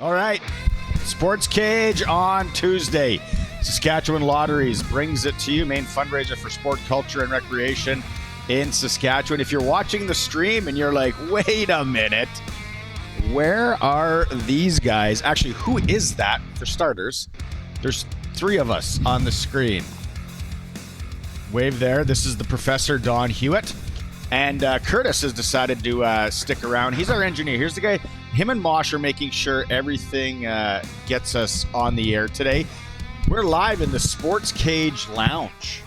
All right, Sports Cage on Tuesday. Saskatchewan Lotteries brings it to you, main fundraiser for sport, culture, and recreation in Saskatchewan. If you're watching the stream and you're like, wait a minute, where are these guys? Actually, who is that, for starters? There's three of us on the screen. Wave there. This is the Professor Don Hewitt. And Curtis has decided to stick around. He's our engineer. Here's the guy. Him and Mosh are making sure everything gets us on the air today. We're live in the SportsCage Lounge.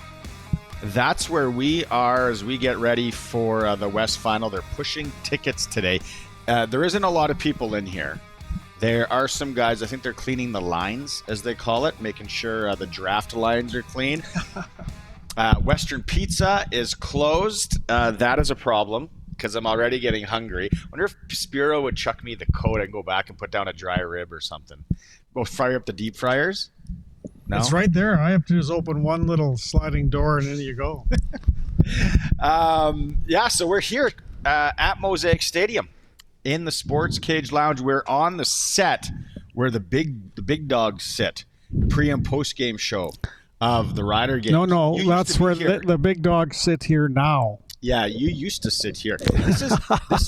That's where we are as we get ready for the West Final. They're pushing tickets today. There isn't a lot of people in here. There are some guys, I think they're cleaning the lines, as they call it, making sure the draft lines are clean. Western Pizza is closed. That is a problem because I'm already getting hungry. I wonder if Spiro would chuck me the code and go back and put down a dry rib or something. Go fire up the deep fryers? No? It's right there. All I have to do is open one little sliding door and in you go. So we're here at Mosaic Stadium in the SportsCage Lounge. We're on the set where the big dogs sit, pre and post game show of the Rider game. No, that's where the big dogs sit here now. Yeah, you used to sit here. This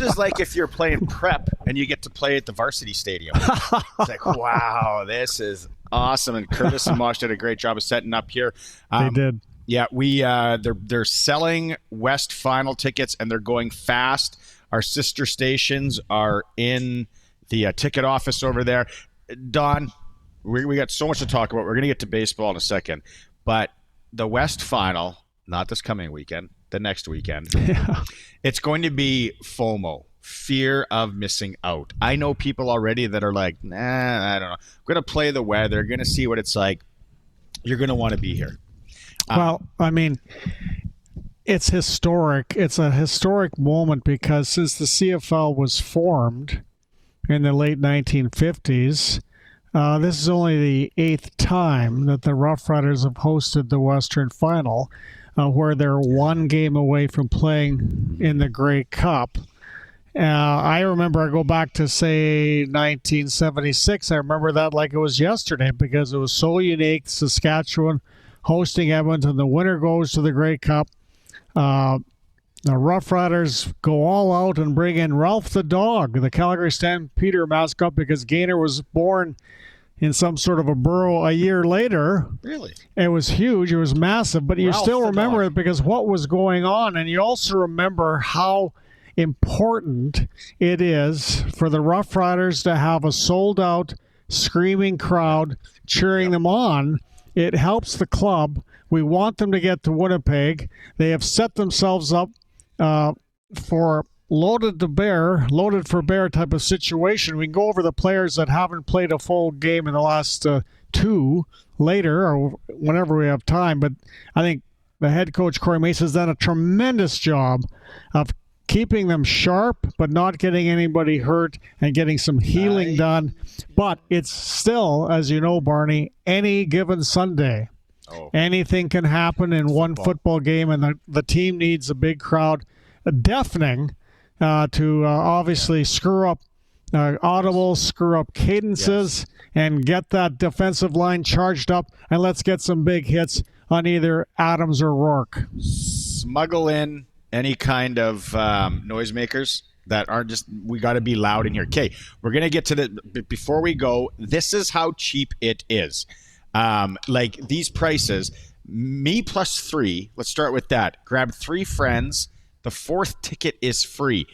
is like if you're playing prep and you get to play at the varsity stadium. It's like, wow, this is awesome. And Curtis and Mosh did a great job of setting up here. They did. Yeah, they're selling West Final tickets and they're going fast. Our sister stations are in the ticket office over there. Don, we got so much to talk about. We're going to get to baseball in a second. But the West Final, not this coming weekend, the next weekend, it's going to be FOMO, fear of missing out. I know people already that are like, nah, I don't know. I'm going to play the weather, going to see what it's like. You're going to want to be here. Well, I mean, it's historic. It's a historic moment because since the CFL was formed in the late 1950s, this is only the 8th time that the Roughriders have hosted the Western Final, where they're one game away from playing in the Grey Cup. I remember, I go back to, say, 1976. I remember that like it was yesterday because it was so unique. Saskatchewan hosting Edmonton. The winner goes to the Grey Cup. The Roughriders go all out and bring in Ralph the Dog, the Calgary Stampeder mascot, because Gaynor was born in some sort of a burrow a year later. Really? It was huge. It was massive. But you Ralph still the remember Dog. it because what was going on. And you also remember how important it is for the Roughriders to have a sold-out, screaming crowd cheering them on. It helps the club. We want them to get to Winnipeg. They have set themselves up for loaded for bear type of situation. We can go over the players that haven't played a full game in the last two later or whenever we have time. But I think the head coach, Corey Mason, has done a tremendous job of keeping them sharp but not getting anybody hurt and getting some healing done. But it's still, as you know, Barney, any given Sunday. Anything can happen in one football game, and the team needs a big crowd, deafening, to obviously screw up audibles, screw up cadences, and get that defensive line charged up, and let's get some big hits on either Adams or Rourke. Smuggle in any kind of noisemakers that aren't just, we got to be loud in here. Okay, we're going to get to before we go, this is how cheap it is. Like these prices, me plus 3, let's start with that. Grab 3 friends. The 4th ticket is free.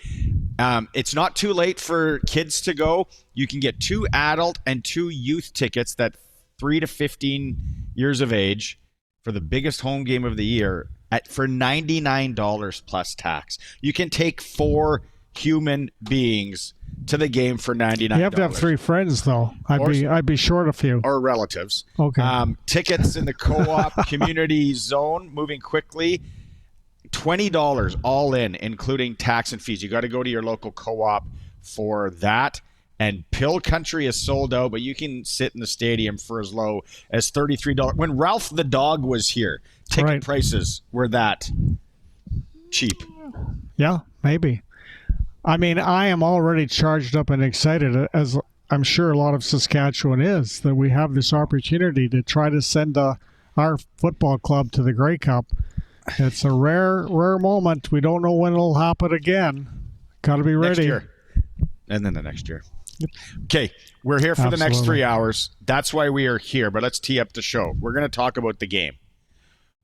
It's not too late for kids to go. You can get 2 adult and 2 youth tickets, that 3 to 15 years of age, for the biggest home game of the year for $99 plus tax. You can take 4 human beings to the game for $99. You have to have 3 friends, though. I'd be short a few. Or relatives. Okay. Tickets in the co-op community zone, moving quickly. $20 all in, including tax and fees. You got to go to your local co-op for that. And Pill Country is sold out, but you can sit in the stadium for as low as $33. When Ralph the Dog was here, ticket prices were that cheap. Yeah, maybe. I mean, I am already charged up and excited as I'm sure a lot of Saskatchewan is, that we have this opportunity to try to send our football club to the Grey Cup. It's a rare moment. We don't know when it'll happen again. Got to be ready. Next year. And then the next year. Okay, we're here for the next 3 hours. That's why we are here, but let's tee up the show. We're going to talk about the game.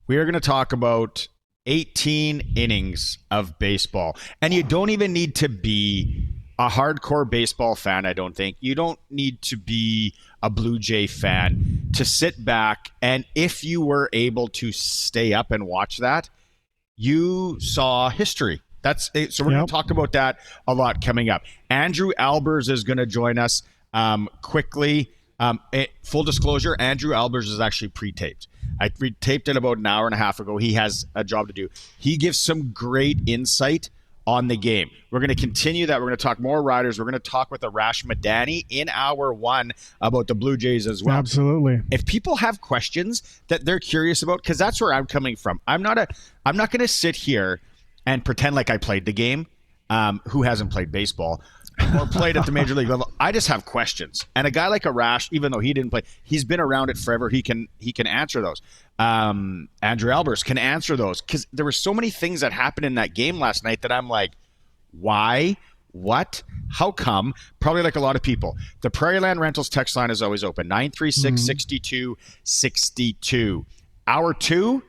We are going to talk about 18 innings of baseball. And you don't even need to be a hardcore baseball fan, I don't think. You don't need to be a Blue Jay fan to sit back, and if you were able to stay up and watch that, you saw history. So we're going to talk about that a lot coming up. Andrew Albers is going to join us quickly. Full disclosure, Andrew Albers is actually pre-taped. I taped it about an hour and a half ago. He has a job to do. He gives some great insight on the game. We're going to continue that. We're going to talk more Riders. We're going to talk with Arash Madani in hour one about the Blue Jays as well. Absolutely. If people have questions that they're curious about, because that's where I'm coming from. I'm not going to sit here and pretend like I played the game. Who hasn't played baseball or played at the major league level? I just have questions. And a guy like Arash, even though he didn't play, he's been around it forever. He can answer those. Andrew Albers can answer those, because there were so many things that happened in that game last night that I'm like, why? What? How come? Probably like a lot of people. The Prairie Land Rentals text line is always open, 936-6262. Hour two,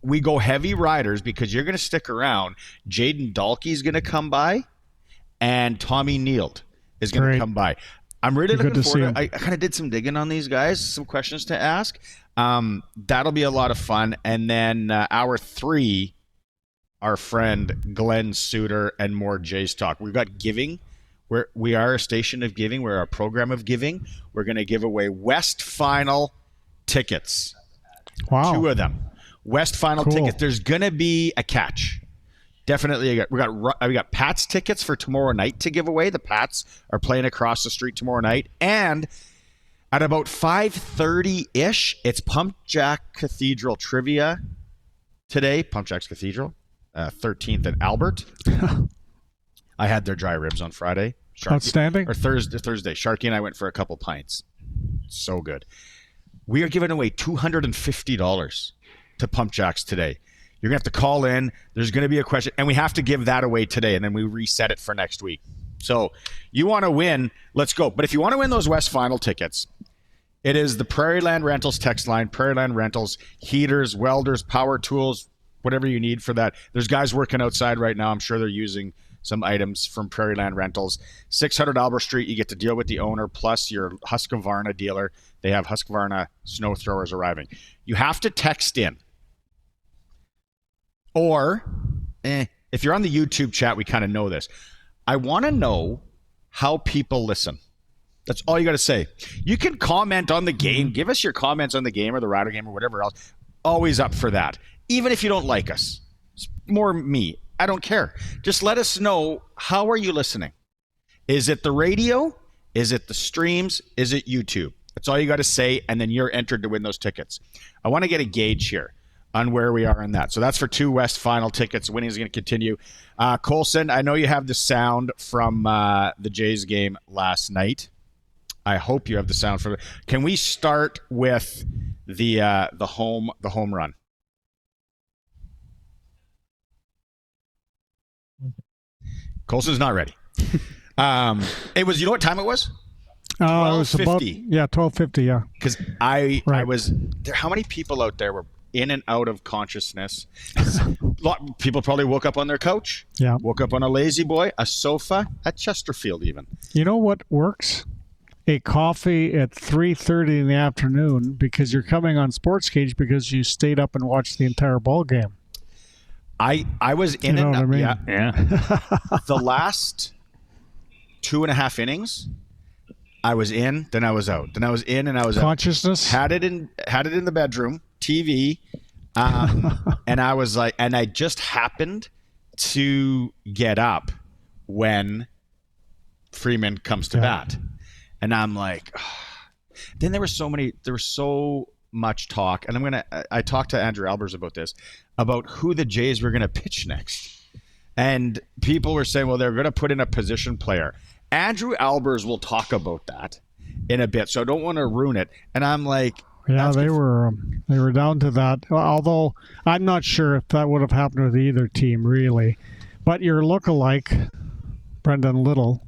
we go heavy Riders because you're going to stick around. Jayden Dalke is going to come by, and Tommy Nield is going to come by. I'm really looking forward to it. I kind of did some digging on these guys, some questions to ask. That'll be a lot of fun. And then hour three, our friend Glen Suitor and more Jays talk. We've got giving. We are a station of giving. We're a program of giving. We're going to give away West Final tickets. Wow. 2 of them. West Final tickets. There's going to be a catch. Definitely. We got Pats tickets for tomorrow night to give away. The Pats are playing across the street tomorrow night. And at about 5:30-ish, it's Pump Jack Cathedral trivia today. Pump Jack's Cathedral, 13th and Albert. I had their dry ribs on Friday. Outstanding. Or Thursday. Sharky and I went for a couple pints. So good. We are giving away $250 to Pump Jacks today. You're going to have to call in. There's going to be a question, and we have to give that away today, and then we reset it for next week. So you want to win, let's go. But if you want to win those West Final tickets, it is the Prairie Land Rentals text line, Prairie Land Rentals, heaters, welders, power tools, whatever you need for that. There's guys working outside right now. I'm sure they're using some items from Prairie Land Rentals. 600 Albert Street, you get to deal with the owner plus your Husqvarna dealer. They have Husqvarna snow throwers arriving. You have to text in. Or, if you're on the YouTube chat, we kind of know this. I want to know how people listen. That's all you got to say. You can comment on the game. Give us your comments on the game or the Rider game or whatever else. Always up for that. Even if you don't like us. It's more me. I don't care. Just let us know, how are you listening? Is it the radio? Is it the streams? Is it YouTube? That's all you got to say, and then you're entered to win those tickets. I want to get a gauge here on where we are in that. So that's for 2 West Final tickets. Winning is going to continue. Colson, I know you have the sound from the Jays game last night. I hope you have the sound from it. Can we start with the home run? Colson's not ready. It was, you know what time it was? It was about 12:50. Yeah, because I was there. How many people out there were in and out of consciousness? People probably woke up on their couch. Yeah, woke up on a lazy boy, a sofa at Chesterfield. Even, you know what works? A coffee at 3:30 in the afternoon, because you're coming on SportsCage because you stayed up and watched the entire ball game. I was in and out. Yeah. The last 2.5 innings, I was in, then I was out. Then I was in and I was Consciousness. out. Had it in the bedroom, TV, and I was like, and I just happened to get up when Freeman comes to bat, and I'm like, oh. Then there was so much talk, and I talked to Andrew Albers about this, about who the Jays were going to pitch next, and people were saying, well, they're going to put in a position player. Andrew Albers will talk about that in a bit, so I don't want to ruin it. And I'm like, yeah, they were down to that. Although I'm not sure if that would have happened with either team, really. But your lookalike, Brendan Little,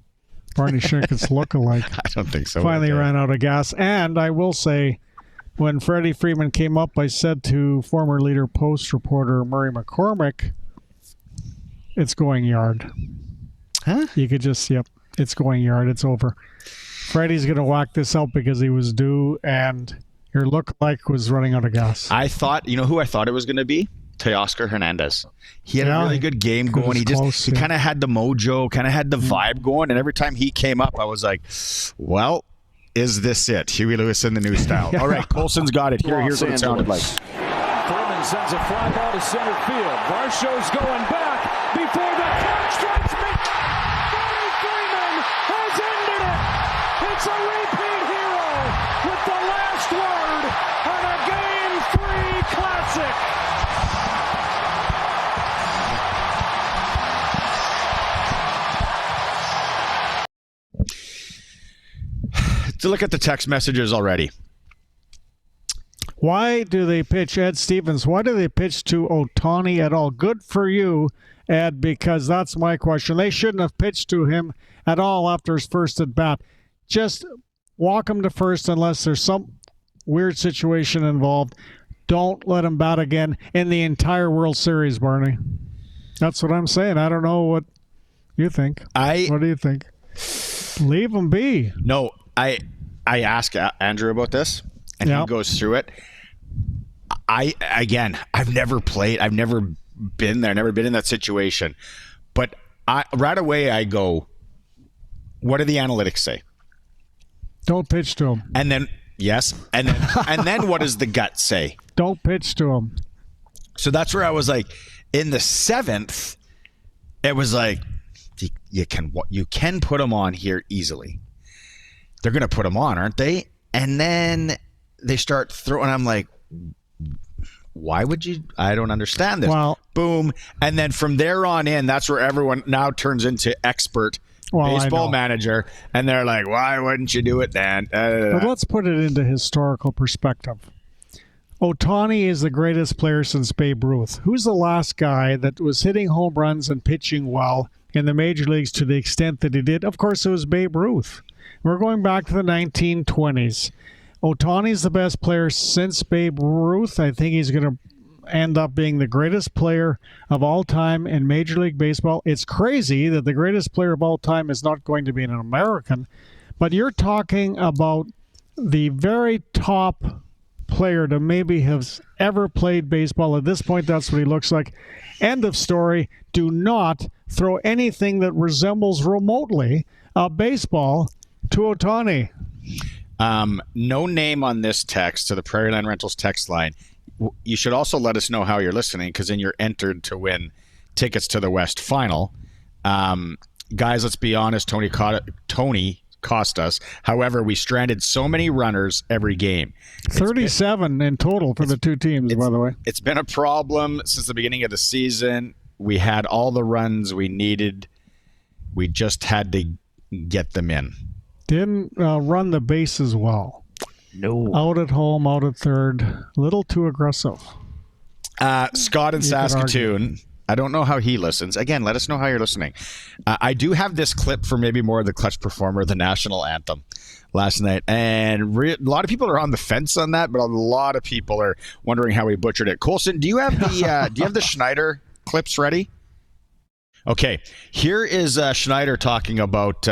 Barney Shynkaruk's lookalike, I don't think so. finally ran out of gas. And I will say, when Freddie Freeman came up, I said to former Leader Post reporter Murray McCormick, it's going yard. Huh? You could just, yep, it's going yard. It's over. Freddie's going to whack this out because he was due, and your lookalike was running out of gas. I thought, you know who I thought it was going to be? Teoscar Hernandez. He had a really good game going. He kind of had the mojo, kind of had the vibe going, and every time he came up, I was like, well, is this it? Huey Lewis in the new style. All right, Colson's got it. Here's what it sounded like. Furman sends a fly ball to center field. Varsho's going back before the catch strikes me. Freddie Freeman has ended it. It's a repeat hero with the last word on a Game 3 classic. To look at the text messages already. Why do they pitch Ed Stevens? Why do they pitch to Ohtani at all? Good for you, Ed, because that's my question. They shouldn't have pitched to him at all after his first at bat. Just walk him to first unless there's some weird situation involved. Don't let him bat again in the entire World Series, Barney. That's what I'm saying. I don't know what you think. What do you think? Leave him be. No, I asked Andrew about this, and he goes through it. I've never played. I've never been there. Never been in that situation. But right away I go, what do the analytics say? Don't pitch to him. And then and then what does the gut say? Don't pitch to him. So that's where I was like, in the 7th, it was like you can put him on here easily. They're going to put him on, aren't they? And then they start throwing. I'm like, why would you? I don't understand this. Well, boom. And then from there on in, that's where everyone now turns into expert baseball manager. And they're like, why wouldn't you do it then? But let's put it into historical perspective. Ohtani is the greatest player since Babe Ruth. Who's the last guy that was hitting home runs and pitching well in the major leagues to the extent that he did? Of course, it was Babe Ruth. We're going back to the 1920s. Ohtani's the best player since Babe Ruth. I think he's going to end up being the greatest player of all time in Major League Baseball. It's crazy that the greatest player of all time is not going to be an American, but you're talking about the very top player to maybe have ever played baseball. At this point, that's what he looks like. End of story. Do not throw anything that resembles remotely a baseball to Ohtani. No name on this text to the Prairie Land Rentals text line. You should also let us know how you're listening, because then you're entered to win tickets to the West Final. Guys, let's be honest. Tony cost us. However, we stranded so many runners every game. 37 in total for the two teams, by the way. It's been a problem since the beginning of the season. We had all the runs we needed. We just had to get them in. Didn't run the bases well. No. Out at home, out at third. A little too aggressive. Scott in Saskatoon. I don't know how he listens. Again, let us know how you're listening. I do have this clip for maybe more of the clutch performer, the national anthem, last night. And a lot of people are on the fence on that, but a lot of people are wondering how we butchered it. Colson, do you have the Schneider clips ready? Okay. Here is Schneider talking about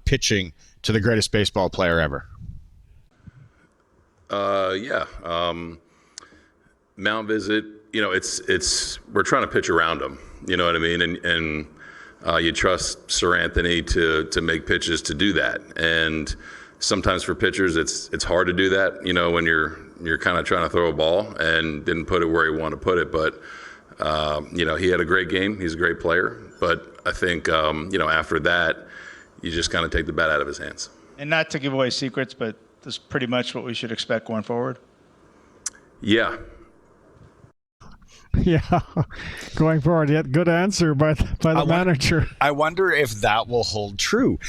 pitching to the greatest baseball player ever. Mount Visit, it's we're trying to pitch around him, you know what I mean? And you trust Sir Anthony to make pitches to do that. And sometimes for pitchers, it's hard to do that, when you're kind of trying to throw a ball and didn't put it where you want to put it. But, he had a great game. He's a great player. But I think, after that, you just kind of take the bat out of his hands. And not to give away secrets, but that's pretty much what we should expect going forward. Yeah. Yeah, going forward. Yet good answer by the manager. I wonder if that will hold true.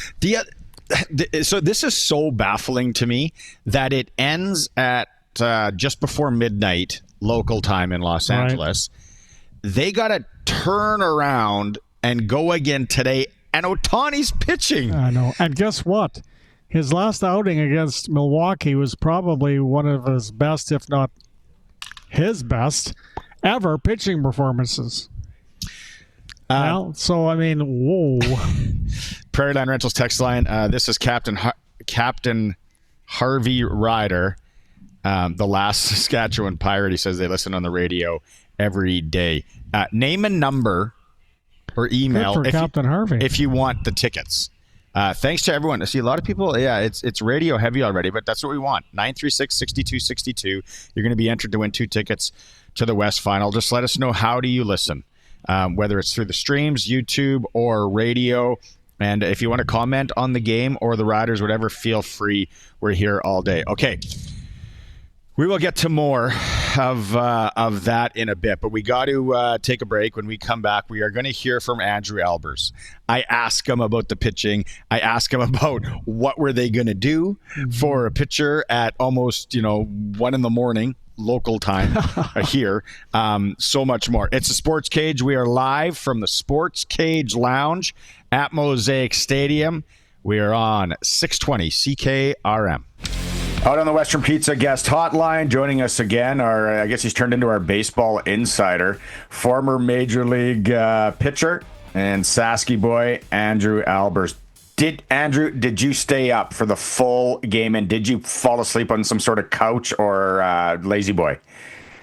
So this is so baffling to me that it ends at just before midnight local time in Los Angeles. They got to turn around and go again today, and Ohtani's pitching. I know. And guess what? His last outing against Milwaukee was probably one of his best, if not his best, ever pitching performances. So, I mean, whoa. Prairie Line Rentals text line. This is Captain Harvey Ryder, the last Saskatchewan Pirate. He says they listen on the radio every day. Name a number or email Captain Harvey if you want the tickets. Thanks to everyone. I see a lot of people. Yeah, it's radio heavy already, but that's what we want. 936-6262. You're going to be entered to win 2 tickets to the West Final. Just let us know, how do you listen? Whether it's through the streams, YouTube, or radio. And if you want to comment on the game or the Riders, whatever, feel free. We're here all day. Okay. We will get to more of that in a bit, but we got to take a break. When we come back, we are going to hear from Andrew Albers. I ask him about the pitching. I ask him about what were they going to do for a pitcher at almost 1 a.m. local time here. So much more. It's a Sports Cage. We are live from the SportsCage Lounge at Mosaic Stadium. We are on 620 CKRM. Out on the Western Pizza guest hotline, joining us again, I guess he's turned into our baseball insider, former Major League pitcher and Sasky boy, Andrew Albers. Did you stay up for the full game, and did you fall asleep on some sort of couch or lazy boy?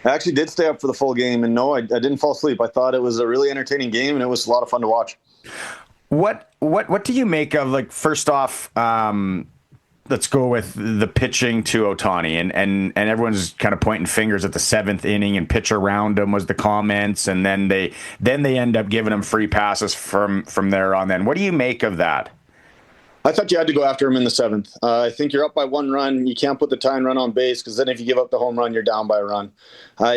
I actually did stay up for the full game, and no, I didn't fall asleep. I thought it was a really entertaining game, and it was a lot of fun to watch. What do you make of, like, first off, let's go with the pitching to Ohtani, and everyone's kind of pointing fingers at the 7th inning and pitch around him was the comments, and then they end up giving him free passes from there on. Then what do you make of that? I thought you had to go after him in the 7th. I think you're up by 1 run. You can't put the tying run on base, because then if you give up the home run, you're down by a run. I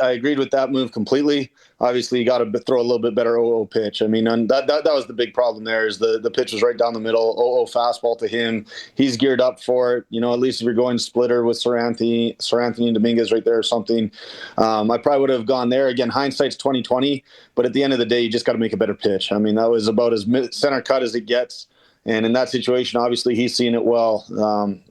agreed with that move completely. Obviously, you got to throw a little bit better 0-0 pitch. I mean, that was the big problem there, is the pitch was right down the middle, 0-0 fastball to him. He's geared up for it. At least if you're going splitter with Seranthony and Dominguez right there or something, I probably would have gone there. Again, hindsight's 20/20, but at the end of the day, you just got to make a better pitch. I mean, that was about as center cut as it gets. And in that situation, obviously, he's seen it well.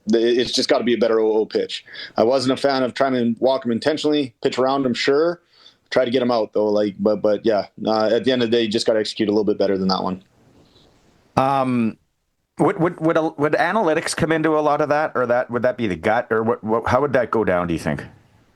It's just got to be a better 0-0 pitch. I wasn't a fan of trying to walk him intentionally, pitch around him, sure. Try to get him out, though. But yeah, at the end of the day, you just got to execute a little bit better than that one. Would analytics come into a lot of that, or would that be the gut, or how would that go down, do you think?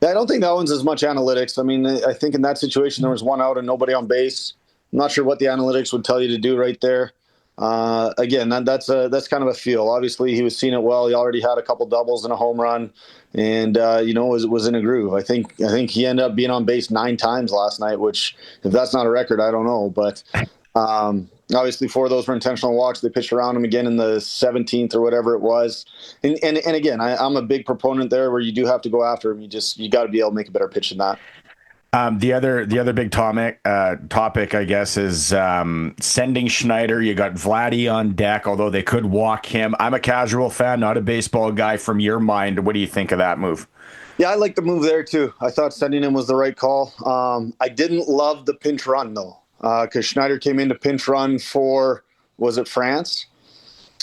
I don't think that one's as much analytics. I mean, I think in that situation, there was 1 out and nobody on base. I'm not sure what the analytics would tell you to do right there. Again, that's kind of a feel. Obviously, he was seeing it well. He already had a couple doubles and a home run, and was in a groove. I think he ended up being on base 9 times last night, which, if that's not a record, I don't know. But obviously, 4 of those were intentional walks. They pitched around him again in the 17th or whatever it was. And again, I'm a big proponent there, where you do have to go after him. You got to be able to make a better pitch than that. The other big topic, I guess, is sending Schneider. You got Vladdy on deck, although they could walk him. I'm a casual fan, not a baseball guy. From your mind, what do you think of that move? Yeah, I like the move there, too. I thought sending him was the right call. I didn't love the pinch run, though, because Schneider came in to pinch run for, was it France?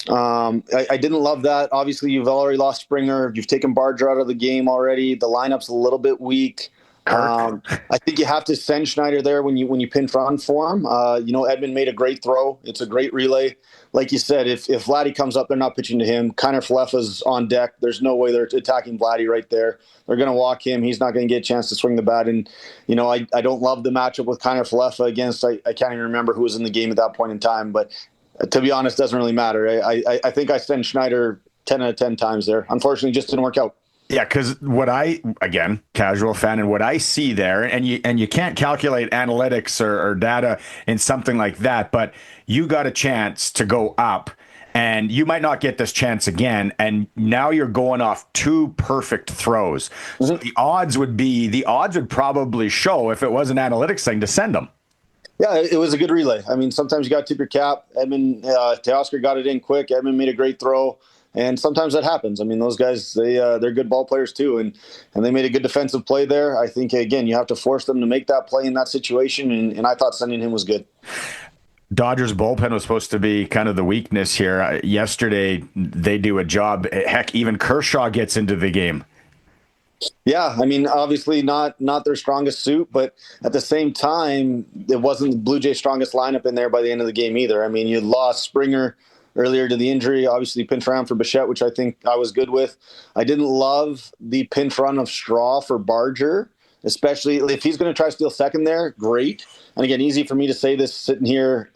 I didn't love that. Obviously, you've already lost Springer. You've taken Barger out of the game already. The lineup's a little bit weak. I think you have to send Schneider there when you pin front for him. Edmund made a great throw. It's a great relay. Like you said, if Vladdy comes up, they're not pitching to him. Kiner Falefa's on deck. There's no way they're attacking Vladdy right there. They're going to walk him. He's not going to get a chance to swing the bat. And, I don't love the matchup with Kiner Falefa against, I can't even remember who was in the game at that point in time. But to be honest, doesn't really matter. I think I send Schneider 10 out of 10 times there. Unfortunately, just didn't work out. Yeah, because again, casual fan, and what I see there, and you can't calculate analytics or data in something like that, but you got a chance to go up and you might not get this chance again. And now you're going off 2 perfect throws. So the odds would probably show, if it was an analytics thing, to send them. Yeah, it was a good relay. I mean, sometimes you got to tip your cap. Edmund, Teoscar got it in quick. Edmund made a great throw. And sometimes that happens. I mean, those guys, they're good ball players too, and they made a good defensive play there. I think, again, you have to force them to make that play in that situation, and I thought sending him was good. Dodgers bullpen was supposed to be kind of the weakness here. Yesterday, they do a job. Heck, even Kershaw gets into the game. Yeah, I mean, obviously not their strongest suit, but at the same time, it wasn't the Blue Jays' strongest lineup in there by the end of the game either. I mean, you lost Springer earlier to the injury, obviously pinch around for Bichette, which I think I was good with. I didn't love the pinch run of Straw for Barger, especially if he's going to try to steal second there, great. And again, easy for me to say this sitting here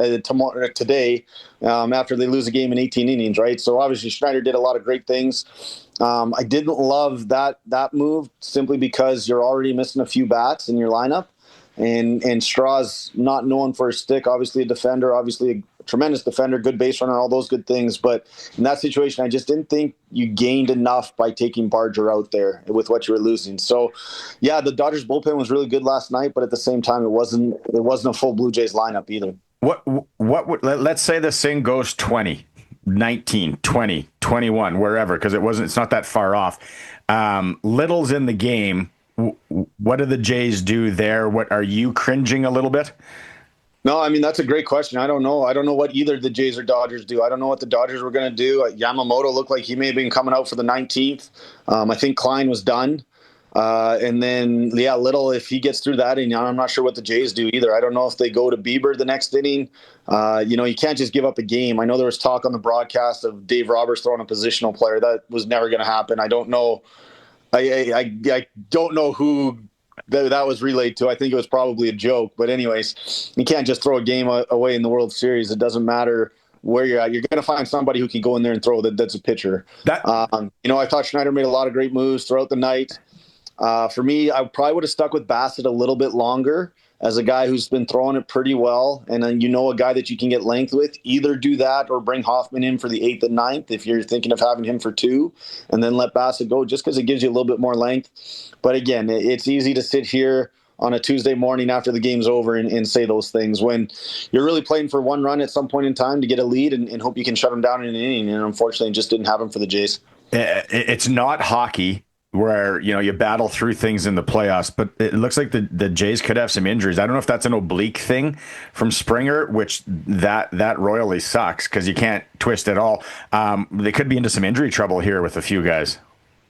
today after they lose a game in 18 innings, right? So obviously Schneider did a lot of great things. I didn't love that move simply because you're already missing a few bats in your lineup. And Straw's not known for his stick, obviously a defender, obviously a tremendous defender, good base runner, all those good things. But in that situation, I just didn't think you gained enough by taking Barger out there with what you were losing. So, yeah, the Dodgers bullpen was really good last night, but at the same time, it wasn't a full Blue Jays lineup either. Let's say this thing goes 20, 19, 20, 21, wherever, because it's not that far off. Little's in the game. What do the Jays do there? What are you cringing a little bit? No, I mean, that's a great question. I don't know. I don't know what either the Jays or Dodgers do. I don't know what the Dodgers were going to do. Yamamoto looked like he may have been coming out for the 19th. I think Klein was done. And then, Little, if he gets through that inning, I'm not sure what the Jays do either. I don't know if they go to Bieber the next inning. You can't just give up a game. I know there was talk on the broadcast of Dave Roberts throwing a positional player. That was never going to happen. I don't know. I don't know who that was relayed to. I think it was probably a joke. But anyways, you can't just throw a game away in the World Series. It doesn't matter where you're at. You're going to find somebody who can go in there and throw that's a pitcher. I thought Schneider made a lot of great moves throughout the night. For me, I probably would have stuck with Bassett a little bit longer as a guy who's been throwing it pretty well. And then, a guy that you can get length with. Either do that or bring Hoffman in for the 8th and 9th if you're thinking of having him for 2, and then let Bassett go just because it gives you a little bit more length. But again, it's easy to sit here on a Tuesday morning after the game's over and say those things when you're really playing for one run at some point in time to get a lead and hope you can shut them down in an inning. And unfortunately, it just didn't happen for the Jays. It's not hockey where, you battle through things in the playoffs, but it looks like the Jays could have some injuries. I don't know if that's an oblique thing from Springer, which that royally sucks because you can't twist at all. They could be into some injury trouble here with a few guys.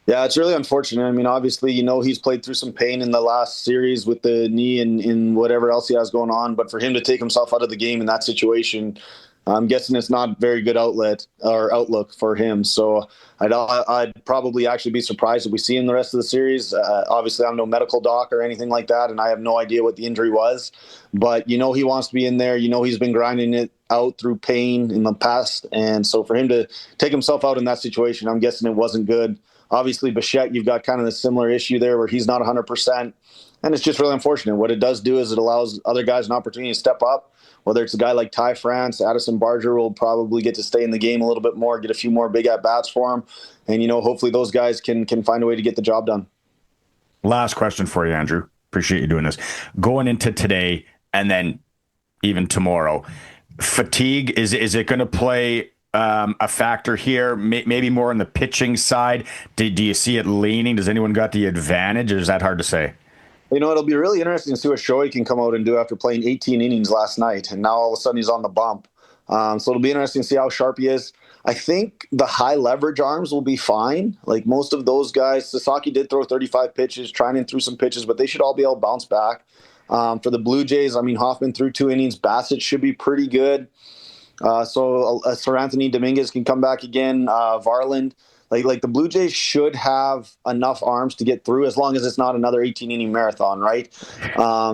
Yeah, it's really unfortunate. I mean, obviously, he's played through some pain in the last series with the knee and whatever else he has going on. But for him to take himself out of the game in that situation, I'm guessing it's not very good outlook for him. So I'd probably actually be surprised if we see him the rest of the series. Obviously, I'm no medical doc or anything like that, and I have no idea what the injury was. But he wants to be in there. He's been grinding it out through pain in the past. And so for him to take himself out in that situation, I'm guessing it wasn't good. Obviously, Bichette, you've got kind of the similar issue there where he's not 100%. And it's just really unfortunate. What it does do is it allows other guys an opportunity to step up. Whether it's a guy like Ty France, Addison Barger will probably get to stay in the game a little bit more, get a few more big at-bats for him. And, hopefully those guys can find a way to get the job done. Last question for you, Andrew. Appreciate you doing this. Going into today and then even tomorrow, fatigue, is it going to play a factor here, maybe more on the pitching side? Do you see it leaning? Does anyone got the advantage, or is that hard to say? It'll be really interesting to see what Shohei can come out and do after playing 18 innings last night, and now all of a sudden he's on the bump. So it'll be interesting to see how sharp he is. I think the high leverage arms will be fine. Like most of those guys, Sasaki did throw 35 pitches, trying and threw some pitches, but they should all be able to bounce back. For the Blue Jays, Hoffman threw 2 innings. Bassett should be pretty good. So Sir Anthony Dominguez can come back again. Varland. Like the Blue Jays should have enough arms to get through as long as it's not another 18-inning marathon, right?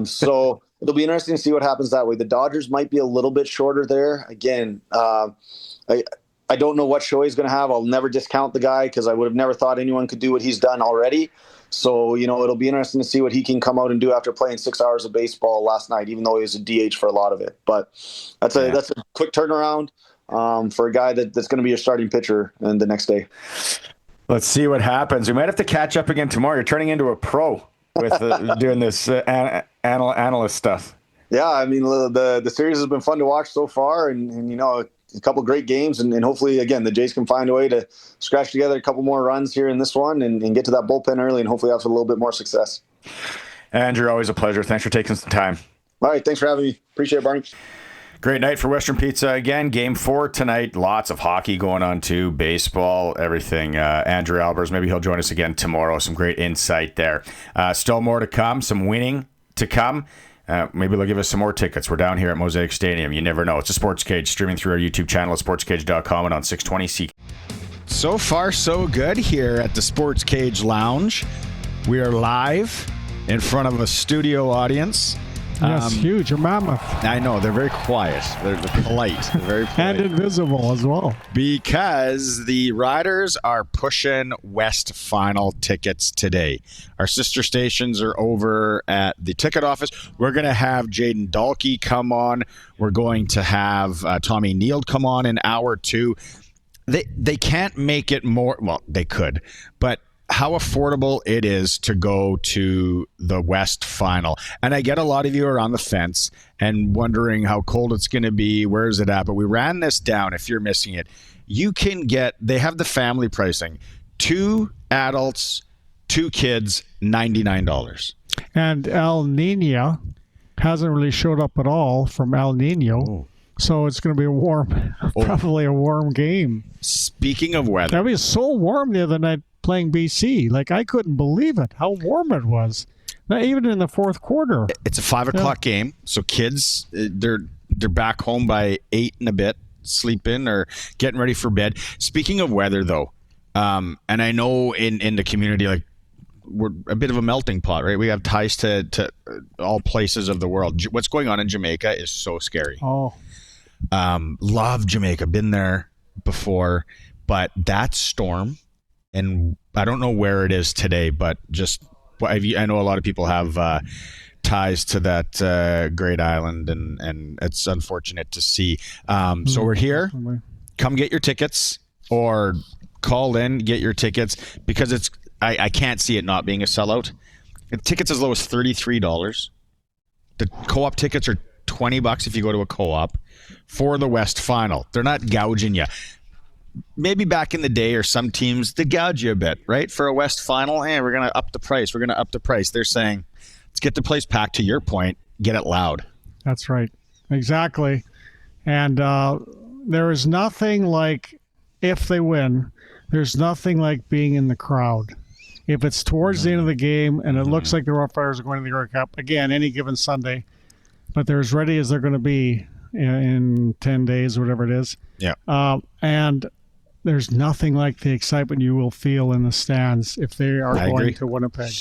So it'll be interesting to see what happens that way. The Dodgers might be a little bit shorter there. Again, I don't know what Shohei's going to have. I'll never discount the guy because I would have never thought anyone could do what he's done already. So, it'll be interesting to see what he can come out and do after playing 6 hours of baseball last night, even though he was a DH for a lot of it. But that's a quick turnaround. for a guy that's going to be your starting pitcher and the next day. Let's see what happens. We might have to catch up again tomorrow. You're turning into a pro with doing this analyst stuff. Yeah, I mean, the series has been fun to watch so far, and you know, a couple great games, and hopefully, again, the Jays can find a way to scratch together a couple more runs here in this one and get to that bullpen early, and hopefully have a little bit more success. Andrew, always a pleasure. Thanks for taking some time. All right, thanks for having me. Appreciate it, Barney. Great night for Western Pizza again. Game 4 tonight. Lots of hockey going on too. Baseball, everything. Andrew Albers, maybe he'll join us again tomorrow. Some great insight there. Still more to come. Some winning to come. Maybe they'll give us some more tickets. We're down here at Mosaic Stadium. You never know. It's a Sports Cage streaming through our YouTube channel at sportscage.com and on 620 CK. So far, so good here at the Sports Cage Lounge. We are live in front of a studio audience. Yes, huge, a mammoth. I know, they're very quiet. They're polite. They're very polite. And invisible as well. Because the Riders are pushing West Final tickets today. Our sister stations are over at the ticket office. We're going to have Jayden Dalke come on. We're going to have Tommy Nield come on in hour 2. They can't make it more, well, they could, but how affordable it is to go to the West Final. And I get a lot of you are on the fence and wondering how cold it's going to be, where is it at? But we ran this down. If you're missing it, you can get, they have the family pricing, 2 adults, 2 kids, $99. And El Nino hasn't really showed up at all from El Nino. Oh. So it's going to be probably a warm game. Speaking of weather. It was so warm the other night playing BC. Like, I couldn't believe it, how warm it was. Not even in the fourth quarter. It's a 5 o'clock game, so kids, they're back home by 8 and a bit, sleeping or getting ready for bed. Speaking of weather, though, and I know in the community, like, we're a bit of a melting pot, right? We have ties to all places of the world. What's going on in Jamaica is so scary. Oh. Love Jamaica, been there before, but that storm, and I don't know where it is today, but just I know a lot of people have ties to that great island, and it's unfortunate to see. So we're here. Come get your tickets or call in, get your tickets, because I can't see it not being a sellout. Tickets as low as $33. The co-op tickets are $20 if you go to a co-op for the West Final. They're not gouging you. Maybe back in the day, or some teams, they gouge you a bit, right? For a West Final, hey, we're going to up the price. We're going to up the price. They're saying, let's get the place packed. To your point, get it loud. That's right. Exactly. And there is nothing like, if they win, there's nothing like being in the crowd. If it's towards the end of the game and it looks like the Roughriders are going to the Grey Cup, again, any given Sunday, but they're as ready as they're going to be in 10 days, whatever it is. Yeah. And there's nothing like the excitement you will feel in the stands if they are going to Winnipeg.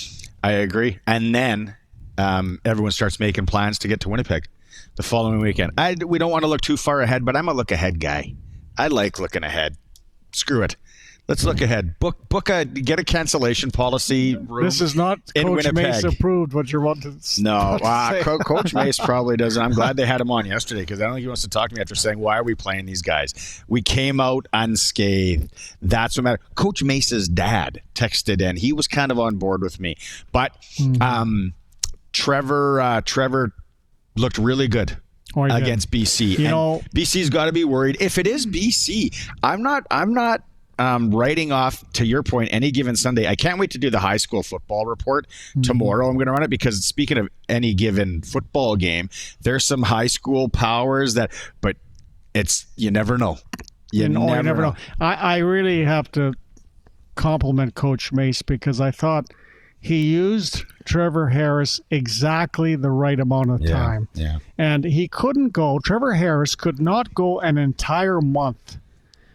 I agree. And then everyone starts making plans to get to Winnipeg the following weekend. We don't want to look too far ahead, but I'm a look ahead guy. I like looking ahead. Screw it. Let's look ahead. Get a cancellation policy room. This is not in Coach Winnipeg. Mace approved what you're wanting to No, say. Coach Mace probably doesn't. I'm glad they had him on yesterday, because I don't think he wants to talk to me after saying, why are we playing these guys? We came out unscathed. That's what matters. Coach Mace's dad texted in. He was kind of on board with me. But Trevor looked really good against BC. BC's got to be worried. If it is BC, I'm not writing off, to your point, any given Sunday. I can't wait to do the high school football report tomorrow. I'm going to run it, because speaking of any given football game, there's some high school powers but you never know. You never know. I really have to compliment Coach Mace, because I thought he used Trevor Harris exactly the right amount of time. Yeah. And Trevor Harris could not go an entire month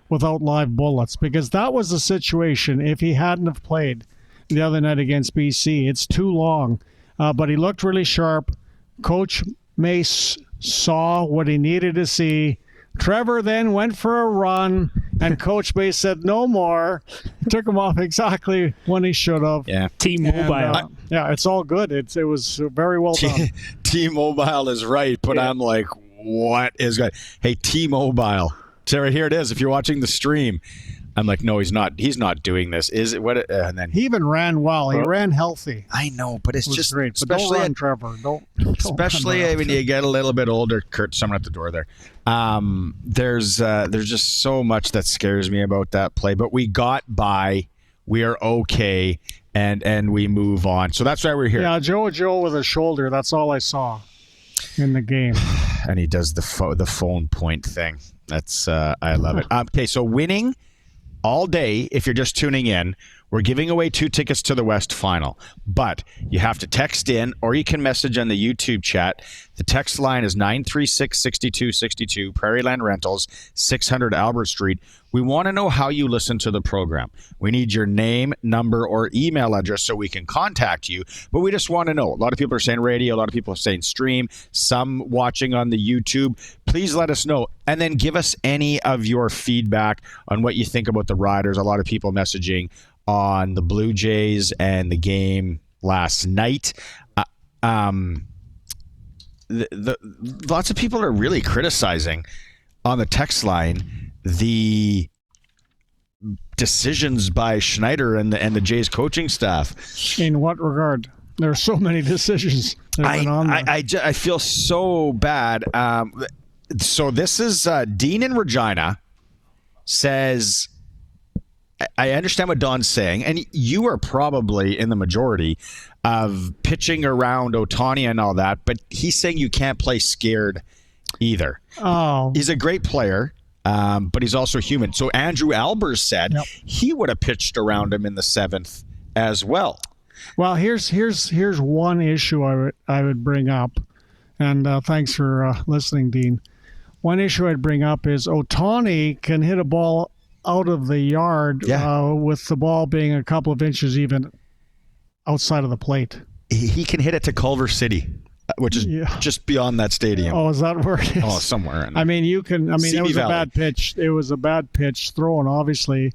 without live bullets, because that was the situation if he hadn't have played the other night against BC. It's too long, but he looked really sharp. Coach Mace saw what he needed to see. Trevor then went for a run, and Coach Mace said no more. Took him off exactly when he should have. Yeah. T-Mobile. It's all good. It was very well done. T-Mobile is right, but I'm like, what is good? Hey, T-Mobile. So here it is. If you're watching the stream, I'm like, no, he's not. He's not doing this. Is it what? And then He even ran well. He ran healthy. I know, but it's It was just great. But don't especially run, Trevor. Don't especially run when you get a little bit older. Kurt, someone at the door there. There's just so much that scares me about that play. But we got by. We are okay, and we move on. So that's why we're here. Yeah, Joe with a shoulder. That's all I saw in the game. And he does the phone point thing. That's I love it. Okay, so winning all day. If you're just tuning in, we're giving away 2 tickets to the West Final, but you have to text in or you can message on the YouTube chat. The text line is 936-6262, Prairie Land Rentals, 600 Albert Street. We want to know how you listen to the program. We need your name, number, or email address so we can contact you, but we just want to know. A lot of people are saying radio, a lot of people are saying stream, some watching on the YouTube. Please let us know, and then give us any of your feedback on what you think about the Riders. A lot of people messaging on the Blue Jays and the game last night. Lots of people are really criticizing on the text line the decisions by Schneider and the Jays coaching staff. In what regard? There are so many decisions that went on there. I feel so bad. So this is Dean in Regina says, I understand what Don's saying, and you are probably in the majority of pitching around Ohtani and all that, but he's saying you can't play scared either. Oh. He's a great player, but he's also human. So Andrew Albers said he would have pitched around him in the 7th as well. Well, here's one issue I would bring up, and thanks for listening, Dean. One issue I'd bring up is Ohtani can hit a ball out of the yard with the ball being a couple of inches even outside of the plate. He can hit it to Culver City, which is just beyond that stadium. Oh, is that where it is? Oh, somewhere. It was a bad pitch. It was a bad pitch thrown, obviously,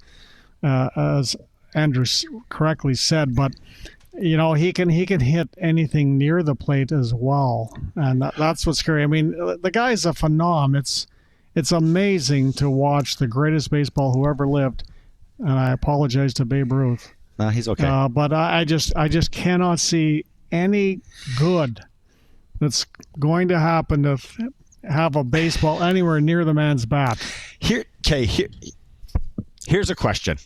as Andrew correctly said, but he can hit anything near the plate as well, and that's what's scary. I mean, the guy's a phenom. It's amazing to watch the greatest baseball who ever lived, and I apologize to Babe Ruth. He's okay. But I just cannot see any good that's going to happen to have a baseball anywhere near the man's bat. Here's a question.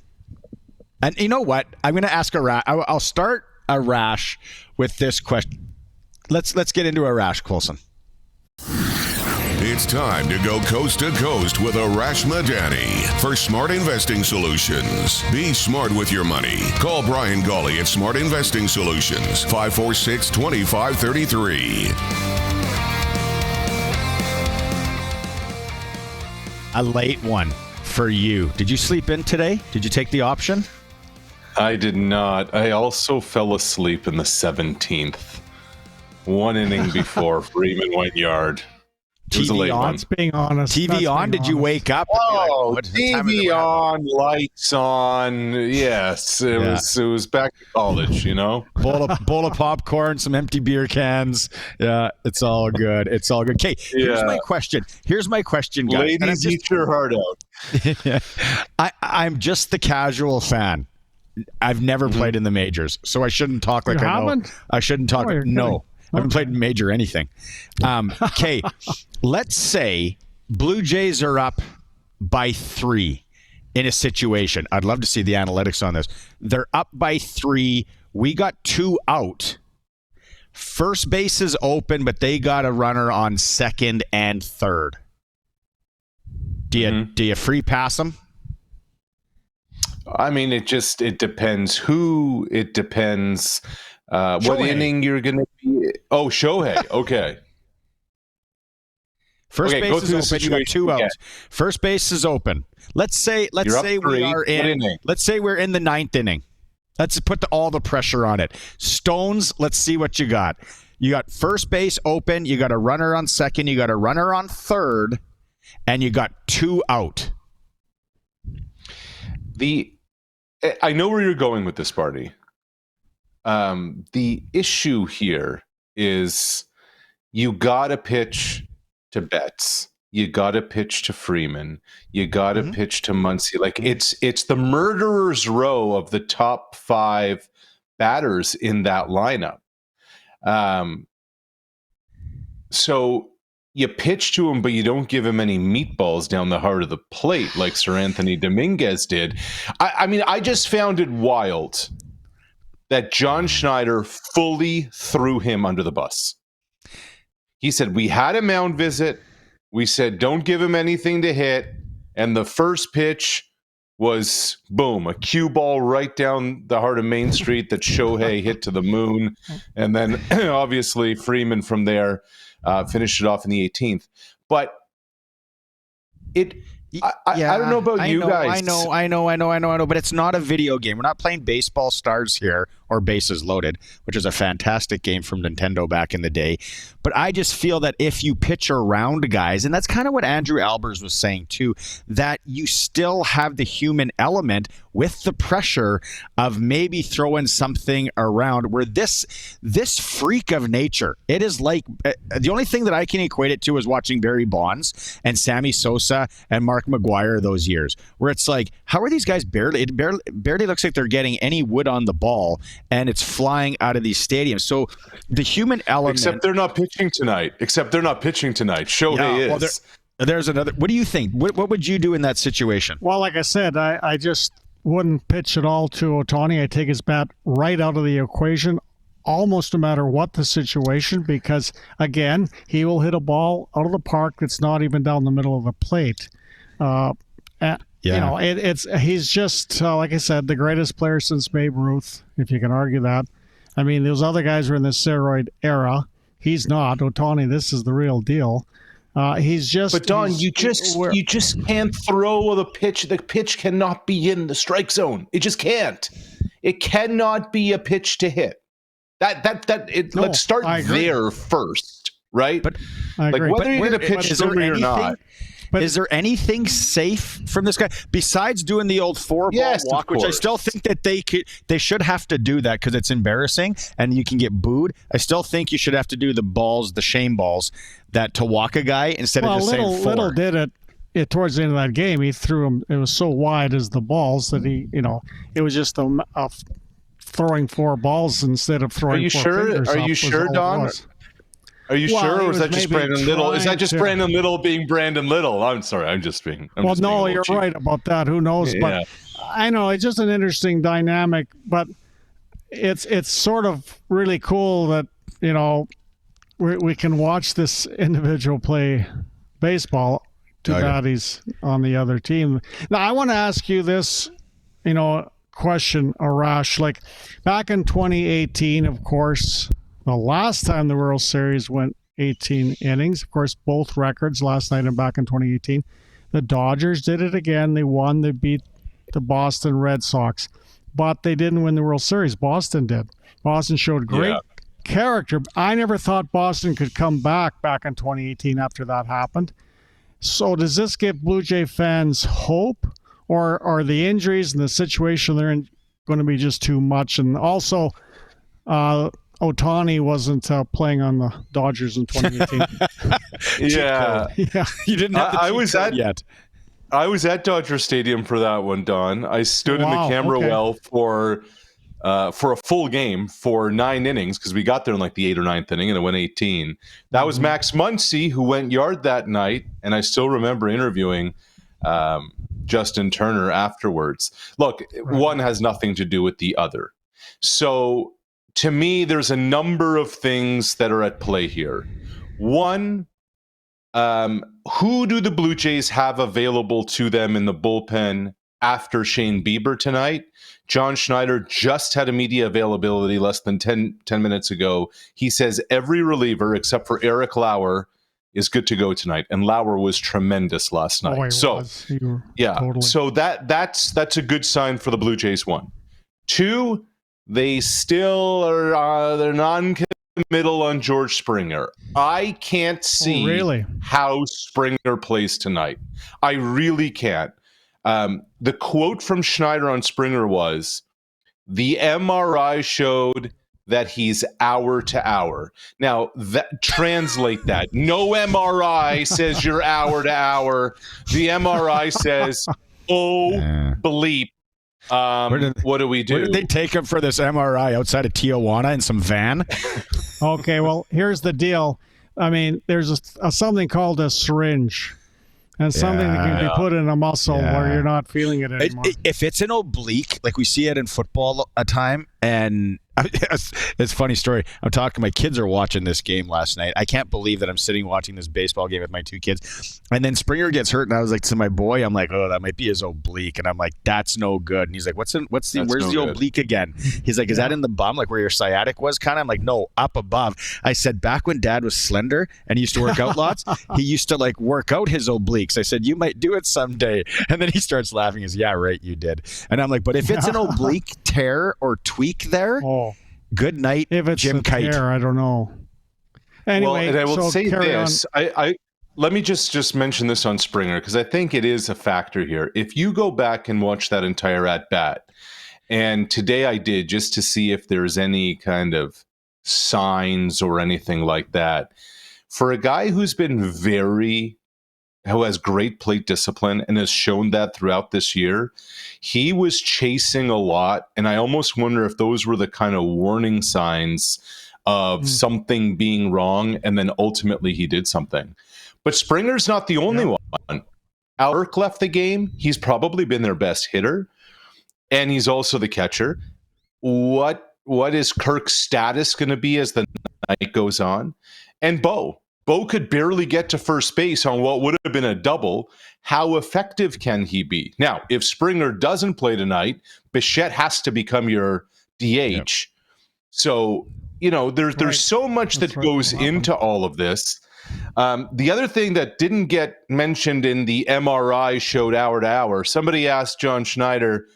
And you know what? I'm going to ask Arash. I'll start Arash with this question. Let's get into Arash, Coulson. It's time to go coast to coast with Arash Madani for Smart Investing Solutions. Be smart with your money. Call Brian Gawley at Smart Investing Solutions, 546-2533. A late one for you. Did you sleep in today? Did you take the option? I did not. I also fell asleep in the 17th. One inning before Freeman went yard. It was a late one. That's being honest. TV on? Did you wake up? Oh, TV on, lights on. Yes, it was back to college, Bowl of popcorn, some empty beer cans. Yeah, it's all good. It's all good. Okay, here's my question, guys. Ladies, eat your heart out. I'm just the casual fan. I've never played in the majors, so I shouldn't talk like I know. I shouldn't talk. No. I haven't played in major anything. Okay, let's say Blue Jays are up by 3 in a situation. I'd love to see the analytics on this. They're up by 3. We got 2 out. First base is open, but they got a runner on second and third. Do you free pass them? I mean, it depends who. It depends what inning you're going to be. Oh, Shohei. Okay. First base is open. You got 2 outs. First base is open. Let's say we are in. Let's say we're in the 9th inning. Let's put all the pressure on it. Stones. Let's see what you got. You got first base open. You got a runner on second. You got a runner on third, and you got 2 out. I know where you're going with this, Barney. The issue here is you got to pitch to Betts. you got to pitch to Freeman. You got to pitch to Muncy. Like it's the murderer's row of the top 5 batters in that lineup. So you pitch to him, but you don't give him any meatballs down the heart of the plate like Sir Anthony Dominguez did. I mean, I just found it wild that John Schneider fully threw him under the bus. He said, we had a mound visit. We said, don't give him anything to hit. And the first pitch was, boom, a cue ball right down the heart of Main Street that Shohei hit to the moon. And then, obviously, Freeman from there finished it off in the 18th. But I don't know about you guys. I know. But it's not a video game. We're not playing Baseball Stars here or Bases Loaded, which is a fantastic game from Nintendo back in the day. But I just feel that if you pitch around guys, and that's kind of what Andrew Albers was saying too, that you still have the human element with the pressure of maybe throwing something around where this freak of nature, it is like the only thing that I can equate it to is watching Barry Bonds and Sammy Sosa and Mark McGuire those years, where it's like, how are these guys barely looks like they're getting any wood on the ball and it's flying out of these stadiums. So the human element, except they're not pitching tonight. Shohei is. There's another. What do you think? What would you do in that situation? Well, like I said, I just wouldn't pitch at all to Ohtani. I take his bat right out of the equation, almost no matter what the situation, because again, he will hit a ball out of the park that's not even down the middle of the plate. You know, he's just like I said, the greatest player since Babe Ruth, if you can argue that. I mean, those other guys were in the steroid era. He's not. Ohtani, this is the real deal. He's just. But Don, you just can't throw the pitch. The pitch cannot be in the strike zone. It just can't. It cannot be a pitch to hit. Let's start there first, right? But I agree. Whether you're going to pitch to him or not. But is there anything safe from this guy besides doing the old 4-ball walk, which I still think that they should have to do that because it's embarrassing and you can get booed. I still think you should have to do the shame balls to walk a guy instead of just saying 4. Little did it towards the end of that game. He threw him. It was so wide as the balls that it was just throwing 4 balls instead of throwing 4 fingers. Are you sure, Don? Are you sure, or is that just Brandon Little? Is that just Brandon Little being Brandon Little? I'm sorry, I'm just being. You're right about that. Who knows? Yeah. But I know it's just an interesting dynamic. But it's sort of really cool that we can watch this individual play baseball. Too bad he's on the other team. Now I want to ask you this, question, Arash. Like back in 2018, of course. The last time the World Series went 18 innings, of course, both records last night and back in 2018. The Dodgers did it again. They won. They beat the Boston Red Sox. But they didn't win the World Series. Boston did. Boston showed great character. I never thought Boston could come back in 2018 after that happened. So does this give Blue Jay fans hope? Or are the injuries and the situation they're in going to be just too much? And also, Ohtani wasn't playing on the Dodgers in 2018. Yeah. You didn't have the yet. I was at Dodger Stadium for that one, Don. I stood in the camera well for a full game for 9 innings because we got there in like the 8th or 9th inning and it went 18. That was Max Muncy who went yard that night, and I still remember interviewing Justin Turner afterwards. Look, one has nothing to do with the other. So to me, there's a number of things that are at play here. One, who do the Blue Jays have available to them in the bullpen after Shane Bieber tonight? John Schneider just had a media availability less than 10 minutes ago. He says every reliever except for Eric Lauer is good to go tonight, and Lauer was tremendous last night. Totally. So that's a good sign for the Blue Jays. 1, 2. They still are they're non-committal on George Springer. I can't see how Springer plays tonight. I really can't. The quote from Schneider on Springer was, the MRI showed that he's hour to hour. Now, translate that. No MRI says you're hour to hour. The MRI says, bleep. What do we do? Where did they take him for this MRI outside of Tijuana in some van? Okay, well, here's the deal. I mean, there's something called a syringe. And something that can be put in a muscle where you're not feeling it anymore. If it's an oblique, like we see it in football a time, and it's a funny story. I'm talking, my kids are watching this game last night. I can't believe that I'm sitting watching this baseball game with my two kids. And then Springer gets hurt, and I was like to my boy, I'm like, oh, that might be his oblique. And I'm like, that's no good. And he's like, where's the oblique again? He's like, is that in the bum, like where your sciatic was kind of? I'm like, no, up above. I said, back when Dad was slender and he used to work out lots, he used to like work out his obliques. I said, you might do it someday. And then he starts laughing. He's, yeah, right, you did. And I'm like, but if it's an oblique tear or tweak there, good night, if it's Jim Kite. Tear, I don't know. Anyway, well, and I will say this. I let me just mention this on Springer, because I think it is a factor here. If you go back and watch that entire at-bat, and today I did, just to see if there's any kind of signs or anything like that, for a guy who has great plate discipline and has shown that throughout this year, he was chasing a lot. And I almost wonder if those were the kind of warning signs of something being wrong. And then ultimately he did something. But Springer's not the only one. Kirk left the game. He's probably been their best hitter. And he's also the catcher. What is Kirk's status going to be as the night goes on? And Bo could barely get to first base on what would have been a double. How effective can he be? Now, if Springer doesn't play tonight, Bichette has to become your DH. Yep. So, there's so much that goes into all of this. The other thing that didn't get mentioned in the MRI showed hour to hour. Somebody asked John Schneider,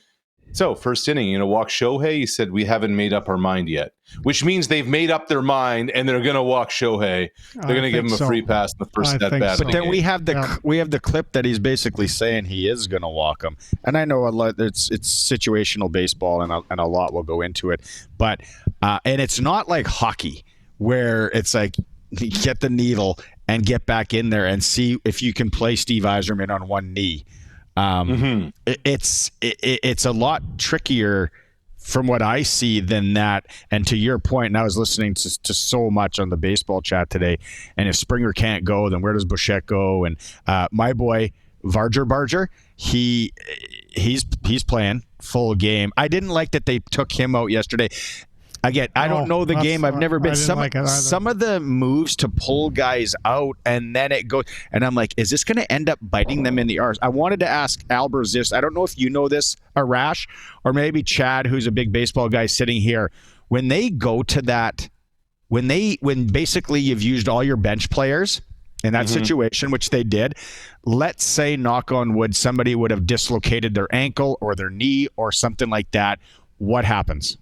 so first inning, walk Shohei? He said, we haven't made up our mind yet, which means they've made up their mind and they're going to walk Shohei. They're going to give him a free pass in the first at bat. But then we have the clip that he's basically saying he is going to walk him. And I know a lot, it's situational baseball and a lot will go into it. But and it's not like hockey where it's like you get the needle and get back in there and see if you can play Steve Yzerman on one knee. It's a lot trickier from what I see than that. And to your point, and I was listening to so much on the baseball chat today, and if Springer can't go, then where does Bichette go? And my boy Barger, he's playing full game. I didn't like that they took him out yesterday. Again, I don't know the game. I've never been. Some of the moves to pull guys out and then it goes. And I'm like, is this going to end up biting them in the arse? I wanted to ask Albers this. I don't know if you know this, Arash, or maybe Chad, who's a big baseball guy sitting here. When they go to that, when basically you've used all your bench players in that situation, which they did, let's say, knock on wood, somebody would have dislocated their ankle or their knee or something like that. What happens?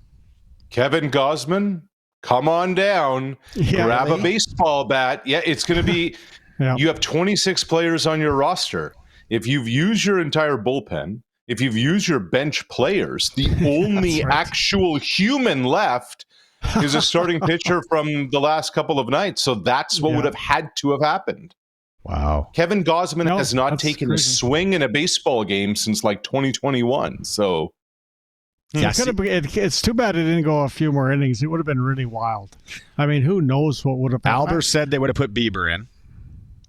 Kevin Gausman, come on down, grab a baseball bat. Yeah, it's going to be, you have 26 players on your roster. If you've used your entire bullpen, if you've used your bench players, the only actual human left is a starting pitcher from the last couple of nights. So that's what would have had to have happened. Wow. Kevin Gausman has not taken a swing in a baseball game since like 2021. So... It's too bad it didn't go a few more innings. It would have been really wild. I mean, who knows what would have happened. Albers said they would have put Bieber in.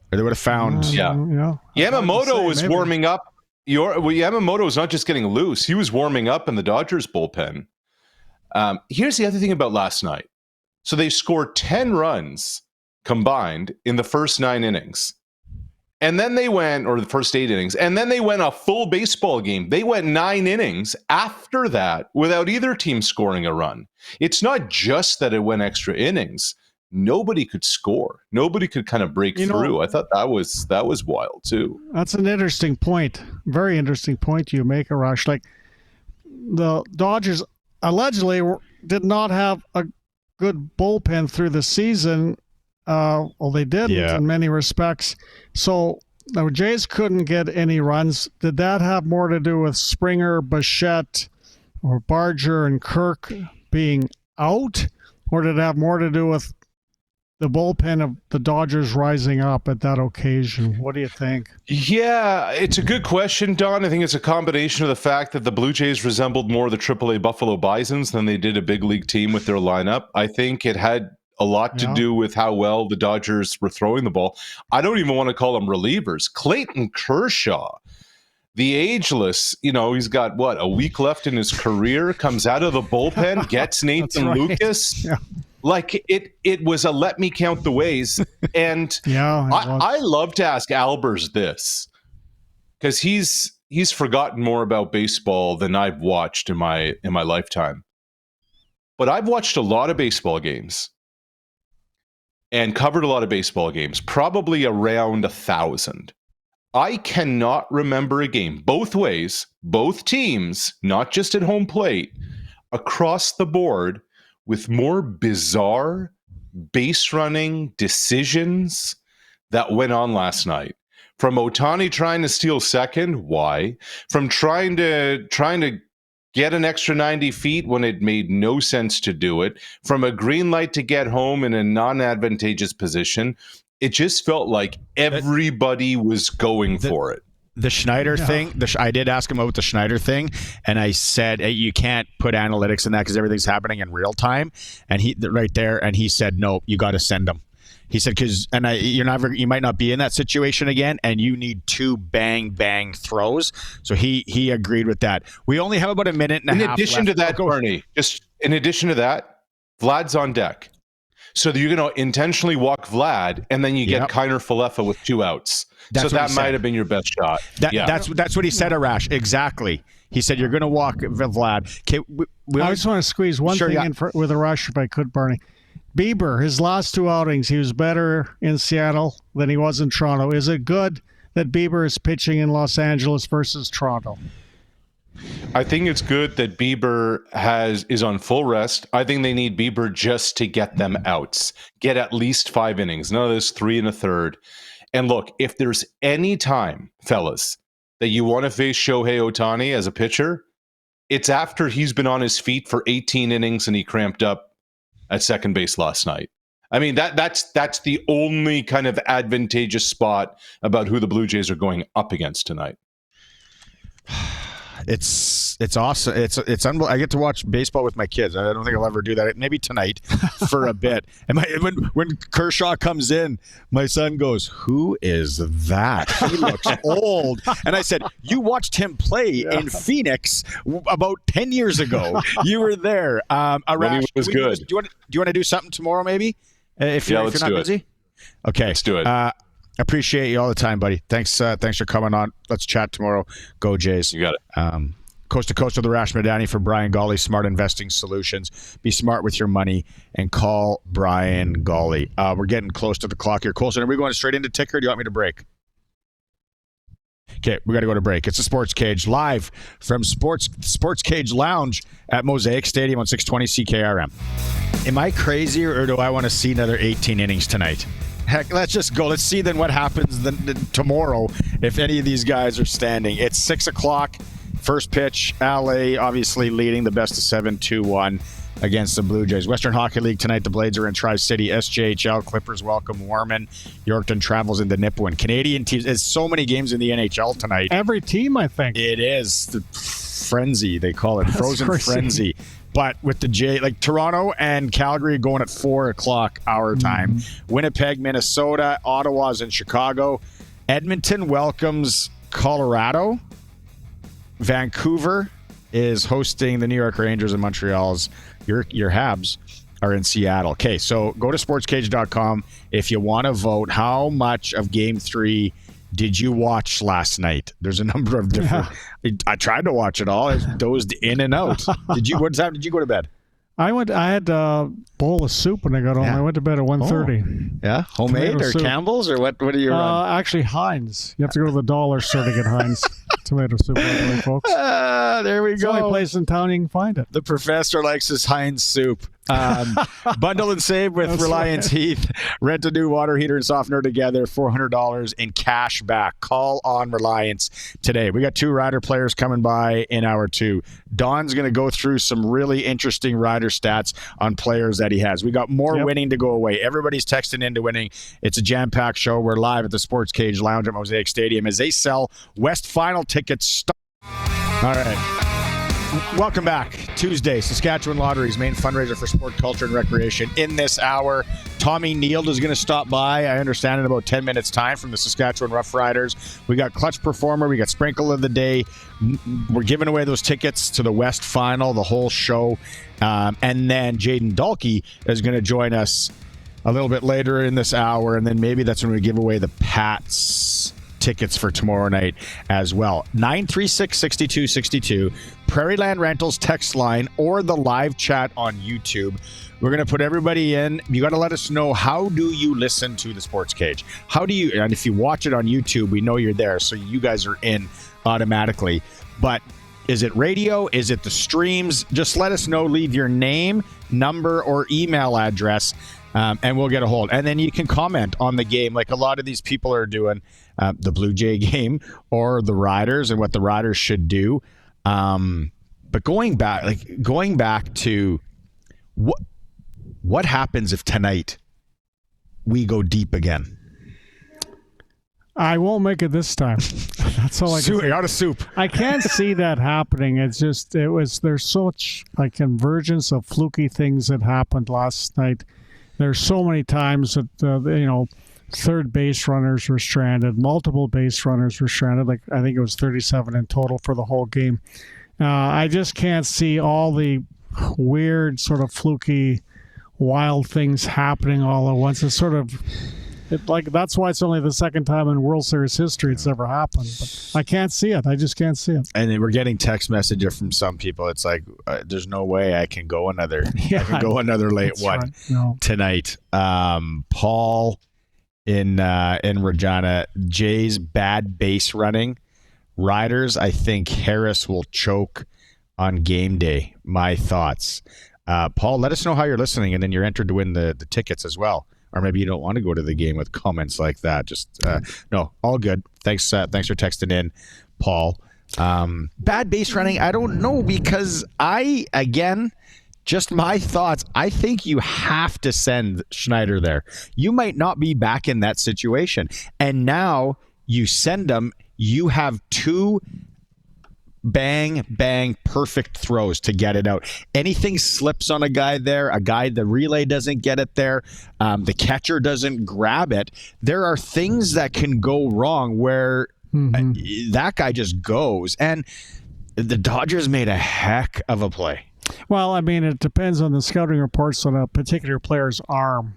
Or they would have found... Yamamoto was warming up. Yamamoto was not just getting loose. He was warming up in the Dodgers bullpen. Here's the other thing about last night. So they scored 10 runs combined in the first 9 innings. And then they went, or the first 8 innings, and then they went a full baseball game. They went 9 innings after that without either team scoring a run. It's not just that it went extra innings. Nobody could score. Nobody could kind of break through. I thought that was wild too. That's an interesting point. Very interesting point you make, Arash. Like the Dodgers allegedly did not have a good bullpen through the season. Well, they did in many respects. So the Jays couldn't get any runs. Did that have more to do with Springer, Bichette, or Barger and Kirk being out? or did it have more to do with the bullpen of the Dodgers rising up at that occasion? What do you think? Yeah, it's a good question, Don. I think it's a combination of the fact that the Blue Jays resembled more the AAA Buffalo Bisons than they did a big league team with their lineup. I think it had a lot to do with how well the Dodgers were throwing the ball. I don't even want to call them relievers. Clayton Kershaw, the ageless, he's got, a week left in his career, comes out of the bullpen, gets Nathan Lucas. Yeah. Like it was a let me count the ways. And I love to ask Albers this, because he's forgotten more about baseball than I've watched in my lifetime. But I've watched a lot of baseball games and covered a lot of baseball games, probably around 1,000. I cannot remember a game, both ways, both teams, not just at home plate, across the board, with more bizarre base running decisions that went on last night. From Ohtani trying to steal second, why? From trying to get an extra 90 feet when it made no sense to do it. From a green light to get home in a non-advantageous position. It just felt like everybody was going for it. The Schneider thing, I did ask him about the Schneider thing, and I said, hey, you can't put analytics in that because everything's happening in real time. And he said, no, you got to send them. He said, you might not be in that situation again, and you need 2 bang throws. So he agreed with that. We only have about a minute and a half. In addition to that, Barney, Vlad's on deck. So you're going to intentionally walk Vlad, and then you get Kiner Falefa with 2 outs. So that might have been your best shot. That's what he said, Arash. Exactly. He said you're going to walk Vlad. Okay, I just want to squeeze one thing in with Arash, if I could, Barney. Bieber, his last 2 outings, he was better in Seattle than he was in Toronto. Is it good that Bieber is pitching in Los Angeles versus Toronto? I think it's good that Bieber is on full rest. I think they need Bieber just to get them outs. Get at least 5 innings. None of this 3 1/3. And look, if there's any time, fellas, that you want to face Shohei Ohtani as a pitcher, it's after he's been on his feet for 18 innings and he cramped up at second base last night. I mean, that's the only kind of advantageous spot about who the Blue Jays are going up against tonight. It's awesome. It's unbelievable. I get to watch baseball with my kids. I don't think I'll ever do that. Maybe tonight for a bit. And when Kershaw comes in, my son goes, "Who is that? He looks old." And I said, "You watched him play in Phoenix about 10 years ago. You were there." Arash, was good. Do you want to do something tomorrow? Maybe if you're not busy. Okay, let's do it. Appreciate you all the time, buddy. Thanks for coming on. Let's chat tomorrow. Go Jays. You got it. Coast to Coast with Arash Madani for Brian Gawley, Smart Investing Solutions. Be smart with your money and call Brian Gawley. We're getting close to the clock here. Colson, are we going straight into ticker or do you want me to break? Okay, we got to go to break. It's the Sports Cage live from SportsCage Lounge at Mosaic Stadium on 620 CKRM. Am I crazy or do I want to see another 18 innings tonight? Heck, let's just go. Let's see then what happens tomorrow if any of these guys are standing. It's 6 o'clock. First pitch, LA obviously leading the best of 7, 2-1 against the Blue Jays. Western Hockey League tonight, the Blades are in Tri-City. SJHL, Clippers welcome Warman. Yorkton travels into Nipawin. Canadian teams, there's so many games in the NHL tonight. Every team, I think. It is. The frenzy, they call it. Frozen frenzy. But with the Toronto and Calgary going at 4 o'clock our time. Winnipeg, Minnesota, Ottawa's in Chicago. Edmonton welcomes Colorado. Vancouver is hosting the New York Rangers, and Montreal's your Habs are in Seattle. Okay, so go to sportscage.com if you want to vote. How much of Game 3 did you watch last night? There's a number of different. Yeah. I tried to watch it all. I dozed in and out. What time did you go to bed? I had a bowl of soup when I got home. I went to bed at 1:30. Yeah, homemade tomato or soup. Campbell's or what do you run? Actually, Heinz. You have to go to the dollar store to get Heinz tomato soup, by the way, folks. There we go. It's the only place in town you can find it. The professor likes his Heinz soup. Bundle and save with Reliance Heath. Rent a new water heater and softener together. $400 in cash back. Call on Reliance today. We got 2 Rider players coming by in hour 2. Don's going to go through some really interesting Rider stats on players that he has. We got more winning to go away. Everybody's texting into winning. It's a jam-packed show. We're live at the SportsCage Lounge at Mosaic Stadium as they sell West Final tickets. All right. Welcome back. Tuesday, Saskatchewan Lottery's main fundraiser for sport, culture, and recreation. In this hour, Tommy Nield is going to stop by, I understand, in about 10 minutes' time from the Saskatchewan Roughriders. We got Clutch Performer. We got Sprinkle of the Day. We're giving away those tickets to the West Final, the whole show. And then Jayden Dalke is going to join us a little bit later in this hour. And then maybe that's when we give away the Pats tickets for tomorrow night as well. 936-6262, Prairieland Rentals text line, or the live chat on YouTube. We're going to put everybody in. You got to let us know, how do you listen to the Sports Cage? How do you, and if you watch it on YouTube, we know you're there, so you guys are in automatically. But is it radio? Is it the streams? Just let us know. Leave your name, number, or email address, and we'll get a hold. And then you can comment on the game like a lot of these people are doing, the Blue Jay game or the Riders and what the Riders should do. But going back to what happens if tonight we go deep again? I won't make it this time. That's all I can say. Out of soup. I can't see that happening. There's such a convergence of fluky things that happened last night. There's so many times that, third base runners were stranded, multiple base runners were stranded. Like, I think it was 37 in total for the whole game. I just can't see all the weird, sort of fluky, wild things happening all at once. It's sort of that's why it's only the second time in World Series history it's ever happened. But I can't see it. I just can't see it. And then we're getting text messages from some people. It's like, there's no way I can go another. I can go another late one tonight. Paul in Regina, Jay's bad base running. Riders, I think Harris will choke on game day. My thoughts. Paul, let us know how you're listening, and then you're entered to win the tickets as well. Or maybe you don't want to go to the game with comments like that. Just no, all good. Thanks for texting in, Paul. Bad base running, I don't know, because just my thoughts, I think you have to send Schneider there. You might not be back in that situation. And now you send them, you have 2 bang, bang, perfect throws to get it out. Anything slips on a guy there, the relay doesn't get it there, the catcher doesn't grab it. There are things that can go wrong where that guy just goes. And the Dodgers made a heck of a play. Well, I mean, it depends on the scouting reports on a particular player's arm.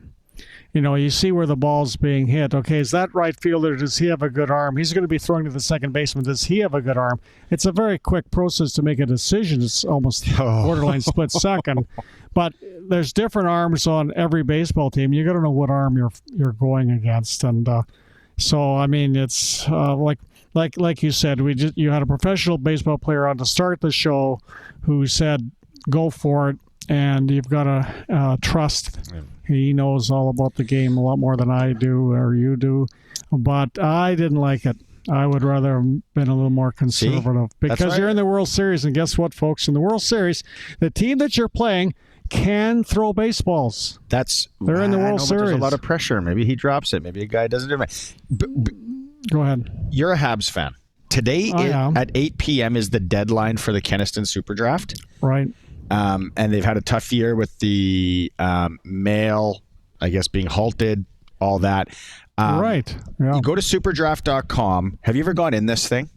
You see where the ball's being hit. Okay, is that right fielder? Does he have a good arm? He's going to be throwing to the second baseman. Does he have a good arm? It's a very quick process to make a decision. It's almost borderline split second. But there's different arms on every baseball team. You got to know what arm you're going against. And so, I mean, it's like you said, you had a professional baseball player on to start the show who said, "Go for it," and you've got to trust. He knows all about the game a lot more than I do or you do. But I didn't like it. I would rather have been a little more conservative. Because you're in the World Series, and guess what, folks? In the World Series, the team that you're playing can throw baseballs. They're in the World Series. There's a lot of pressure. Maybe he drops it. Maybe a guy doesn't do it. Go ahead. You're a Habs fan. Today at 8 p.m. is the deadline for the Kenniston Super Draft. Right. And they've had a tough year with the mail, I guess, being halted, all that. Right. Yeah. You go to superdraft.com. Have you ever gone in this thing?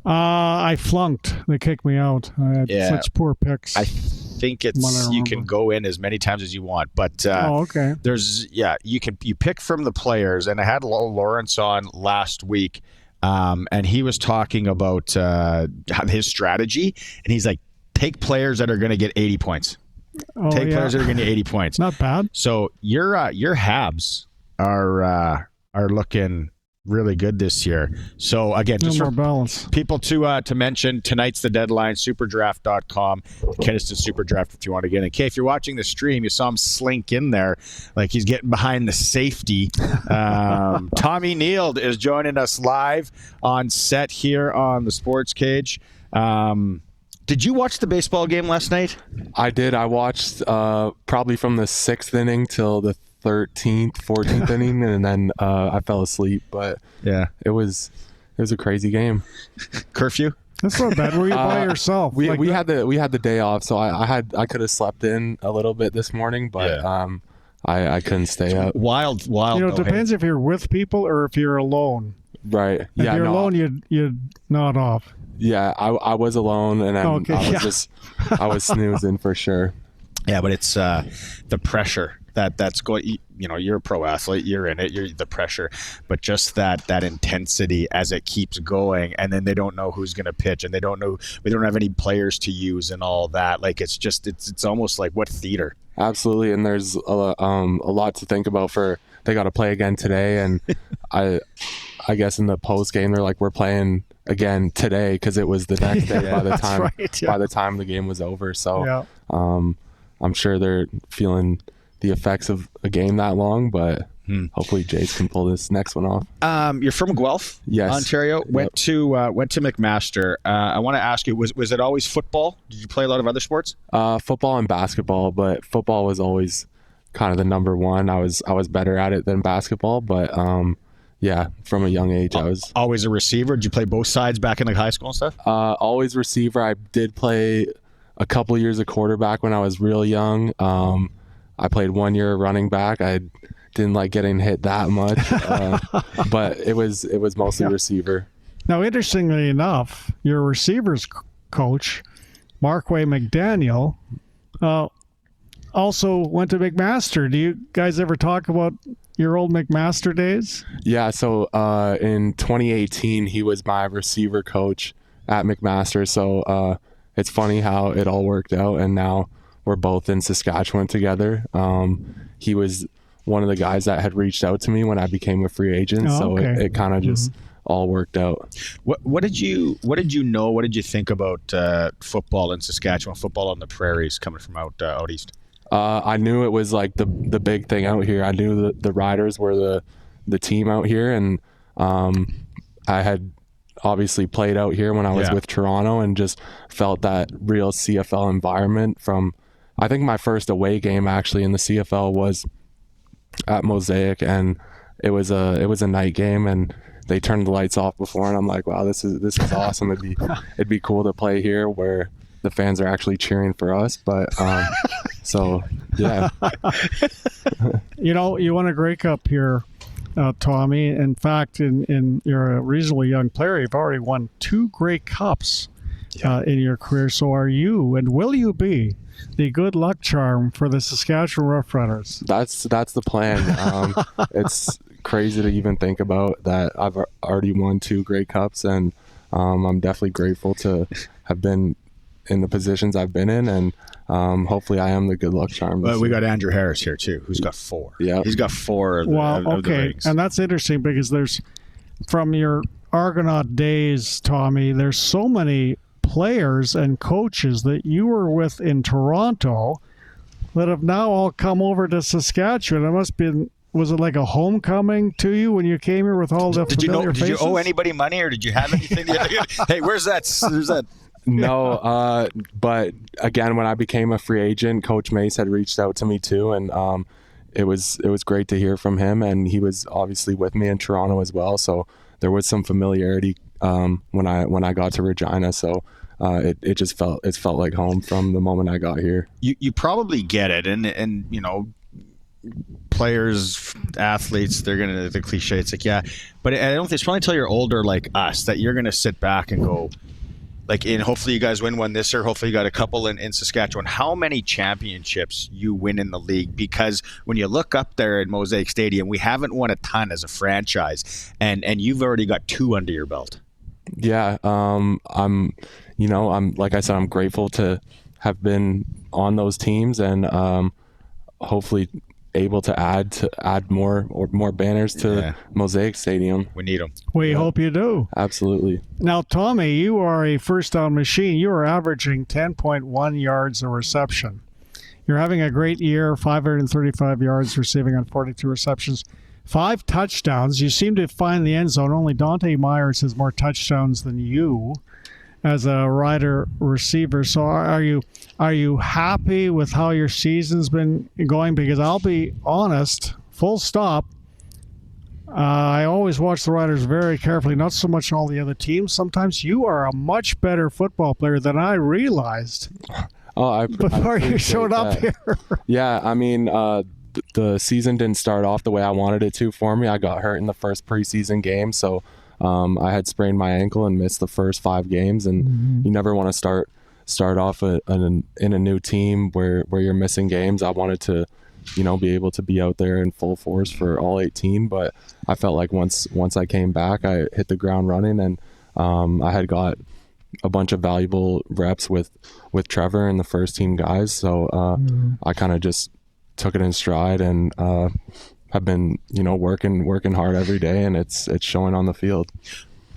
I flunked. They kicked me out. I had such poor picks. I think you can go in as many times as you want, but okay. You pick from the players, and I had Lawrence on last week, and he was talking about his strategy, and he's like, take players that are going to get 80 points. Players that are going to get 80 points. Not bad. So your Habs are looking really good this year. So again, just more for balance. people to mention, tonight's the deadline, superdraft.com, Keniston Superdraft if you want to get in. Okay, if you're watching the stream, you saw him slink in there like he's getting behind the safety. Tommy Nield is joining us live on set here on the Sports Cage. Did you watch the baseball game last night? I did. I watched probably from the 6th inning till the 13th, 14th inning, and then I fell asleep. But yeah, it was a crazy game. Curfew? That's not bad. Were you by yourself? We had the day off, so I could have slept in a little bit this morning, but I couldn't stay up. Wild. It depends if you're with people or if you're alone. Right. If you're alone, you'd nod off. Yeah, I was alone, and I was snoozing for sure. Yeah, but it's the pressure that's going. You're a pro athlete, you're in it, you're the pressure, but just that intensity as it keeps going, and then they don't know who's going to pitch, and we don't have any players to use, and all that. Like it's almost like what theater. Absolutely, and there's a lot to think about. They got to play again today, and I guess in the post game they're like, we're playing again today because it was the next day by the time the game was over. So I'm sure they're feeling the effects of a game that long, but hopefully Jace can pull this next one off. You're from Guelph, yes, Ontario. Yep. Went to McMaster. I want to ask you, was it always football? Did you play a lot of other sports? Football and basketball, but football was always kind of the number one. I was better at it than basketball, but yeah, from a young age, I was always a receiver. Did you play both sides back in like high school and stuff? Always receiver. I did play a couple years of quarterback when I was real young. I played 1 year running back. I didn't like getting hit that much, but it was mostly receiver. Now, interestingly enough, your receivers coach, Markway McDaniel, also went to McMaster. Do you guys ever talk about your old McMaster days? Yeah, so in 2018, he was my receiver coach at McMaster. So it's funny how it all worked out, and now we're both in Saskatchewan together. He was one of the guys that had reached out to me when I became a free agent, so it kind of just all worked out. What did you know? What did you think about football in Saskatchewan, football on the prairies coming from out east? I knew it was like the big thing out here. I knew the Riders were the team out here, and I had obviously played out here when I was with Toronto, and just felt that real CFL environment. From I think my first away game actually in the CFL was at Mosaic, and it was a night game, and they turned the lights off before, and I'm like, wow, this is awesome. It'd be cool to play here where the fans are actually cheering for us. But so yeah. You won a Grey Cup here, Tommy. In fact, you're a reasonably young player. You've already won 2 Grey Cups in your career. So are you, and will you be, the good luck charm for the Saskatchewan Roughriders? That's the plan. It's crazy to even think about that. I've already won 2 Grey Cups, and I'm definitely grateful to have been in the positions I've been in, and hopefully I am the good luck charm. Well, we got Andrew Harris here too, who's got 4. Yeah, he's got 4 of the rings. And that's interesting because there's, from your Argonaut days, Tommy, there's so many players and coaches that you were with in Toronto that have now all come over to Saskatchewan. It must be. Was it like a homecoming to you when you came here with all the familiar faces? Did you owe anybody money, or did you have anything? Hey, where's that? No, but again, when I became a free agent, Coach Mace had reached out to me too, and it was great to hear from him, and he was obviously with me in Toronto as well, so there was some familiarity when I got to Regina, so it felt like home from the moment I got here. You probably get it, and players, athletes, they're gonna, the cliche, it's like, yeah, but I don't think it's probably until you're older like us that you're gonna sit back and go, like, hopefully you guys win one this year, hopefully you got a couple in Saskatchewan, how many championships you win in the league, because when you look up there at Mosaic Stadium, we haven't won a ton as a franchise, and you've already got 2 under your belt. Yeah, I'm like I said, I'm grateful to have been on those teams, and hopefully able to add more banners to Mosaic Stadium. We need them. We hope you do. Absolutely. Now, Tommy, you are a first down machine. You are averaging 10.1 yards a reception. You're having a great year, 535 yards receiving on 42 receptions, 5 touchdowns. You seem to find the end zone. Only Dante Myers has more touchdowns than you as a Rider receiver. So are you happy with how your season's been going? Because I'll be honest, full stop, I always watch the Riders very carefully, not so much all the other teams. Sometimes you are a much better football player than I realized before you showed up here. Yeah, I mean, the season didn't start off the way I wanted it to for me. I got hurt in the first preseason game, so I had sprained my ankle and missed the first 5 games, and you never want to start off in a new team where you're missing games. I wanted to, be able to be out there in full force for all 18, but I felt like once I came back, I hit the ground running, and I had got a bunch of valuable reps with Trevor and the first team guys. So I kind of just took it in stride and have been, working hard every day, and it's showing on the field.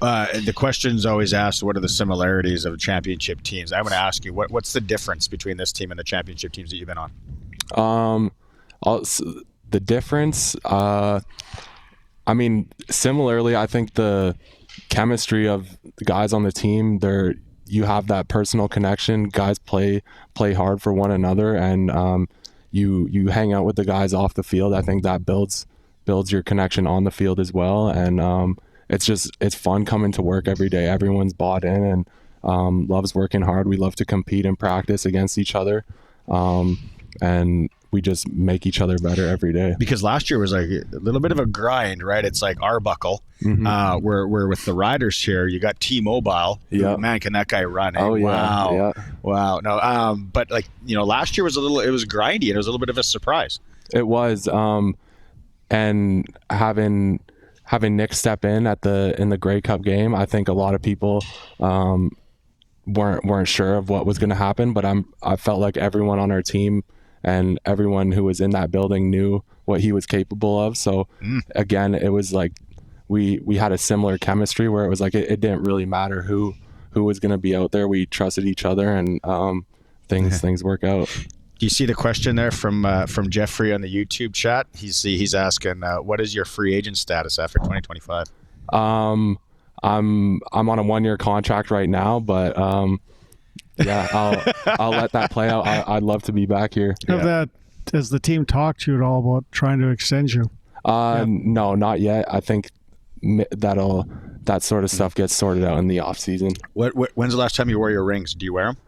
The question's always asked, what are the similarities of championship teams? I want to ask you, what's the difference between this team and the championship teams that you've been on? The difference, similarly, I think the chemistry of the guys on the team, you have that personal connection. Guys play hard for one another, and you hang out with the guys off the field. I think that builds your connection on the field as well, and it's fun coming to work every day. Everyone's bought in and loves working hard. We love to compete and practice against each other, and we just make each other better every day. Because last year was like a little bit of a grind, right? It's like Arbuckle, where with the Riders here, you got T-Mobile. Yeah. Man, can that guy run? Eh? Oh, yeah. Wow. Yeah. Wow. No, but last year was it was grindy, and it was a little bit of a surprise. It was, and having Nick step in in the Grey Cup game, I think a lot of people weren't sure of what was going to happen, but I felt like everyone on our team and everyone who was in that building knew what he was capable of. So again, it was like we had a similar chemistry where it was like it didn't really matter who was going to be out there. We trusted each other, and things work out. Do you see the question there from Jeffrey on the YouTube chat? He's asking, what is your free agent status after 2025? I'm on a 1-year contract right now, but yeah, I'll let that play out. I'd love to be back here. Has the team talked to you at all about trying to extend you? No, not yet. I think that sort of stuff gets sorted out in the off season. When's the last time you wore your rings? Do you wear them?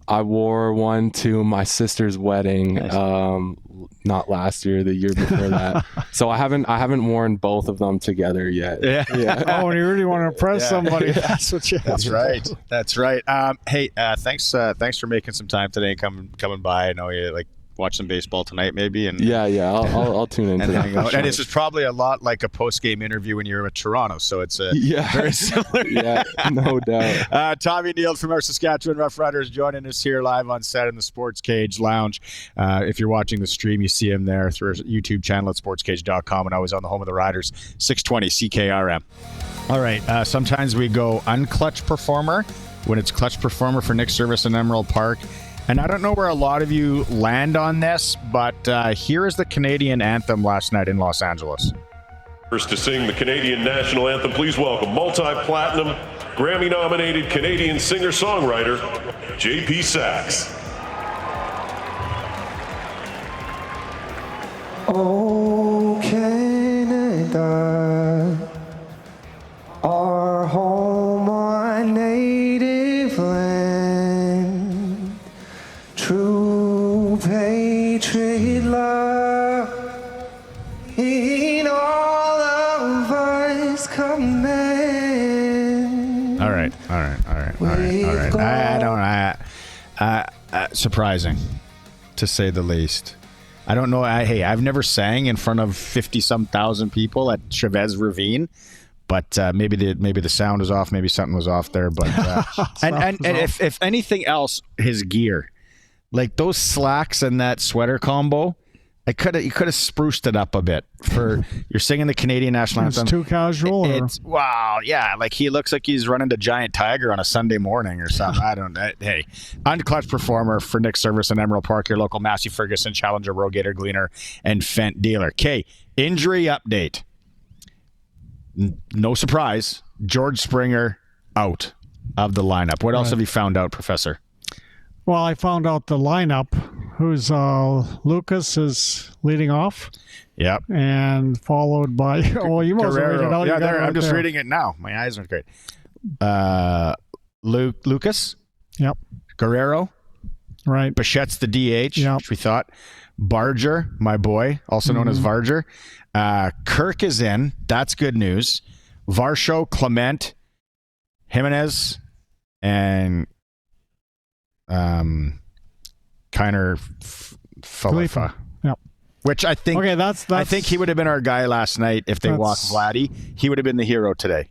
I wore one to my sister's wedding. Nice. Not last year, the year before that. So I haven't worn both of them together yet. Yeah. Oh, and you really want to impress somebody. That's what you have. That's right. Hey, thanks for making some time today and coming by. I know you watch some baseball tonight, maybe. And I'll tune in and hang out. And this is probably a lot like a post-game interview when you're with Toronto, so it's very similar. Yeah, no doubt. Tommy Nield from our Saskatchewan Roughriders joining us here live on set in the SportsCage Lounge. If you're watching the stream, you see him there through our YouTube channel at sportscage.com, and always on the home of the Riders, 620 CKRM. All right, sometimes we go unclutch performer when it's clutch performer for Nick Service in Emerald Park. And I don't know where a lot of you land on this, but here is the Canadian anthem last night in Los Angeles. First to sing the Canadian national anthem, please welcome multi-platinum, Grammy-nominated Canadian singer-songwriter, J.P. Sachs. Oh, Canada, our home, our native land, true patriot love in all of us command. All right. Surprising, to say the least. I don't know. I've never sang in front of 50-some thousand people at Chavez Ravine, but maybe the sound was off. Maybe something was off there. But and if anything else, his gear, like those slacks and that sweater combo, You could have spruced it up a bit. You're singing the Canadian national anthem. It's too casual. Wow, yeah, like he looks like he's running to Giant Tiger on a Sunday morning or something. I don't know. Hey, unclutch performer for Nick Service in Emerald Park, your local Massey Ferguson Challenger, Rogator Gleaner, and Fent dealer. Okay, injury update. No surprise, George Springer out of the lineup. What else have you found out, Professor? Well, I found out the lineup. Who's Lucas is leading off. Yep. And followed by you must have read it out. Yeah, I'm just reading it now. My eyes aren't great. Lucas. Yep. Guerrero. Right. Bichette's the DH, which we thought. Barger, my boy, also known as Varger. Kirk is in. That's good news. Varsho, Clement, Jimenez, and Kiner Falefa. Yep. Which I think I think he would have been our guy last night if they walked Vladdy. He would have been the hero today.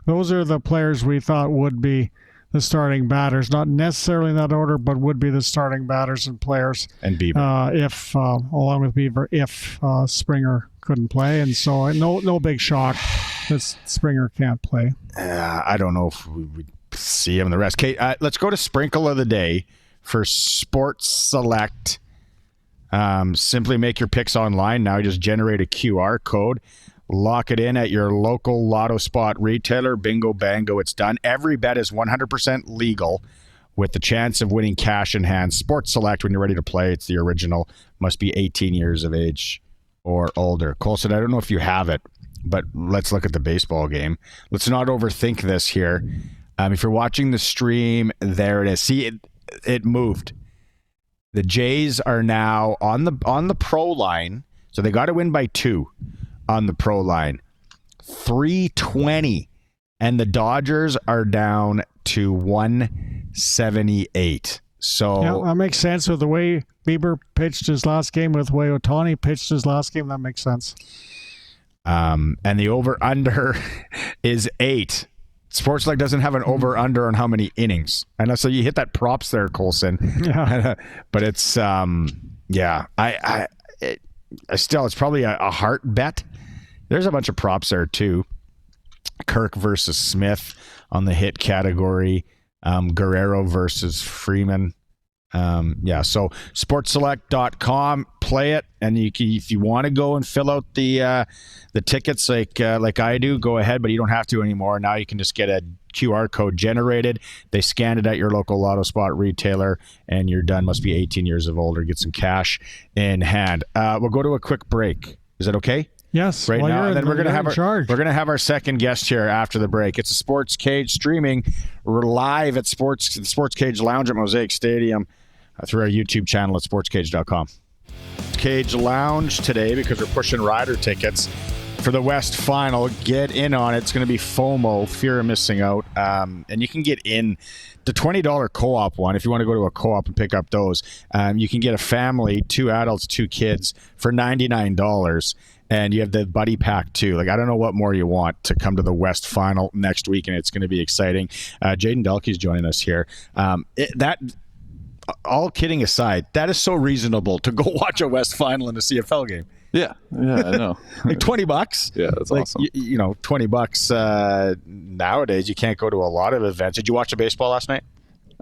Those are the players we thought would be the starting batters, not necessarily in that order, but would be the starting batters and players. And Beaver, along with Beaver, if Springer couldn't play, and so no big shock that Springer can't play. I don't know if we would see him in the rest. Okay, let's go to Sprinkle of the Day for Sports Select. Simply make your picks online. Now you just generate a QR code. Lock it in at your local lotto spot retailer. Bingo, bango, it's done. Every bet is 100% legal with the chance of winning cash in hand. Sports Select, when you're ready to play, it's the original. Must be 18 years of age or older. Colson, I don't know if you have it, but let's look at the baseball game. Let's not overthink this here. If you're watching the stream, there it is. See, it moved. The Jays are now on the pro line, so they got to win by 2 on the pro line. 320, and the Dodgers are down to 178. So yeah, that makes sense with the way Bieber pitched his last game, with the way Ohtani pitched his last game. That makes sense. And the over-under is 8. Sports doesn't have an over-under on how many innings. And so you hit that props there, Colson. Yeah. But it's, it's probably a heart bet. There's a bunch of props there, too. Kirk versus Smith on the hit category. Guerrero versus Freeman. So sportselect.com, play it, and if you want to go and fill out the tickets like I do, go ahead, but you don't have to anymore. Now you can just get a QR code generated. They scan it at your local lotto spot retailer, and you're done. Must be 18 years of older. Get some cash in hand. We'll go to a quick break. Is that okay? Yes, right now, and then we're gonna have our second guest here after the break. It's a Sports Cage streaming. We're live at the SportsCage Lounge at Mosaic Stadium through our YouTube channel at sportscage.com. Cage Lounge today because we're pushing rider tickets for the West Final. Get in on it. It's going to be FOMO, fear of missing out, and you can get in the $20 co-op one if you want to go to a co-op and pick up those. You can get a family, 2 adults, 2 kids for $99. And you have the buddy pack too. I don't know what more you want to come to the West Final next week, and it's going to be exciting. Jayden Dalke is joining us here. All kidding aside, that is so reasonable to go watch a West Final in a CFL game. Yeah, I know. $20. Yeah, that's awesome. $20 nowadays. You can't go to a lot of events. Did you watch the baseball last night?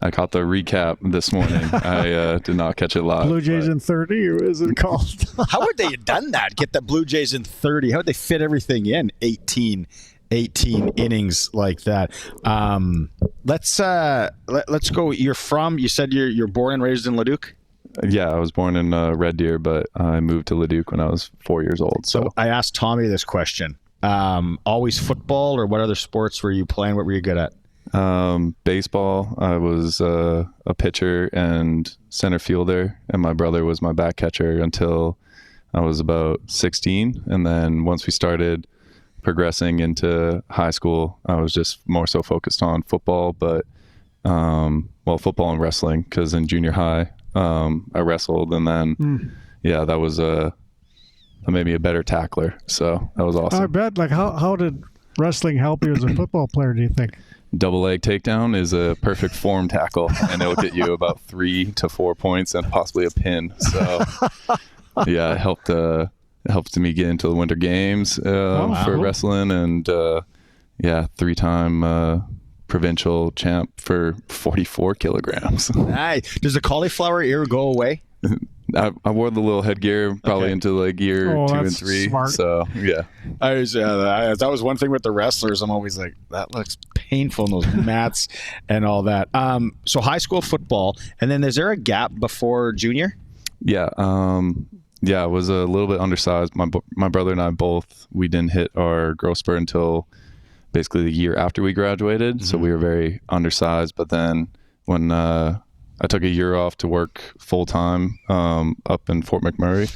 I caught the recap this morning. I did not catch it live. Blue Jays in 30, or is it called? How would they have done that? Get the Blue Jays in 30? How would they fit everything in 18 innings like that? Let's go. You said you're born and raised in Leduc? Yeah, I was born in Red Deer, but I moved to Leduc when I was 4 years old. So I asked Tommy this question. Always football, or what other sports were you playing? What were you good at? Baseball. I was a pitcher and center fielder, and my brother was my back catcher until I was about 16. And then once we started progressing into high school, I was just more so focused on football, but football and wrestling, because in junior high I wrestled, and then that was that made me a better tackler, so that was awesome. I bet. How did wrestling help you as a football player, do you think? Double leg takedown is a perfect form tackle, and it'll get you about 3 to 4 points and possibly a pin. So yeah, it helped me get into the winter games for wrestling, and 3-time provincial champ for 44 kilograms. Nice. Does the cauliflower ear go away? I wore the little headgear probably into like year 2 and 3. Smart. So yeah, that was one thing with the wrestlers. I'm always like, that looks painful in those mats and all that. So high school football, and then is there a gap before junior? Yeah. I was a little bit undersized. My brother and I both, we didn't hit our growth spurt until basically the year after we graduated. Mm-hmm. So we were very undersized. But then when I took a year off to work full time up in Fort McMurray,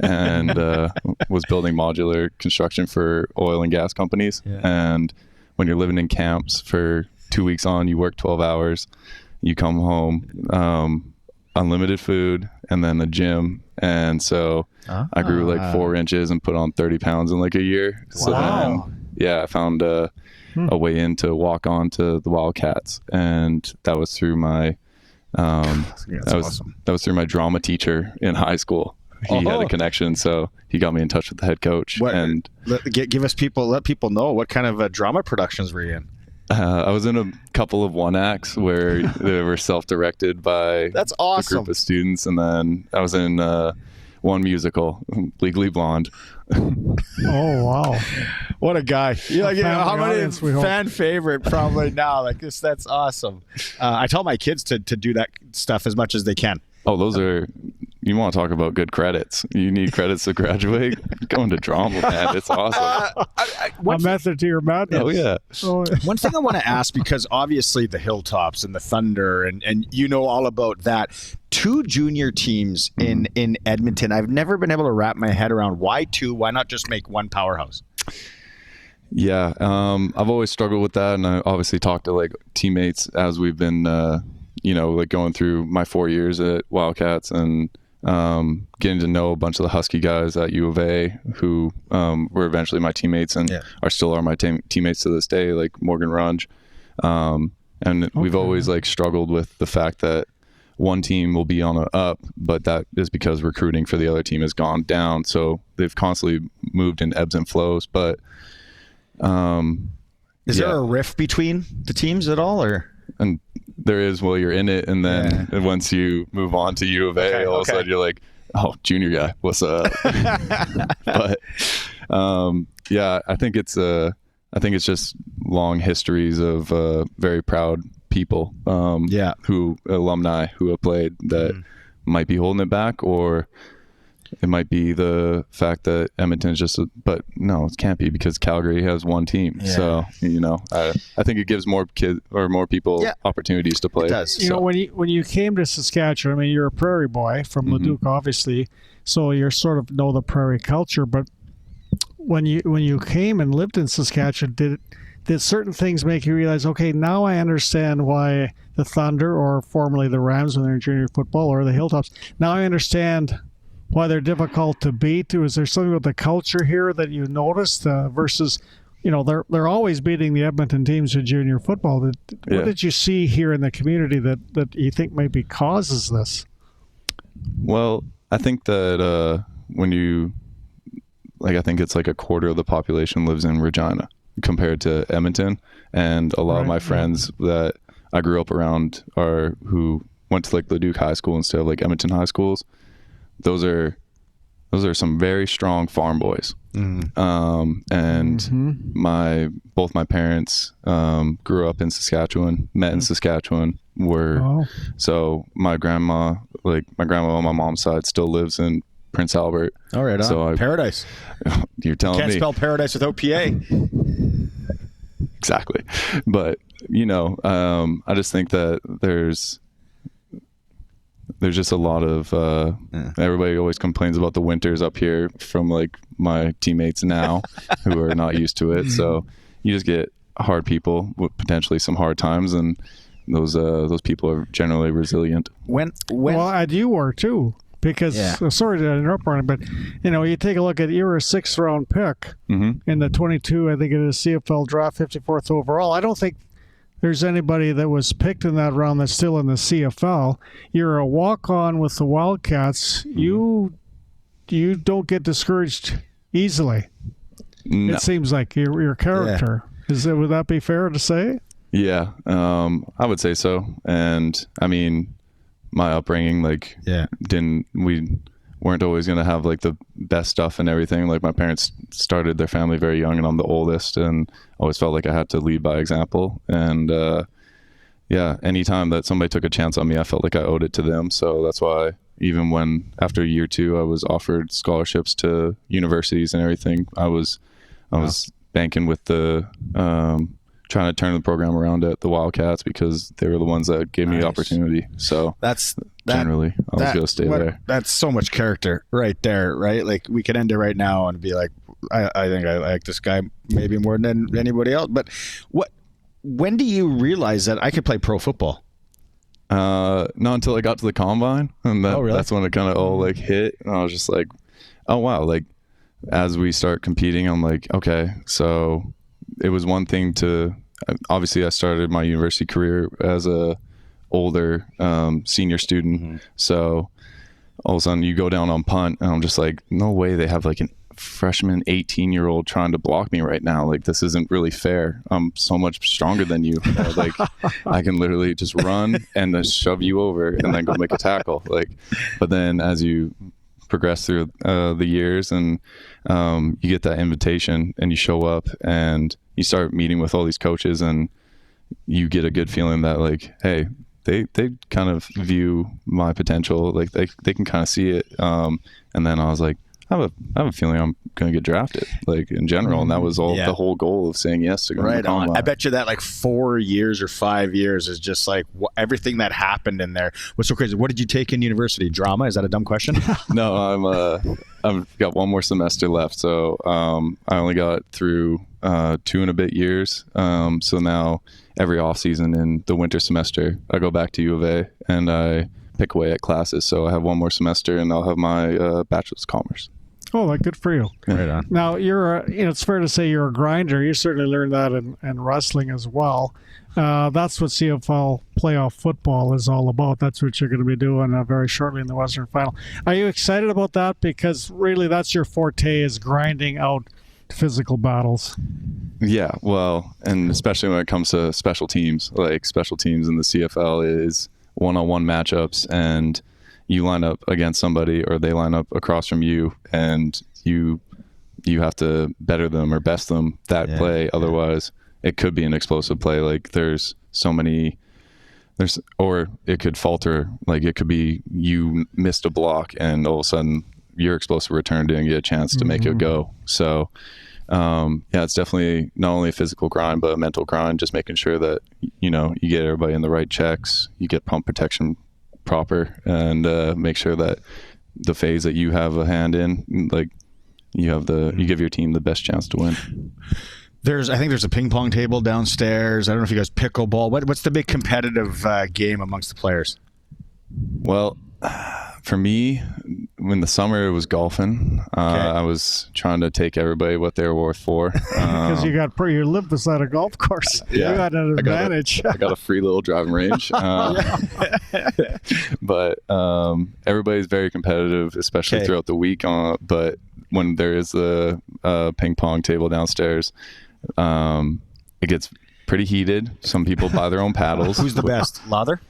and was building modular construction for oil and gas companies. Yeah. And when you're living in camps for 2 weeks on, you work 12 hours, you come home, unlimited food, and then the gym. And so I grew like 4 inches and put on 30 pounds in like a year. So then, I found a way in to walk on to the Wildcats, and that was through my that was through my drama teacher in high school. He had a connection, so he got me in touch with the head coach. And let people know, what kind of drama productions were you in? I was in a couple of one acts where they were self-directed by That's awesome. a group of students, and then I was in one musical, Legally Blonde. Oh wow! What a guy! How many fan favorite probably now? Like this, that's awesome. I tell my kids to do that stuff as much as they can. Oh, those are, you want to talk about good credits. You need credits to graduate. Going to drama, man. It's awesome. A method to your madness. Oh, yeah. One thing I want to ask, because obviously the Hilltops and the Thunder, and you know all about that. 2 junior teams in Edmonton. I've never been able to wrap my head around why 2. Why not just make one powerhouse? Yeah, I've always struggled with that, and I obviously talked to like teammates as we've been like going through my 4 years at Wildcats, and getting to know a bunch of the Husky guys at U of A who were eventually my teammates and are my teammates to this day, like Morgan Runge. And we've always like struggled with the fact that one team will be on an up, but that is because recruiting for the other team has gone down. So they've constantly moved in ebbs and flows. But is there a rift between the teams at all, or? And there is while you're in it, and then once you move on to U of A, all of a sudden you're like, oh, junior guy, what's up? But I think it's just long histories of very proud people, alumni who have played that might be holding it back, or it might be the fact that Edmonton's but no, it can't be, because Calgary has one team. Yeah. So, I think it gives more kids or more people opportunities to play. It does. You know, when you came to Saskatchewan, I mean, you're a prairie boy from Leduc, obviously, so you're sort of know the prairie culture, but when you came and lived in Saskatchewan, did certain things make you realize, okay, now I understand why the Thunder, or formerly the Rams when they're in junior football, or the Hilltops, now I understand why they're difficult to beat? Was there something with the culture here that you noticed versus, they're always beating the Edmonton teams in junior football. What did you see here in the community that you think maybe causes this? Well, I think that I think it's like a quarter of the population lives in Regina compared to Edmonton. And a lot of my friends that I grew up around who went to like Leduc High School instead of like Edmonton high schools. Those are some very strong farm boys. And both my parents grew up in Saskatchewan, met in Saskatchewan. So my grandma on my mom's side still lives in Prince Albert. All right, so Paradise. You're telling me. Can't spell paradise without PA. Exactly. But I just think that there's just a lot of everybody always complains about the winters up here from like my teammates now who are not used to it. So you just get hard people with potentially some hard times, and those people are generally resilient. Well, you were too, because sorry to interrupt, Barney, but you take a look at you were a 6th round pick in the 22, I think it is CFL draft, 54th overall. I don't think there's anybody that was picked in that round that's still in the CFL. You're a walk-on with the Wildcats. You you don't get discouraged easily. No. It seems like your character. Yeah. Would that be fair to say? Yeah, I would say so. And I mean, my upbringing, like, we weren't always going to have like the best stuff and everything. Like, my parents started their family very young, and I'm the oldest, and always felt like I had to lead by example. And anytime that somebody took a chance on me, I felt like I owed it to them. So that's why even when after year 2 I was offered scholarships to universities and everything, I was banking with the trying to turn the program around at the Wildcats, because they were the ones that gave me the opportunity. So generally I was going to stay there. That's so much character right there, right? Like, we could end it right now and be like, I think I like this guy maybe more than anybody else. But when do you realize that I could play pro football? Not until I got to the combine, and that's when it kind of all like hit, and I was just like, oh wow. Like, as we start competing, I'm like, okay, so it was one thing to, obviously I started my university career as a older senior student. So all of a sudden you go down on punt, and I'm just like, no way they have like an freshman 18-year-old trying to block me right now. Like, this isn't really fair. I'm so much stronger than you. Like, I can literally just run and then shove you over and then go make a tackle. Like, but then as you progress through the years, and you get that invitation and you show up and you start meeting with all these coaches, and you get a good feeling that, like, hey, they kind of view my potential. Like, they can kind of see it. And then I was like, I have a feeling I'm going to get drafted, like, in general. And that was the whole goal of saying yes to go to the combine. I bet you that like 4 years or 5 years is just like everything that happened in there was so crazy. What did you take in university? Drama? Is that a dumb question? No, I've got one more semester left. So I only got through 2 and a bit years. So now every off season in the winter semester, I go back to U of A and I pick away at classes. So I have one more semester and I'll have my bachelor's of commerce. Oh, like, good for you. Right on. Now, it's fair to say you're a grinder. You certainly learned that in wrestling as well. That's what CFL playoff football is all about. That's what you're going to be doing very shortly in the Western Final. Are you excited about that? Because really that's your forte, is grinding out physical battles. Yeah, well, and especially when it comes to special teams. Like, special teams in the CFL is one-on-one matchups, and you line up against somebody or they line up across from you, and you have to better them or best them that play. Otherwise it could be an explosive play. Like, there's so many, or it could falter. Like, it could be you missed a block and all of a sudden your explosive return didn't get a chance to make it go. So it's definitely not only a physical grind but a mental grind, just making sure that you get everybody in the right checks, you get pump protection proper, and make sure that the phase that you have a hand in, like, you give your team the best chance to win. I think there's a ping pong table downstairs. I don't know if you guys pickleball. What's the big competitive game amongst the players? Well, for me, in the summer it was golfing. I was trying to take everybody what they were worth for. Because you live beside a golf course. Yeah, you got an advantage. I got a free little driving range. But everybody's very competitive, especially throughout the week. But when there is a ping pong table downstairs, it gets pretty heated. Some people buy their own paddles. Who's the best? Lather?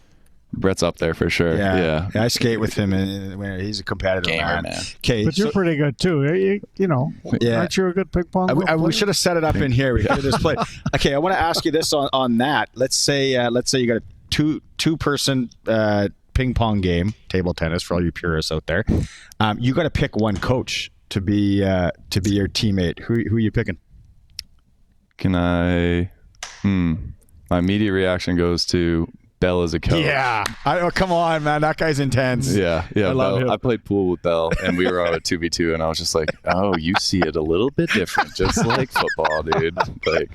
Brett's up there for sure. Yeah. I skate with him, and he's a competitive man. Okay, but you're pretty good too. Aren't you a good ping pong player? We should have set it up in here. We could have just played. Okay, I want to ask you this on that. Let's say you got a two-person ping pong game, table tennis for all you purists out there. You got to pick one coach to be your teammate. Who are you picking? Can I? My immediate reaction goes to Bell as a coach. Yeah. Come on, man. That guy's intense. Yeah. I love him. I played pool with Bell, and we were on a 2v2, and I was just like, oh, you see it a little bit different, just like football, dude. Like,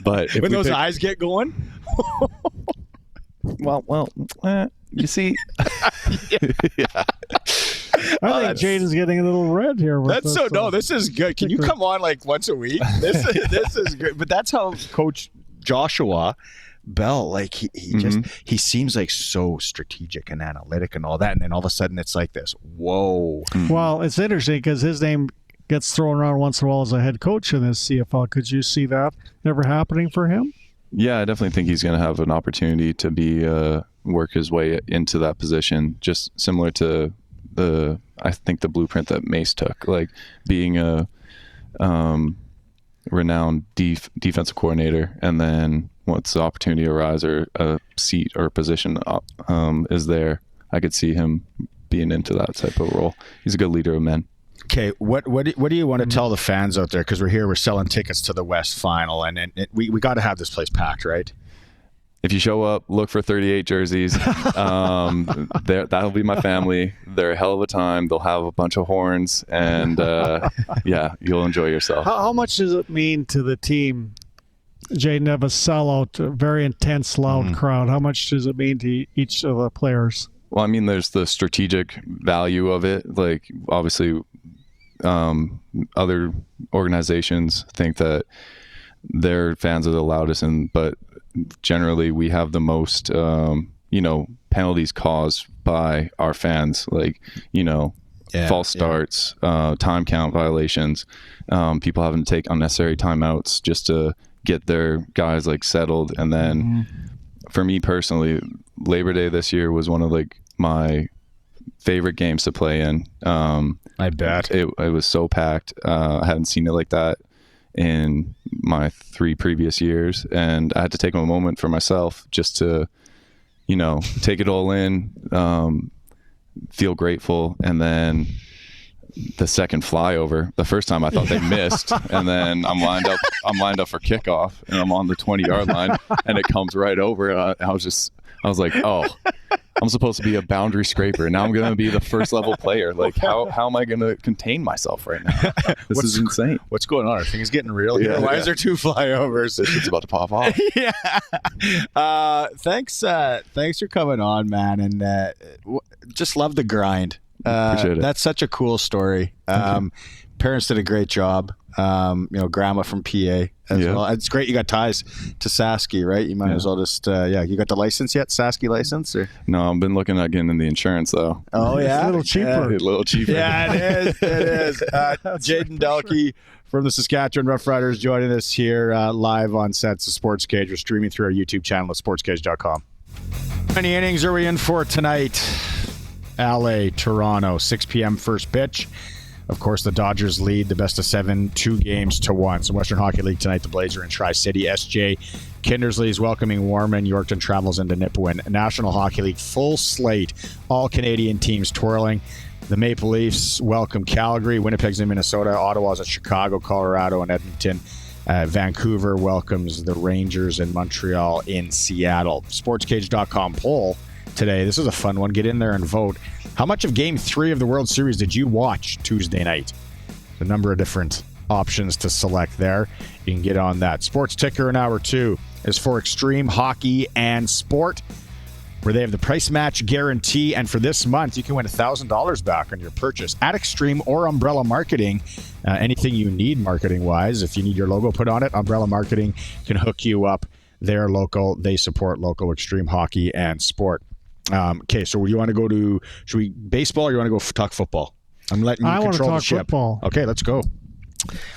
but if when those eyes get going? well, you see. Yeah. I think Jayden's getting a little red here. This is good. Can you come on like once a week? This is good. But that's how Coach Joshua Bell, like he just he seems like so strategic and analytic and all that, and then all of a sudden it's like this. Whoa. Well, it's interesting because his name gets thrown around once in a while as a head coach in this CFL. Could you see that ever happening for him? Yeah, I definitely think he's going to have an opportunity to be work his way into that position, just similar to the blueprint that Mace took, like being a renowned defensive coordinator, and then once the opportunity arises or a seat or a position is there, I could see him being into that type of role. He's a good leader of men. Okay, what do you want to tell the fans out there? Because we're selling tickets to the West Final, and we got to have this place packed, right? If you show up, look for 38 jerseys. That'll be my family. They're a hell of a time. They'll have a bunch of horns, and yeah, you'll enjoy yourself. How much does it mean to the team, Jayden, to have a sellout, a very intense, loud crowd? How much does it mean to each of the players? Well, I mean, there's the strategic value of it. Like, obviously, other organizations think that their fans are the loudest, but generally we have the most, penalties caused by our fans, like, false starts, time count violations, people having to take unnecessary timeouts just to get their guys like settled. And then for me personally, Labor Day this year was one of like my favorite games to play in. I bet it was so packed. I hadn't seen it like that in my 3 previous years, and I had to take a moment for myself just to, take it all in, feel grateful. And then the second flyover, the first time I thought they missed, and then I'm lined up for kickoff, and I'm on the 20-yard line, and it comes right over. I was like, oh, I'm supposed to be a boundary scraper, and now I'm going to be the first level player. Like, how am I going to contain myself right now? This is insane. What's going on? Are things getting real here? Why is there 2 flyovers? This shit's about to pop off. Yeah. Thanks for coming on, man, and just love the grind. Appreciate it. That's such a cool story. Parents did a great job. Grandma from PA as well. It's great you got ties to Sasky, right? You might as well just you got the license yet? Sasky license? Or? No, I've been looking at getting the insurance though. Oh yeah, a little cheaper. A little cheaper. Yeah, it is. Jayden Dalke from the Saskatchewan Roughriders joining us here live on sets of Sports Cage. We're streaming through our YouTube channel at sportscage.com. How many innings are we in for tonight? LA, Toronto, 6 p.m. first pitch. Of course, the Dodgers lead the best of 7, 2 games to 1. So Western Hockey League tonight, the Blazer in Tri-City. SJ Kindersley is welcoming Warman. Yorkton travels into Nipawin. National Hockey League, full slate. All Canadian teams twirling. The Maple Leafs welcome Calgary. Winnipeg's in Minnesota. Ottawa's at Chicago, Colorado, and Edmonton. Vancouver welcomes the Rangers, and Montreal in Seattle. SportsCage.com poll today. This is a fun one. Get in there and vote. How much of Game 3 of the World Series did you watch Tuesday night? A number of different options to select there. You can get on that. Sports Ticker in Hour 2 is for Extreme Hockey and Sport, where they have the price match guarantee. And for this month, you can win $1,000 back on your purchase at Extreme or Umbrella Marketing. Anything you need marketing-wise. If you need your logo put on it, Umbrella Marketing can hook you up. They're local. They support local Extreme Hockey and Sport. Okay, so you want to go to, should we baseball or you want to go talk football? I'm letting you control the ship. Football. Okay, let's go.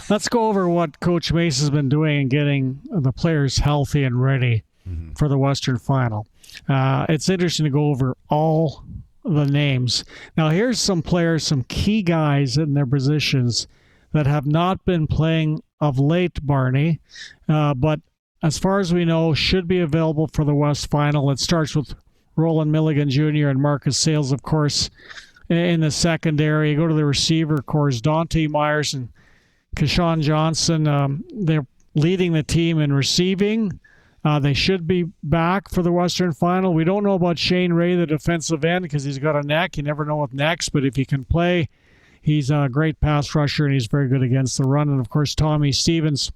Let's go over what Coach Mace has been doing in getting the players healthy and ready for the Western Final. It's interesting to go over all the names. Now, here's some players, some key guys in their positions that have not been playing of late, Barney, but as far as we know, should be available for the West Final. It starts with Roland Milligan Jr. and Marcus Sales, of course, in the secondary. You go to the receiver corps, Dante Myers and Keshawn Johnson. They're leading the team in receiving. They should be back for the Western Final. We don't know about Shane Ray, the defensive end, because he's got a neck. You never know with necks, but if he can play, he's a great pass rusher, and he's very good against the run. And, of course, Tommy Stevens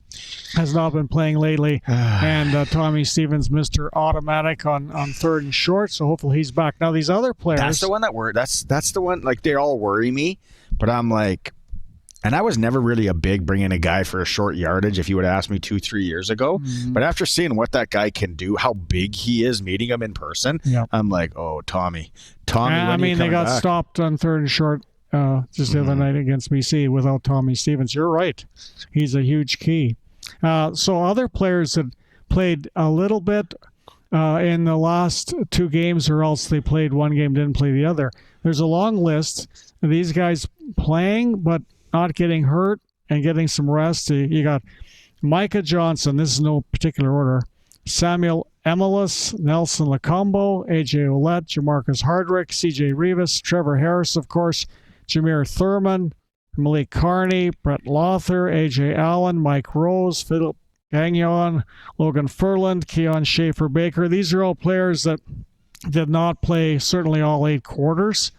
has not been playing lately. And Tommy Stevens, Mr. Automatic on third and short, so hopefully he's back. Now, these other players... That's the one that that's the one, like, they all worry me, but I'm like, And I was never really a big bringing a guy for a short yardage if you would have asked me 2-3 years ago. Mm-hmm. But after seeing what that guy can do, how big he is, meeting him in person, I'm like, oh, Tommy. I mean, they got stopped on 3rd and short just the other night against BC without Tommy Stevens. You're right. He's a huge key. So other players that played a little bit in the last 2 games, or else they played one game, didn't play the other. There's a long list of these guys playing, but not getting hurt and getting some rest. You got Micah Johnson, this is no particular order, Samuel Emelis, Nelson Lacombo, AJ Ouellette, Jamarcus Hardrick, CJ Rivas, Trevor Harris, of course, Jameer Thurman, Malik Carney, Brett Lothar, AJ Allen, Mike Rose, Philip Gagnon, Logan Furland, Keon Schaefer-Baker. These are all players that did not play certainly all 8 quarters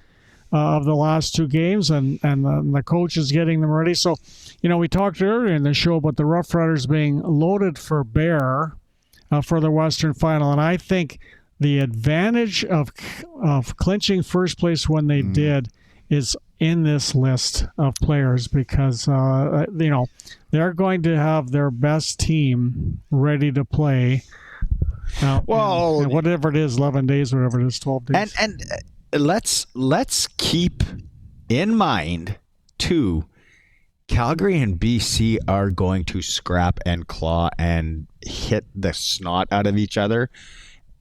of the last 2 games, and the coach is getting them ready. So, we talked earlier in the show about the Roughriders being loaded for bear for the Western Final, and I think the advantage of clinching first place when they did is in this list of players, because they're going to have their best team ready to play. Well, whatever it is, 11 days, whatever it is, 12 days, and let's keep in mind too, Calgary and BC are going to scrap and claw and hit the snot out of each other.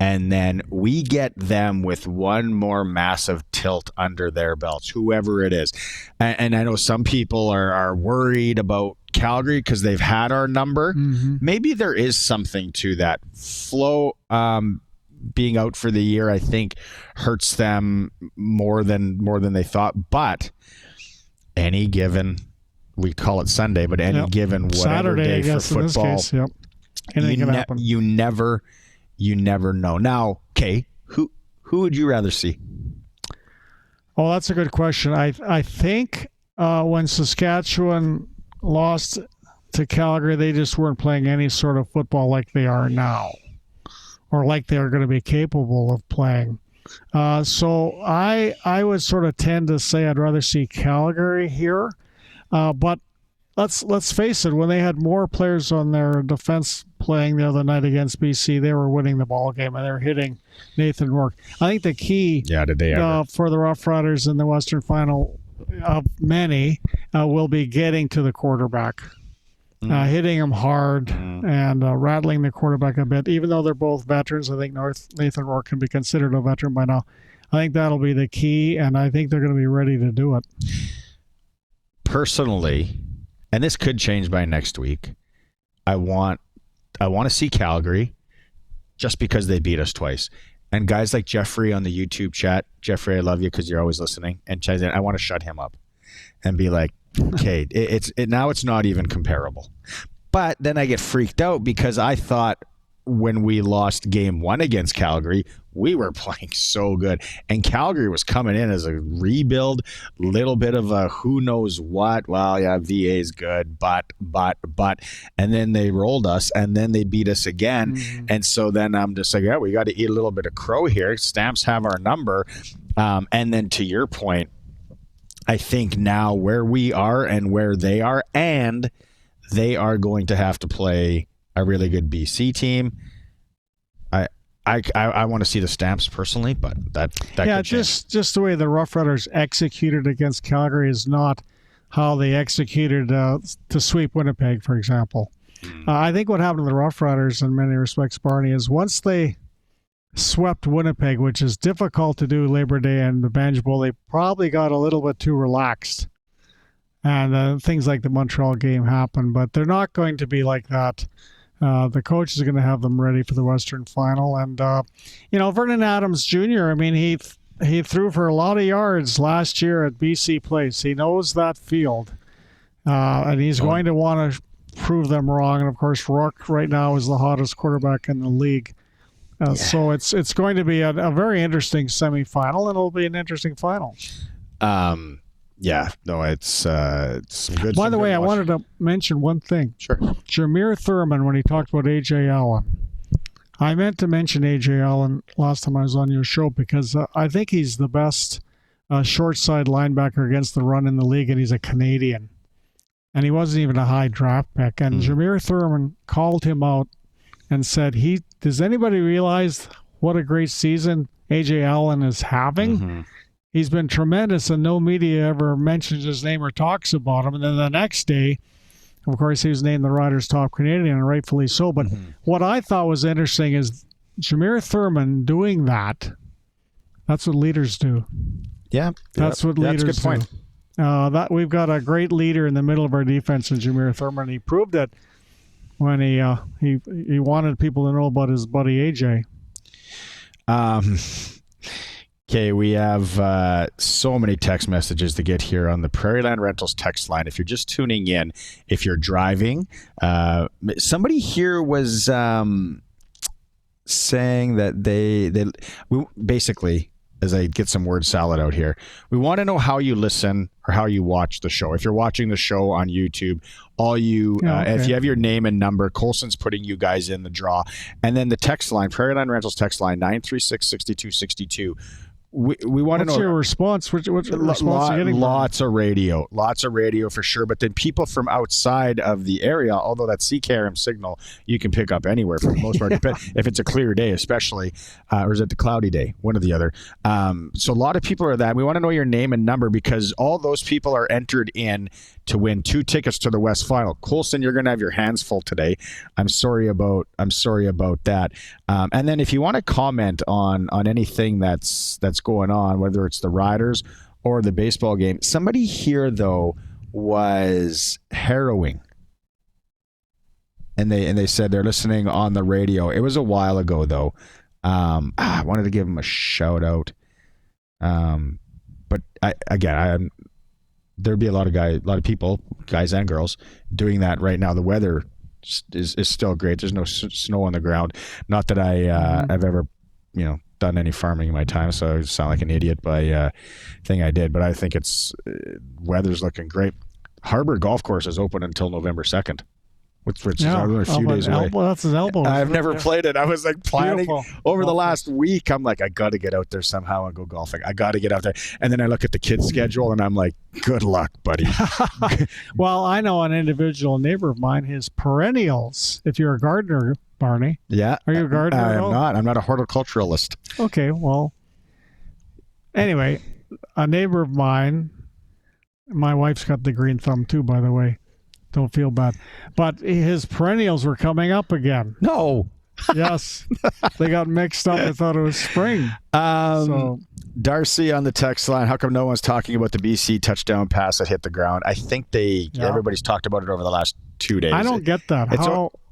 And then we get them with one more massive tilt under their belts, whoever it is. And I know some people are worried about Calgary because they've had our number. Mm-hmm. Maybe there is something to that. Flo being out for the year, I think, hurts them more than they thought. But any given, we call it Sunday, but any given whatever Saturday, day I guess, for football, in this case, anything can happen. You never know. Now, okay, who would you rather see? Oh, that's a good question. I think when Saskatchewan lost to Calgary, they just weren't playing any sort of football like they are now, or like they are going to be capable of playing. So I would sort of tend to say I'd rather see Calgary here, but let's face it, when they had more players on their defense playing the other night against BC, they were winning the ball game and they were hitting Nathan Rourke. I think the key for the Roughriders in the Western Final of many will be getting to the quarterback, hitting him hard and rattling the quarterback a bit. Even though they're both veterans, I think Nathan Rourke can be considered a veteran by now. I think that'll be the key, and I think they're going to be ready to do it. Personally, and this could change by next week, I want to see Calgary just because they beat us twice. And guys like Jeffrey on the YouTube chat, Jeffrey, I love you because you're always listening. And I want to shut him up and be like, okay, now it's not even comparable. But then I get freaked out because I thought when we lost game 1 against Calgary, we were playing so good. And Calgary was coming in as a rebuild, little bit of a who knows what. Well, yeah, VA is good, but. And then they rolled us, and then they beat us again. Mm-hmm. And so then I'm just like, yeah, we got to eat a little bit of crow here. Stamps have our number. And then to your point, I think now where we are and where they are, and they are going to have to play a really good BC team. I want to see the Stamps personally, but that could change. Just the way the Roughriders executed against Calgary is not how they executed to sweep Winnipeg, for example. I think what happened to the Roughriders in many respects, Barney, is once they swept Winnipeg, which is difficult to do Labor Day and the Banjo Bowl, they probably got a little bit too relaxed. And things like the Montreal game happened, but they're not going to be like that. The coach is going to have them ready for the Western Final. And, Vernon Adams Jr., I mean, he threw for a lot of yards last year at BC Place. He knows that field. And he's going to want to prove them wrong. And, of course, Rourke right now is the hottest quarterback in the league. So it's going to be a very interesting semifinal, and it'll be an interesting final. Yeah, no, it's some good. By the way, I wanted to mention one thing. Sure. Jameer Thurman, when he talked about A.J. Allen, I meant to mention A.J. Allen last time I was on your show because I think he's the best short side linebacker against the run in the league, and he's a Canadian. and he wasn't even a high draft pick. And Jameer Thurman called him out and said, does anybody realize what a great season A.J. Allen is having? Mm-hmm. He's been tremendous, and no media ever mentions his name or talks about him. And then the next day, of course, he was named the Riders' top Canadian, and rightfully so. But what I thought was interesting is Jameer Thurman doing that. That's what leaders do. Yeah. That's what leaders that's a good point. do. We've got a great leader in the middle of our defense in Jameer Thurman. He proved it when he wanted people to know about his buddy AJ. Okay, we have so many text messages to get here on the Prairie Land Rentals text line. If you're just tuning in, if you're driving, somebody here was saying that we basically, as I get some word salad out here, we want to know how you listen or how you watch the show. If you're watching the show on YouTube, if you have your name and number, Colson's putting you guys in the draw. And then the text line, Prairie Land Rentals text line, 936-6262. We want to know. What's your response? What response are you getting? Lots of radio for sure. But then people from outside of the area, although that CKRM signal you can pick up anywhere for the most part, if it's a clear day, especially, or is it the cloudy day? One or the other. So a lot of people are that. We want to know your name and number because all those people are entered in to win 2 tickets to the West Final. Colson, you're going to have your hands full today. I'm sorry about that. And then if you want to comment on anything that's going on, whether it's the Riders or the baseball game, somebody here though was harrowing, and they said they're listening on the radio. It was a while ago though. I wanted to give them a shout out, but there'd be a lot of people, guys and girls, doing that right now. The weather is still great. There's no snow on the ground. Not that I've ever, done any farming in my time, so I sound like an idiot by thing I did. But I think weather's looking great. Harbor Golf Course is open until November 2nd. Which is only a few days away. That's his elbow. I've never played it. I was like planning over the last week. I'm like, I got to get out there somehow and go golfing. I got to get out there. And then I look at the kids' schedule and I'm like, good luck, buddy. Well, I know an individual neighbor of mine, his perennials, if you're a gardener, Barney. Yeah. Are you a gardener? I am not. I'm not a horticulturalist. Okay, well, anyway, a neighbor of mine, my wife's got the green thumb too, by the way. Don't feel bad. But his perennials were coming up again. No. Yes. They got mixed up. I thought it was spring. Darcy on the text line, how come no one's talking about the BC touchdown pass that hit the ground? I think everybody's talked about it over the last 2 days. I don't get that.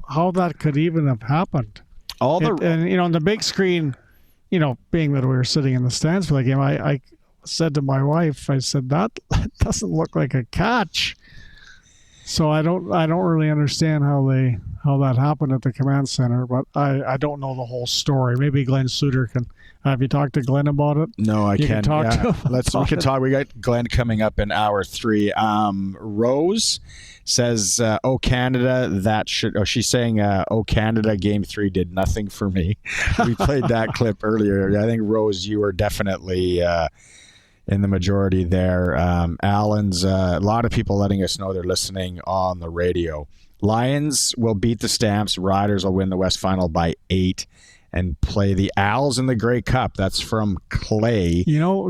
How that could even have happened. On the big screen, being that we were sitting in the stands for the game, I said to my wife, I said, that doesn't look like a catch. So I don't really understand how that happened at the command center, but I don't know the whole story. Maybe Glen Suitor can. Have you talked to Glen about it? No, I can't. Talk to him. We can talk. We got Glen coming up in hour 3. Rose says, "Oh Canada, she's saying, "Oh Canada, Game 3 did nothing for me." We played that clip earlier. I think Rose, you were definitely in the majority there. Alan's a lot of people letting us know they're listening on the radio. Lions will beat the Stamps. Riders will win the West Final by 8 and play the Owls in the Grey Cup. That's from Clay.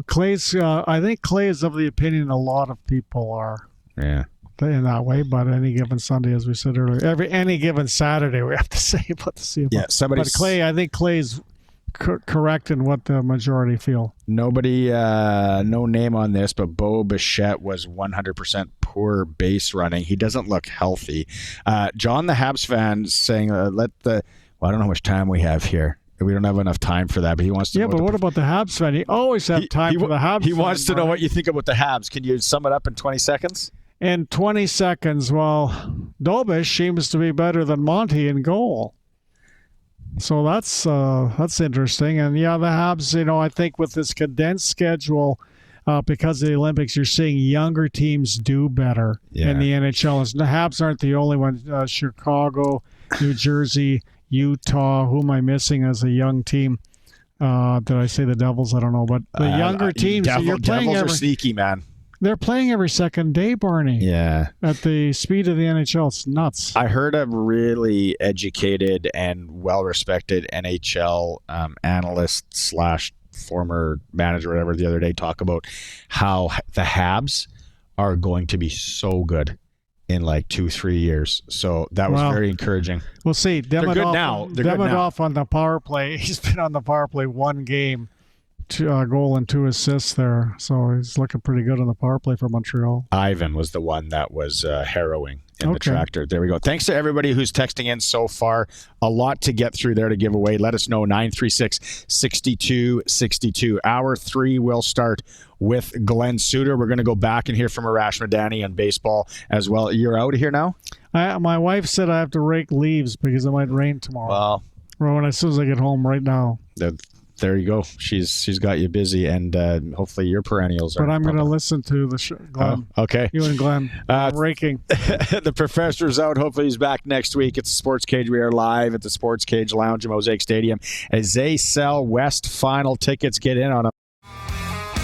Clay's. I think Clay is of the opinion a lot of people are. Yeah. In that way, but any given Sunday, as we said earlier, any given Saturday, we have to say about the CFL. Yeah, but Clay, I think Clay's correct in what the majority feel. Nobody, no name on this, but Bo Bichette was 100% poor base running. He doesn't look healthy. John, the Habs fan, saying, I don't know how much time we have here. We don't have enough time for that, but he wants to know. Yeah, but what about the Habs fan? You always have time for the Habs. He wants to know what you think about the Habs. Can you sum it up in 20 seconds? In 20 seconds, well, Dobish seems to be better than Monty in goal. So that's interesting. And yeah, the Habs, I think with this condensed schedule, because of the Olympics, you're seeing younger teams do better in the NHL. And the Habs aren't the only one. Chicago, New Jersey, Utah. Who am I missing as a young team? Did I say the Devils? I don't know. But the younger teams, you're playing. Devils are sneaky, man. They're playing every second day, Barney. Yeah. At the speed of the NHL. It's nuts. I heard a really educated and well-respected NHL analyst / former manager, whatever, the other day talk about how the Habs are going to be so good in like 2-3 years. So that was very encouraging. We'll see. They're good now. They're good now. On the power play. He's been on the power play one game. Goal and 2 assists there. So he's looking pretty good on the power play for Montreal. Ivan was the one that was harrowing in the tractor. There we go. Thanks to everybody who's texting in so far. A lot to get through there to give away. Let us know, 936-6262. Hour 3 will start with Glen Suitor. We're going to go back and hear from Arash Madani on baseball as well. You're out of here now? My wife said I have to rake leaves because it might rain tomorrow. Well, as soon as I get home right now. There you go. She's got you busy, and hopefully your perennials are. But I'm going to listen to the show, Glenn. Oh, okay. You and Glenn. Raking. The professor's out. Hopefully he's back next week. It's the Sports Cage. We are live at the SportsCage Lounge in Mosaic Stadium as they sell West Final tickets. Get in on them.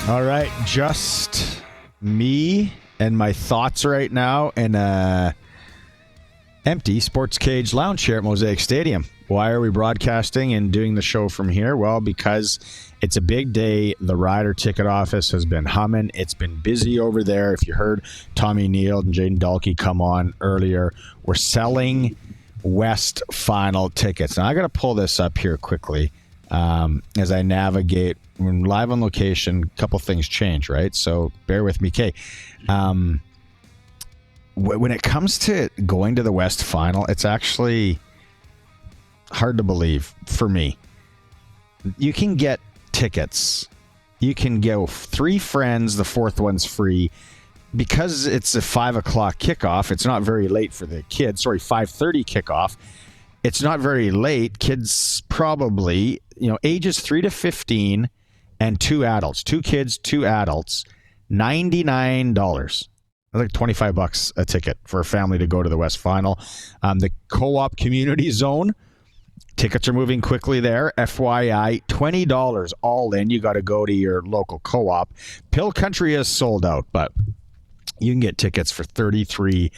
All right. Just me and my thoughts right now in a empty SportsCage Lounge here at Mosaic Stadium. Why are we broadcasting and doing the show from here? Well, because it's a big day. The Rider ticket office has been humming. It's been busy over there. If you heard Tommy Nield and Jayden Dalke come on earlier, we're selling West Final tickets. Now, I got to pull this up here quickly as I navigate. When live on location, a couple things change, right? So bear with me, Kay. When it comes to going to the West Final, it's actually hard to believe for me. You can get tickets. You can go 3 friends. The 4th one's free. Because it's a 5 o'clock kickoff, it's not very late for the kids. 5:30 kickoff. It's not very late. Kids probably, ages 3 to 15 and 2 adults. 2 kids, 2 adults, $99. Like $25 a ticket for a family to go to the West Final. The Co-op Community Zone, tickets are moving quickly there. FYI, $20 all in. You got to go to your local co-op. Pill Country is sold out, but you can get tickets for $33.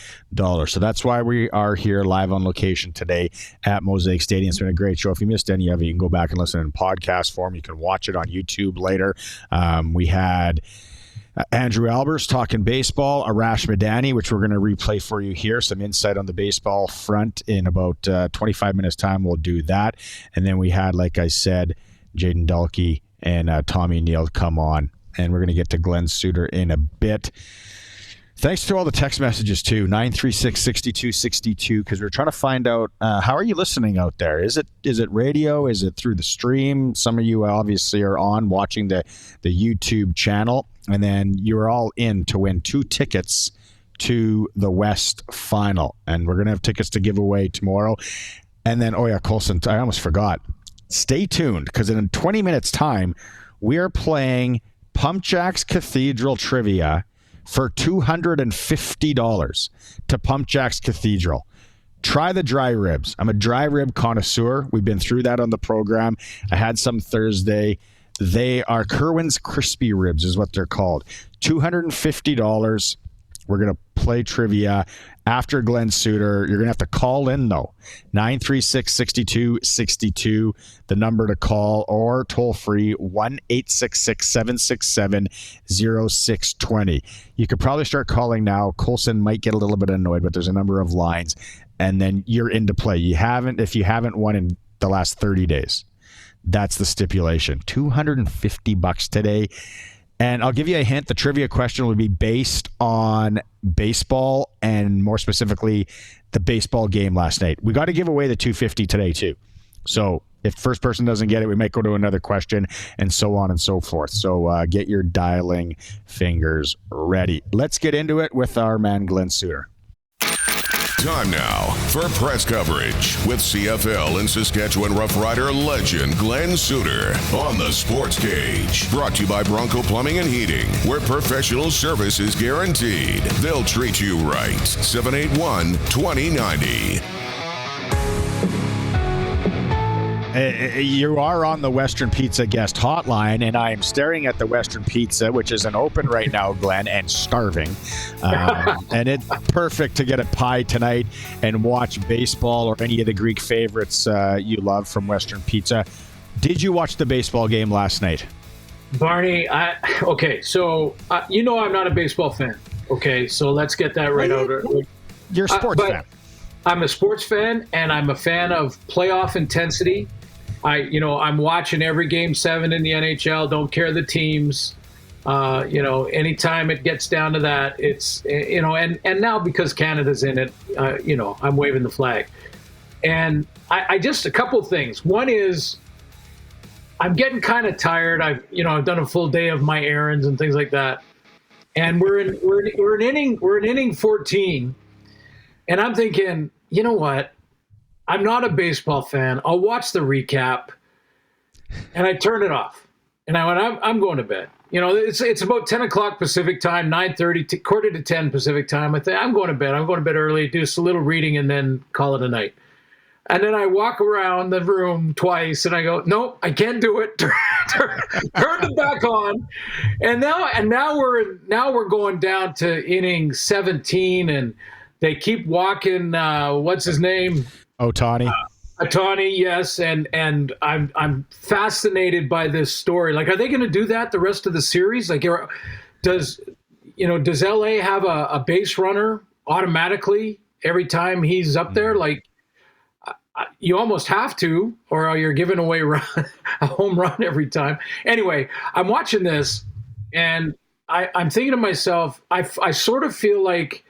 So that's why we are here live on location today at Mosaic Stadium. It's been a great show. If you missed any of it, you can go back and listen in podcast form. You can watch it on YouTube later. We had Andrew Albers talking baseball, Arash Madani, which we're going to replay for you here. Some insight on the baseball front in about 25 minutes time. We'll do that. And then we had, like I said, Jayden Dalke and Tommy Nield come on. And we're going to get to Glen Suitor in a bit. Thanks to all the text messages, too. 936-6262, because we're trying to find out, how are you listening out there? Is it radio? Is it through the stream? Some of you obviously are on watching the YouTube channel. And then you're all in to win 2 tickets to the West Final. And we're going to have tickets to give away tomorrow. And then, Colson, I almost forgot. Stay tuned, because in 20 minutes' time, we are playing Pump Jacks Cathedral Trivia for $250 to Pump Jacks Cathedral. Try the dry ribs. I'm a dry rib connoisseur. We've been through that on the program. I had some Thursday. They are Kerwin's Crispy Ribs is what they're called. $250. We're going to play trivia after Glen Suitor. You're going to have to call in, though. 936-6262, the number to call, or toll free 1-866-767-0620. You could probably start calling now. Colson might get a little bit annoyed, but there's a number of lines, and then you're into play. If you haven't won in the last 30 days. That's the stipulation. $250 today. And I'll give you a hint. The trivia question will be based on baseball and more specifically the baseball game last night. We got to give away the $250 today too. So if first person doesn't get it, we might go to another question and so on and so forth. So get your dialing fingers ready. Let's get into it with our man Glen Suitor. Time now for press coverage with CFL and Saskatchewan Roughrider legend Glen Suitor on the Sports Cage. Brought to you by Bronco Plumbing and Heating, where professional service is guaranteed. They'll treat you right. 781-2090. You are on the Western Pizza guest hotline, and I am staring at the Western Pizza, which isn't open right now, Glenn, and starving. And it's perfect to get a pie tonight and watch baseball or any of the Greek favorites you love from Western Pizza. Did you watch the baseball game last night? Barney, so I'm not a baseball fan. Okay, so let's get that right out. You're a sports fan. I'm a sports fan, and I'm a fan of playoff intensity. I'm watching every Game 7 in the NHL. Don't care the teams. Anytime it gets down to that, it's and now because Canada's in it, I'm waving the flag. And I just a couple of things. One is I'm getting kind of tired. I've done a full day of my errands and things like that. And we're in inning 14, and I'm thinking, you know what? I'm not a baseball fan. I'll watch the recap, and I turn it off. And I went, I'm going to bed. It's about 10 o'clock Pacific time, 9:30, quarter to 10 Pacific time. I think I'm going to bed. I'm going to bed early, do a little reading, and then call it a night. And then I walk around the room twice, and I go, nope, I can't do it. Turn it back on, and now we're going down to inning 17, and they keep walking. What's his name? Ohtani. Ohtani, yes, and I'm fascinated by this story. Like, are they going to do that the rest of the series? Like, does LA have a base runner automatically every time he's up there? Like, you almost have to, or you're giving away a home run every time. Anyway, I'm watching this, and I'm thinking to myself, I sort of feel like,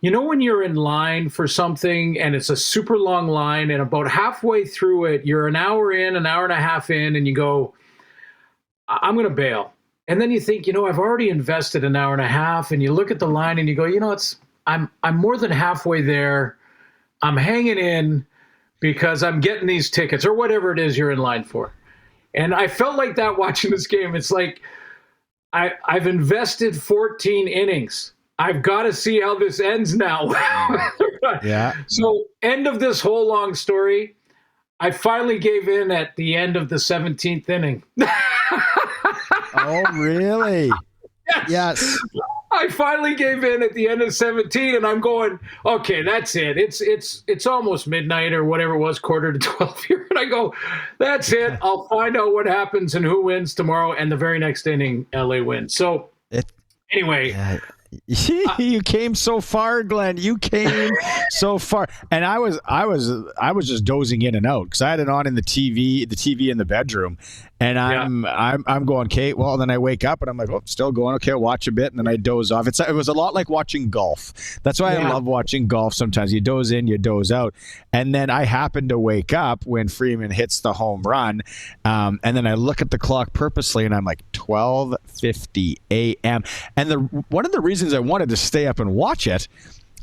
when you're in line for something and it's a super long line, and about halfway through it, you're an hour and a half in, and you go, I'm going to bail. And then you think, I've already invested an hour and a half, and you look at the line and you go, I'm more than halfway there. I'm hanging in, because I'm getting these tickets or whatever it is you're in line for. And I felt like that watching this game. It's like I've invested 14 innings. I've got to see how this ends now. Yeah. So end of this whole long story, I finally gave in at the end of the 17th inning. Oh, really? Yes. I finally gave in at the end of 17, and I'm going, okay, that's it. It's almost midnight or whatever it was, quarter to 12 here. And I go, that's it. I'll find out what happens and who wins tomorrow. And the very next inning, LA wins. So anyway. You came so far, Glenn. You came so far, and I was just dozing in and out because I had it on in the TV in the bedroom, and I'm going, okay. Well, then I wake up and I'm like, oh, still going. Okay, I'll watch a bit, and then I doze off. It was a lot like watching golf. That's why I love watching golf. Sometimes you doze in, you doze out, and then I happen to wake up when Freeman hits the home run, and then I look at the clock purposely, and I'm like 12:50 a.m. And one of the reasons I wanted to stay up and watch it,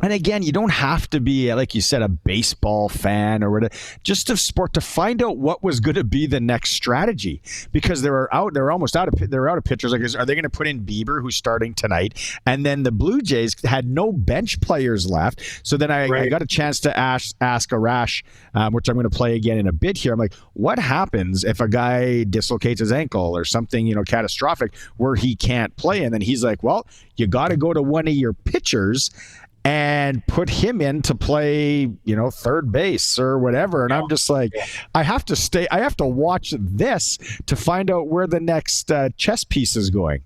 and again, you don't have to be, like you said, a baseball fan or whatever, just to find out what was going to be the next strategy, because they're out of pitchers. Like, are they going to put in Bieber, who's starting tonight? And then the Blue Jays had no bench players left. So then I got a chance to ask Arash, which I'm going to play again in a bit here. I'm like, what happens if a guy dislocates his ankle or something, catastrophic where he can't play? And then he's like, well, you got to go to one of your pitchers and put him in to play, third base or whatever. And I'm just like, I have to watch this to find out where the next chess piece is going.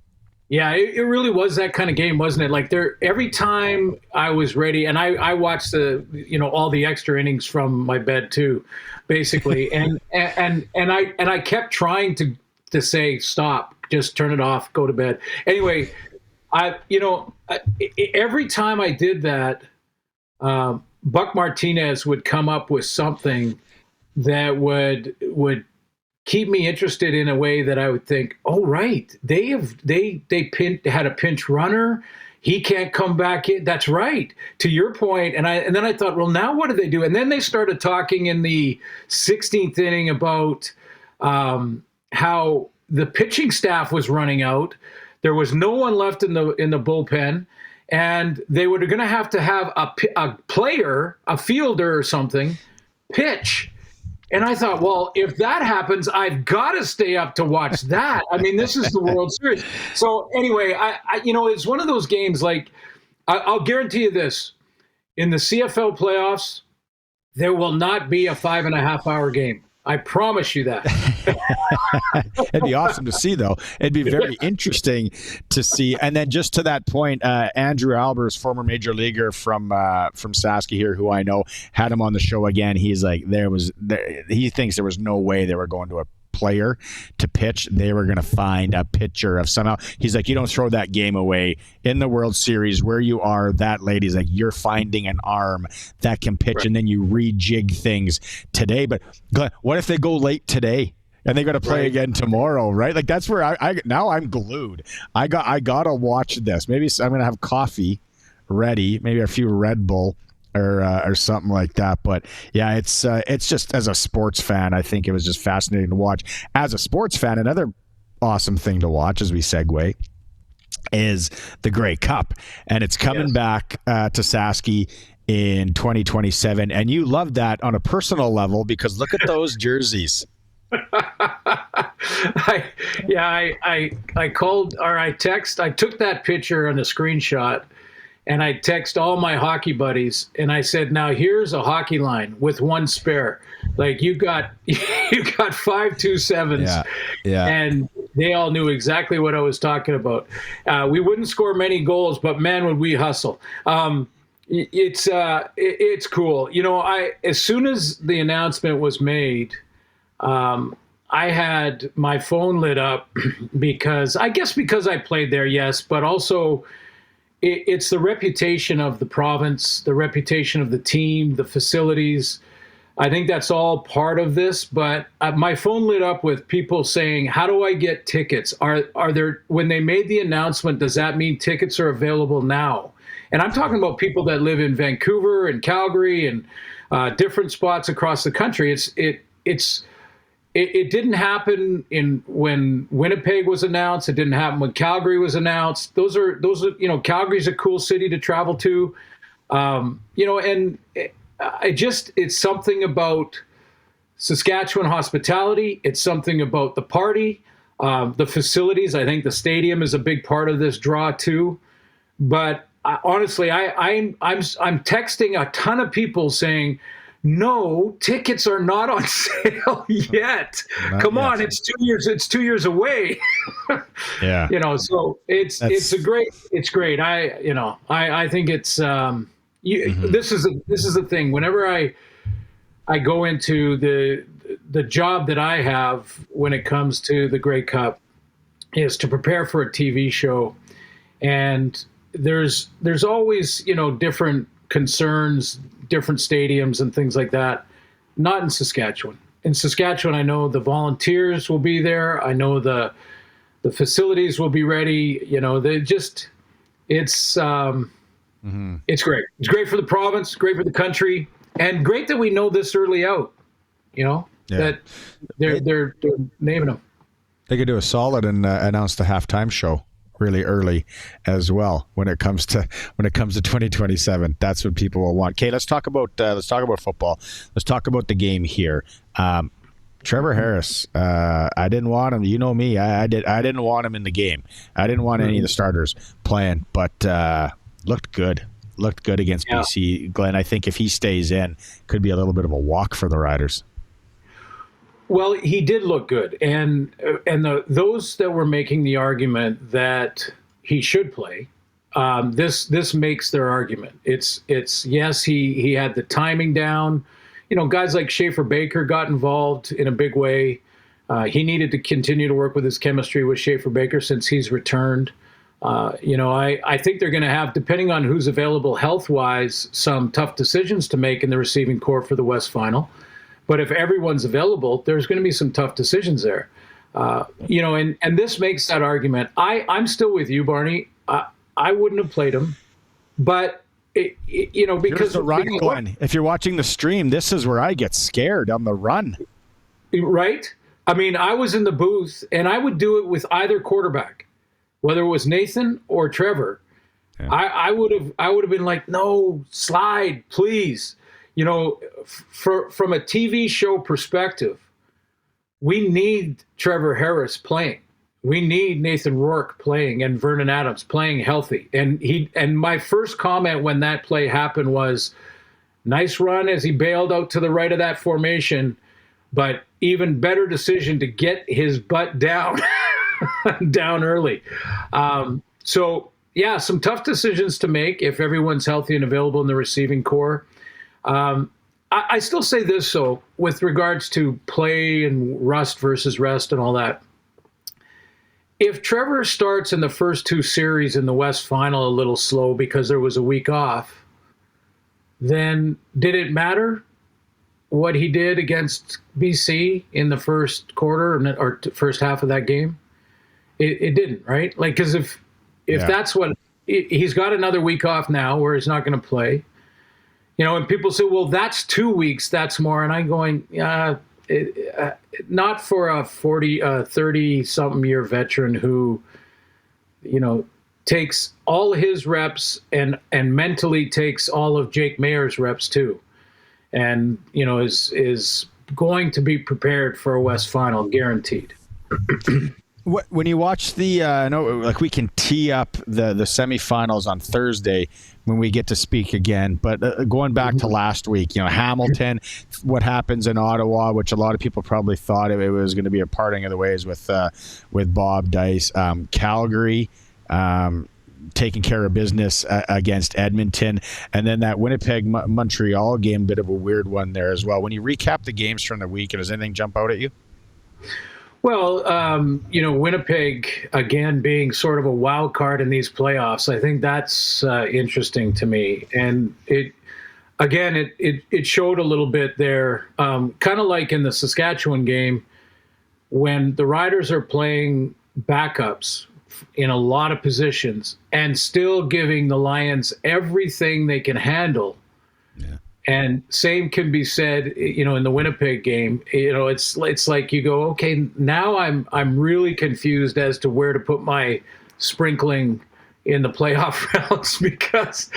Yeah, it really was that kind of game, wasn't it? Like, every time I was ready, and I watched all the extra innings from my bed too, basically. and I kept trying to say, stop, just turn it off, go to bed. Anyway, every time I did that, Buck Martinez would come up with something that would keep me interested in a way that I would think, oh, right, they had a pinch runner. He can't come back in. That's right. To your point. And then I thought, well, now what do they do? And then they started talking in the 16th inning about how the pitching staff was running out. There was no one left in the bullpen, and they were going to have a player, a fielder or something, pitch. And I thought, well, if that happens, I've got to stay up to watch that. I mean, this is the World Series. So anyway, I it's one of those games. Like, I'll guarantee you this: in the CFL playoffs, there will not be a 5.5-hour game. I promise you that. It'd be awesome to see, though. It'd be very interesting to see. And then just to that point, Andrew Albers, former major leaguer from Saskatchewan here, who I know, had him on the show again. He's like, he thinks there was no way they were going to a player to pitch. They were going to find a pitcher of somehow. He's like, you don't throw that game away in the World Series where you are that late. He's like, you're finding an arm that can pitch, right, and then you rejig things today. But Glenn, what if they go late today and they got to play again tomorrow, right? Like, that's where I now I'm glued. I gotta watch this. Maybe I'm gonna have coffee ready, maybe a few Red Bull or something like that. But yeah, it's just, as a sports fan, I think it was just fascinating to watch. As a sports fan, another awesome thing to watch as we segue is the Grey Cup, and it's coming back to Saskatchewan in 2027, and you love that on a personal level because look at those jerseys. I called, or I took that picture and a screenshot, and I text all my hockey buddies, and I said, now here's a hockey line with one spare. Like, you got 5.27s. Yeah. And they all knew exactly what I was talking about. We wouldn't score many goals, but man, would we hustle. It's cool. You know, as soon as the announcement was made, I had my phone lit up because I played there, yes, but also it's the reputation of the province, the reputation of the team, the facilities. I think that's all part of this, but my phone lit up with people saying, how do I get tickets? Are there, when they made the announcement, does that mean tickets are available now? And I'm talking about people that live in Vancouver and Calgary and different spots across the country. It didn't happen when Winnipeg was announced. It didn't happen when Calgary was announced. Those are Calgary's a cool city to travel to, and it's something about Saskatchewan hospitality. It's something about the party, the facilities. I think the stadium is a big part of this draw too. But honestly, I'm texting a ton of people saying, no, tickets are not on sale yet. Come on, it's 2 years. It's 2 years away. Yeah. So it's great. I think it's this is the thing. Whenever I go into the job that I have when it comes to the Grey Cup is to prepare for a TV show, and there's always different concerns, different stadiums and things like that. Not in Saskatchewan. In Saskatchewan, I know the volunteers will be there. I know the facilities will be ready. It's great. It's great for the province, great for the country, and great that we know this early out. That they're naming them. They could do a solid and announce the halftime show really early as well when it comes to 2027. That's what people will want. Okay, let's talk about football. Let's talk about the game here. Trevor Harris, I didn't want him. You know me. I didn't want him in the game. I didn't want any of the starters playing, but looked good. Looked good against BC. Glenn, I think if he stays in, could be a little bit of a walk for the Riders. Well, he did look good, and those that were making the argument that he should play, this makes their argument. It's yes, he had the timing down. Guys like Schaefer Baker got involved in a big way. He needed to continue to work with his chemistry with Schaefer Baker since he's returned. I think they're going to have, depending on who's available health-wise, some tough decisions to make in the receiving corps for the West Final. But if everyone's available, there's going to be some tough decisions there. And this makes that argument. I'm still with you, Barney. I wouldn't have played him, but because here's the run, Glenn. If you're watching the stream, this is where I get scared on the run. Right? I mean, I was in the booth, and I would do it with either quarterback, whether it was Nathan or Trevor. Yeah. I would have been like, no, slide, please. from a TV show perspective, we need Trevor Harris playing. We need Nathan Rourke playing and Vernon Adams playing healthy. And my first comment when that play happened was, nice run as he bailed out to the right of that formation, but even better decision to get his butt down down early. So yeah, some tough decisions to make if everyone's healthy and available in the receiving core. I still say this, though, with regards to play and rust versus rest and all that. If Trevor starts in the first two series in the West Final a little slow because there was a week off, then did it matter what he did against BC in the first quarter or first half of that game? It didn't, right? Like, because if that's what he's got another week off now where he's not going to play, and people say, well, that's 2 weeks, that's more. And I'm going, not for a 30-something year veteran who, takes all his reps and mentally takes all of Jake Mayer's reps too. And, is going to be prepared for a West Final, guaranteed. When you watch we can tee up the semifinals on Thursday when we get to speak again. But going back to last week, Hamilton, what happens in Ottawa, which a lot of people probably thought it was going to be a parting of the ways with Bob Dice. Calgary taking care of business against Edmonton, and then that Winnipeg-Montreal game, bit of a weird one there as well. When you recap the games from the week, does anything jump out at you? Well, Winnipeg, again, being sort of a wild card in these playoffs, I think that's interesting to me. And it showed a little bit there, kind of like in the Saskatchewan game, when the Riders are playing backups in a lot of positions and still giving the Lions everything they can handle. Yeah. And same can be said, in the Winnipeg game. It's like you go, okay, now I'm really confused as to where to put my sprinkling in the playoff rounds because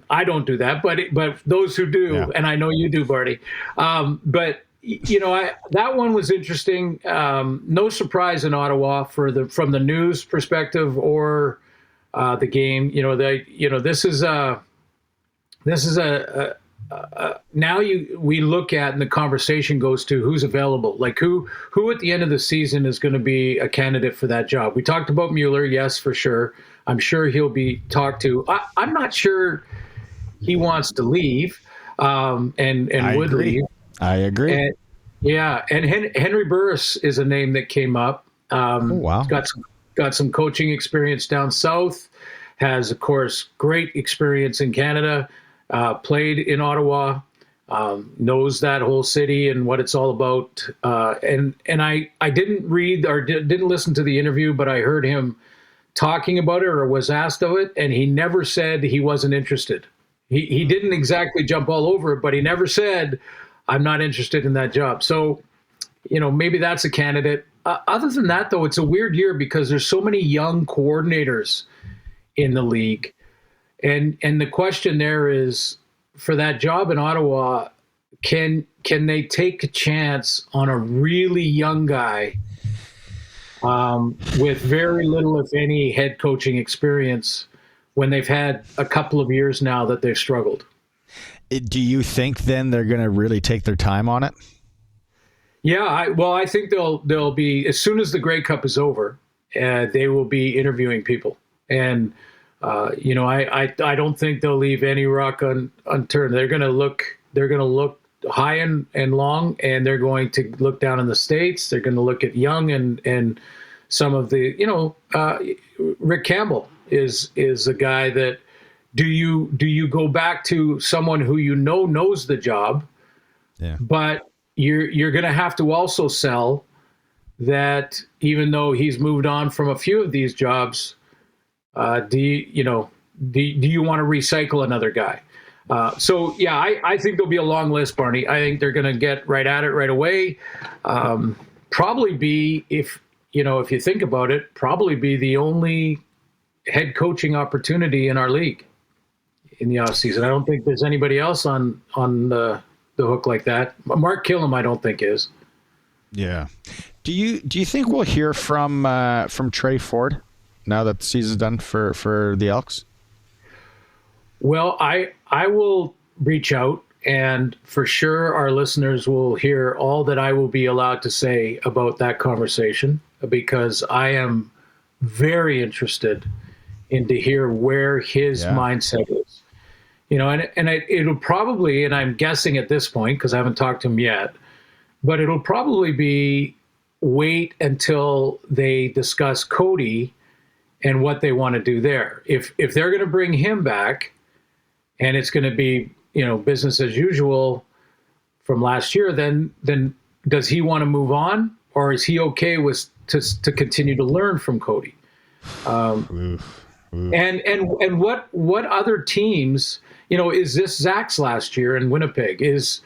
I don't do that, but those who do, yeah. And I know you do, Barney. But that one was interesting. No surprise in Ottawa from the news perspective or the game. This is we look at, and the conversation goes to who's available, like who at the end of the season is going to be a candidate for that job. We talked about Mueller, yes, for sure. I'm sure he'll be talked to. I'm not sure he wants to leave, and would leave. I agree. And, yeah, and Henry Burris is a name that came up. Wow. Got some coaching experience down south. Has, of course, great experience in Canada. Played in Ottawa. Knows that whole city and what it's all about. And I didn't read or didn't listen to the interview, but I heard him talking about it or was asked of it, and he never said he wasn't interested. He didn't exactly jump all over it, but he never said, I'm not interested in that job. So, maybe that's a candidate. Other than that, though, it's a weird year because there's so many young coordinators in the league. And the question there is, for that job in Ottawa, can they take a chance on a really young guy with very little, if any, head coaching experience when they've had a couple of years now that they've struggled? Do you think then they're going to really take their time on it? Yeah, I think they'll be, as soon as the Grey Cup is over, they will be interviewing people. And I don't think they'll leave any rock unturned. They're going to look high and long, and they're going to look down in the States. They're going to look at young and some of the, Rick Campbell is a guy that, do you go back to someone who knows the job, yeah, but you're going to have to also sell that even though he's moved on from a few of these jobs, do you want to recycle another guy? So yeah, I think there'll be a long list, Barney. I think they're going to get right at it right away. Probably be, if you think about it, probably be the only head coaching opportunity in our league. in the offseason. I don't think there's anybody else on the hook like that. Mark Killam, I don't think is. Yeah. Do you think we'll hear from Trey Ford now that the season's done for the Elks? Well, I will reach out, and for sure our listeners will hear all that I will be allowed to say about that conversation, because I am very interested in to hear where his mindset is. It'll probably, and I'm guessing at this point because I haven't talked to him yet, but it'll probably be wait until they discuss Cody and what they want to do there. If they're going to bring him back and it's going to be, business as usual from last year, then does he want to move on, or is he okay with to continue to learn from Cody? And what other teams, is this Zach's last year in Winnipeg? Is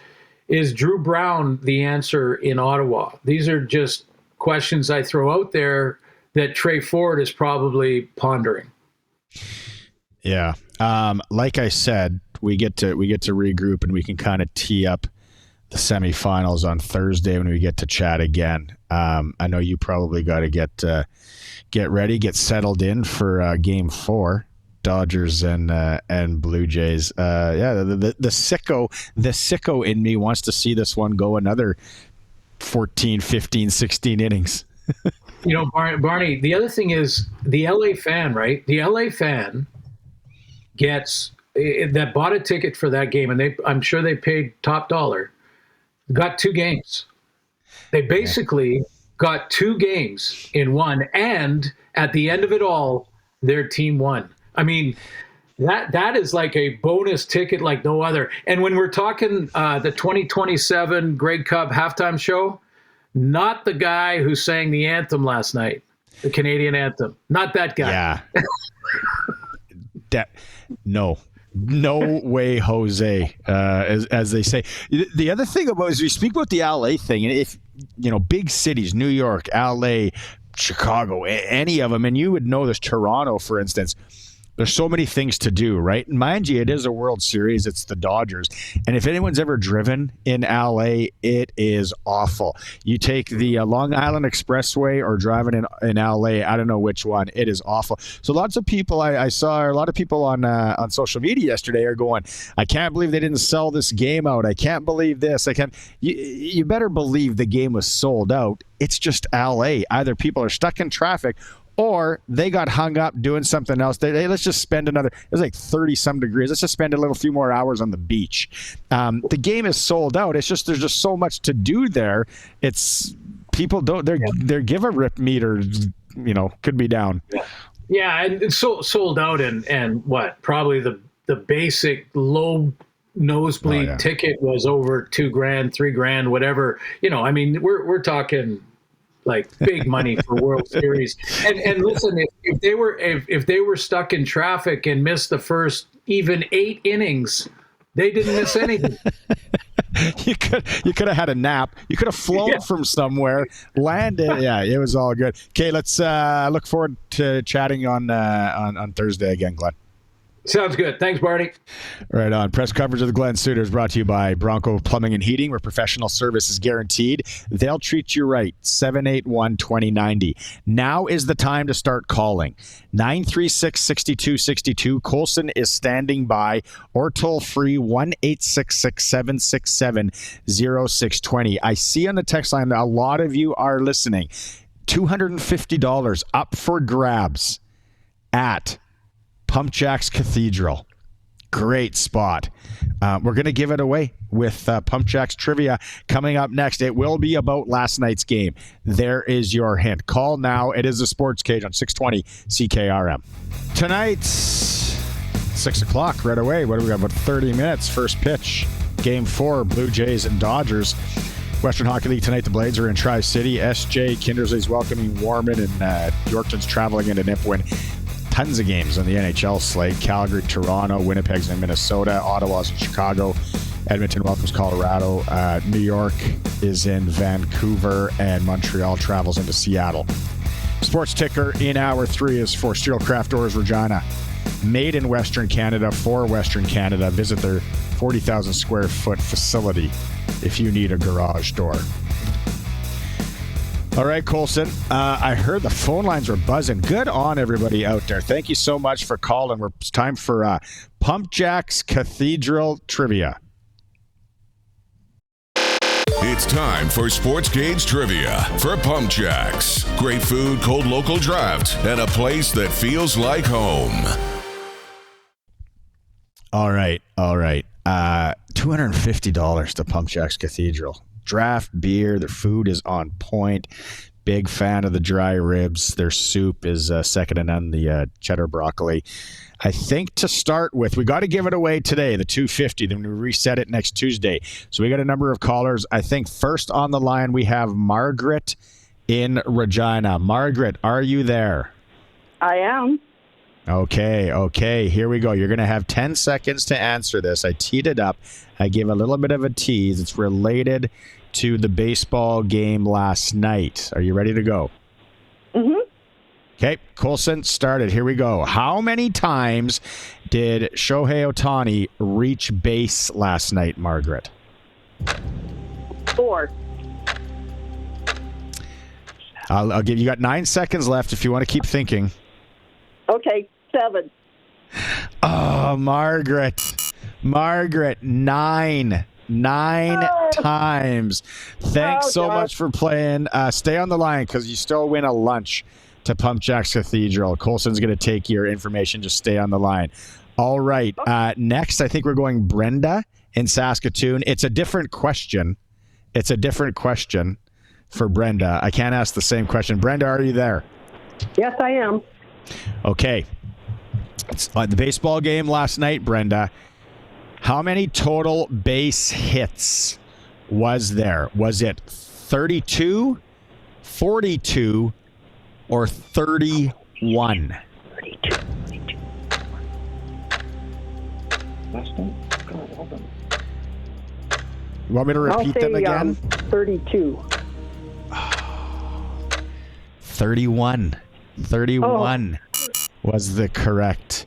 Drew Brown the answer in Ottawa? These are just questions I throw out there that Trey Ford is probably pondering. Yeah. Like I said, we get to regroup and we can kind of tee up the semifinals on Thursday when we get to chat again. I know you probably got to get ready, get settled in for Game 4, Dodgers and Blue Jays. The sicko in me wants to see this one go another 14, 15, 16 innings. Barney, the other thing is the LA fan, right? The LA fan gets that bought a ticket for that game, and I'm sure they paid top dollar, got 2 games. They basically got 2 games in one, and at the end of it all, their team won. I mean, that is like a bonus ticket like no other. And when we're talking the 2027 Grey Cup halftime show, not the guy who sang the anthem last night, the Canadian anthem. Not that guy. Yeah. No way, Jose, as they say. The other thing about is we speak about the LA thing, and if big cities, New York, LA, Chicago, any of them, and you would know this, Toronto, for instance, there's so many things to do, right? And mind you, it is a World Series. It's the Dodgers. And if anyone's ever driven in LA, it is awful. You take the Long Island Expressway or driving in LA, I don't know which one. It is awful. So lots of people, I saw a lot of people on social media yesterday are going, I can't believe they didn't sell this game out. I can't believe this. You better believe the game was sold out. It's just LA. Either people are stuck in traffic or they got hung up doing something else. Let's just spend it was like 30-some degrees. Let's just spend a few more hours on the beach. The game is sold out. It's just there's just so much to do there. It's people don't their give a rip meter, could be down. Yeah, and it's sold out, and what? Probably the basic low nosebleed ticket was over $2,000, $3,000, whatever. We're talking like big money for World Series. And listen, if they were stuck in traffic and missed the first even 8 innings, they didn't miss anything. You could have had a nap. You could have flown from somewhere, landed. Yeah, it was all good. Okay, let's look forward to chatting on Thursday again, Glenn. Sounds good. Thanks, Barney. Right on. Press coverage of the Glen Suitor is brought to you by Bronco Plumbing and Heating, where professional service is guaranteed. They'll treat you right. 781-2090. Now is the time to start calling. 936-6262. Colson is standing by, or toll free 1-866-767-0620. I see on the text line that a lot of you are listening. $250 up for grabs at Pump Jacks Cathedral. Great spot. We're going to give it away with Pump Jacks trivia coming up next. It will be about last night's game. There is your hint. Call now. It is the Sports Cage on 620 CKRM. Tonight, 6 o'clock right away. What do we got? About 30 minutes. First pitch. Game 4, Blue Jays and Dodgers. Western Hockey League tonight, the Blades are in Tri-City. SJ Kindersley's welcoming Warman, and Yorkton's traveling into Nipawin. Tons of games on the NHL slate. Calgary, Toronto, Winnipeg's in Minnesota, Ottawa's in Chicago, Edmonton welcomes Colorado, New York is in Vancouver, and Montreal travels into Seattle. Sports ticker in hour 3 is for Steelcraft Doors Regina. made in Western Canada for Western Canada. Visit their 40,000 square foot facility if you need a garage door. All right, Colson. I heard the phone lines were buzzing. Good on everybody out there. Thank you so much for calling. It's time for Pump Jacks Cathedral Trivia. It's time for SportsCage Trivia for Pump Jacks. Great food, cold local draft, and a place that feels like home. All right. $250 to Pump Jacks Cathedral. Draft beer. Their food is on point. Big fan of the dry ribs. Their soup is second to none. The cheddar broccoli. I think to start with, we got to give it away today, the $250. Then we reset it next Tuesday. So we got a number of callers. I think first on the line we have Margaret in Regina. Margaret, are you there? I am. Okay. Here we go. You're going to have 10 seconds to answer this. I teed it up. I gave a little bit of a tease. It's related to the baseball game last night. Are you ready to go? Mm-hmm. Okay, Colson started. Here we go. How many times did Shohei Ohtani reach base last night, Margaret? 4. I'll give you got 9 seconds left if you want to keep thinking. Okay, 7. Oh, Margaret, 9 times. Thanks so much for playing. Stay on the line because you still win a lunch to Pump Jacks Cathedral. Colson's going to take your information. Just stay on the line. All right. Next, I think we're going Brenda in Saskatoon. It's a different question. For Brenda. I can't ask the same question. Brenda, are you there? Yes, I am. Okay. It's the baseball game last night, Brenda. How many total base hits was there? Was it 32, 42, or 31? 32. You want me to repeat them again? 32. 31. 31 was the correct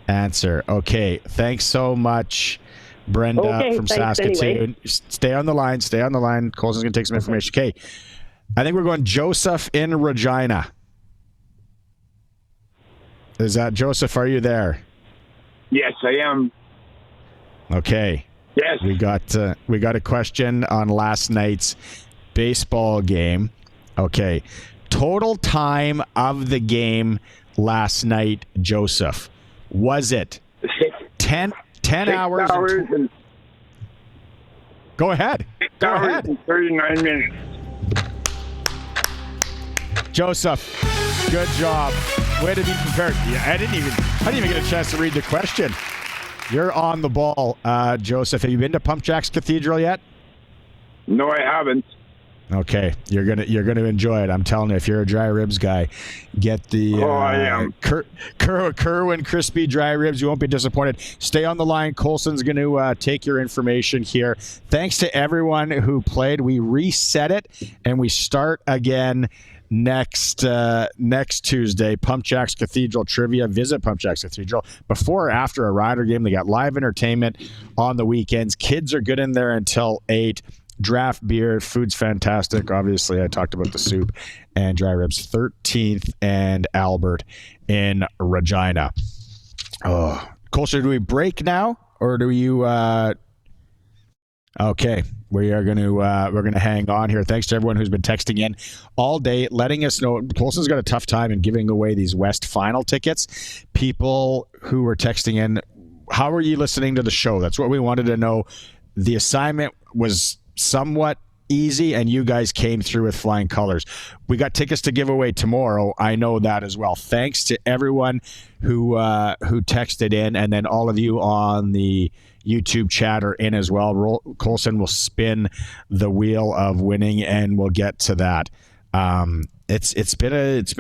answer. Okay. Thanks so much, Brenda from Saskatoon. Anyway. Stay on the line. Colson's going to take some information. Okay. I think we're going Joseph in Regina. Is that Joseph? Are you there? Yes, I am. Okay. Yes. We got a question on last night's baseball game. Okay. Total time of the game last night, Joseph. Was it 10 hours? Go ahead. 6 hours and 39 minutes. Joseph, good job. Way to be prepared. Yeah, I didn't even get a chance to read the question. You're on the ball, Joseph. Have you been to Pump Jacks Cathedral yet? No, I haven't. Okay, you're gonna enjoy it. I'm telling you, if you're a dry ribs guy, get the I am. Kerwin crispy dry ribs. You won't be disappointed. Stay on the line. Colson's going to take your information here. Thanks to everyone who played. We reset it and we start again next Tuesday. Pump Jacks Cathedral Trivia. Visit Pump Jacks Cathedral before or after a Rider game. They got live entertainment on the weekends. Kids are good in there until 8. Draft beer, food's fantastic. Obviously, I talked about the soup and dry ribs. 13th and Albert in Regina. Oh, Colson, do we break now, or do you? Okay, we are going to we're going to hang on here. Thanks to everyone who's been texting in all day, letting us know. Colson's got a tough time in giving away these West Final tickets. People who were texting in, how are you listening to the show? That's what we wanted to know. The assignment was somewhat easy, and you guys came through with flying colors. We got tickets to give away tomorrow. I know that as well. Thanks to everyone who texted in, and then all of you on the YouTube chat are in as well. Colson will spin the wheel of winning, and we'll get to that. It's been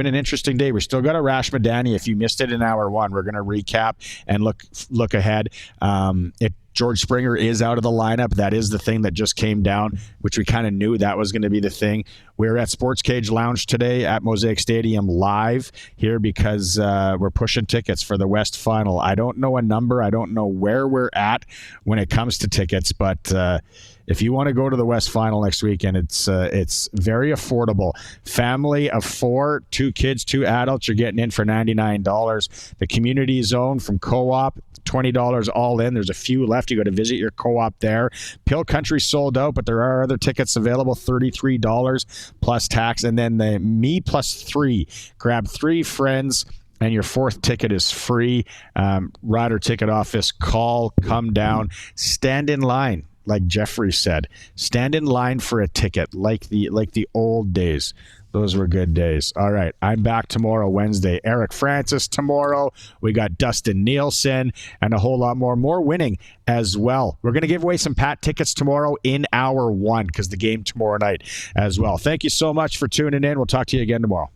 an interesting day. We still got Arash Madani. If you missed it in hour one, we're going to recap and look ahead. George Springer is out of the lineup. That is the thing that just came down, which we kind of knew that was going to be the thing. We're at SportsCage Lounge today at Mosaic Stadium live here because we're pushing tickets for the West Final. I don't know a number. I don't know where we're at when it comes to tickets, but if you want to go to the West Final next weekend, it's very affordable. Family of 4, 2 kids, 2 adults, you're getting in for $99. The community zone from Co-op, $20 all in. There's a few left. You got to visit your co-op there. Pill Country sold out, but there are other tickets available, $33 plus tax. And then the Me Plus 3. Grab 3 friends and your 4th ticket is free. Rider Ticket Office, call, come down, stand in line. Like Jeffrey said, stand in line for a ticket like the old days. Those were good days. All right, I'm back tomorrow, Wednesday. Eric Francis tomorrow. We got Dustin Nielsen and a whole lot more winning as well. We're going to give away some Pat tickets tomorrow in hour 1 because the game tomorrow night as well. Thank you so much for tuning in. We'll talk to you again tomorrow.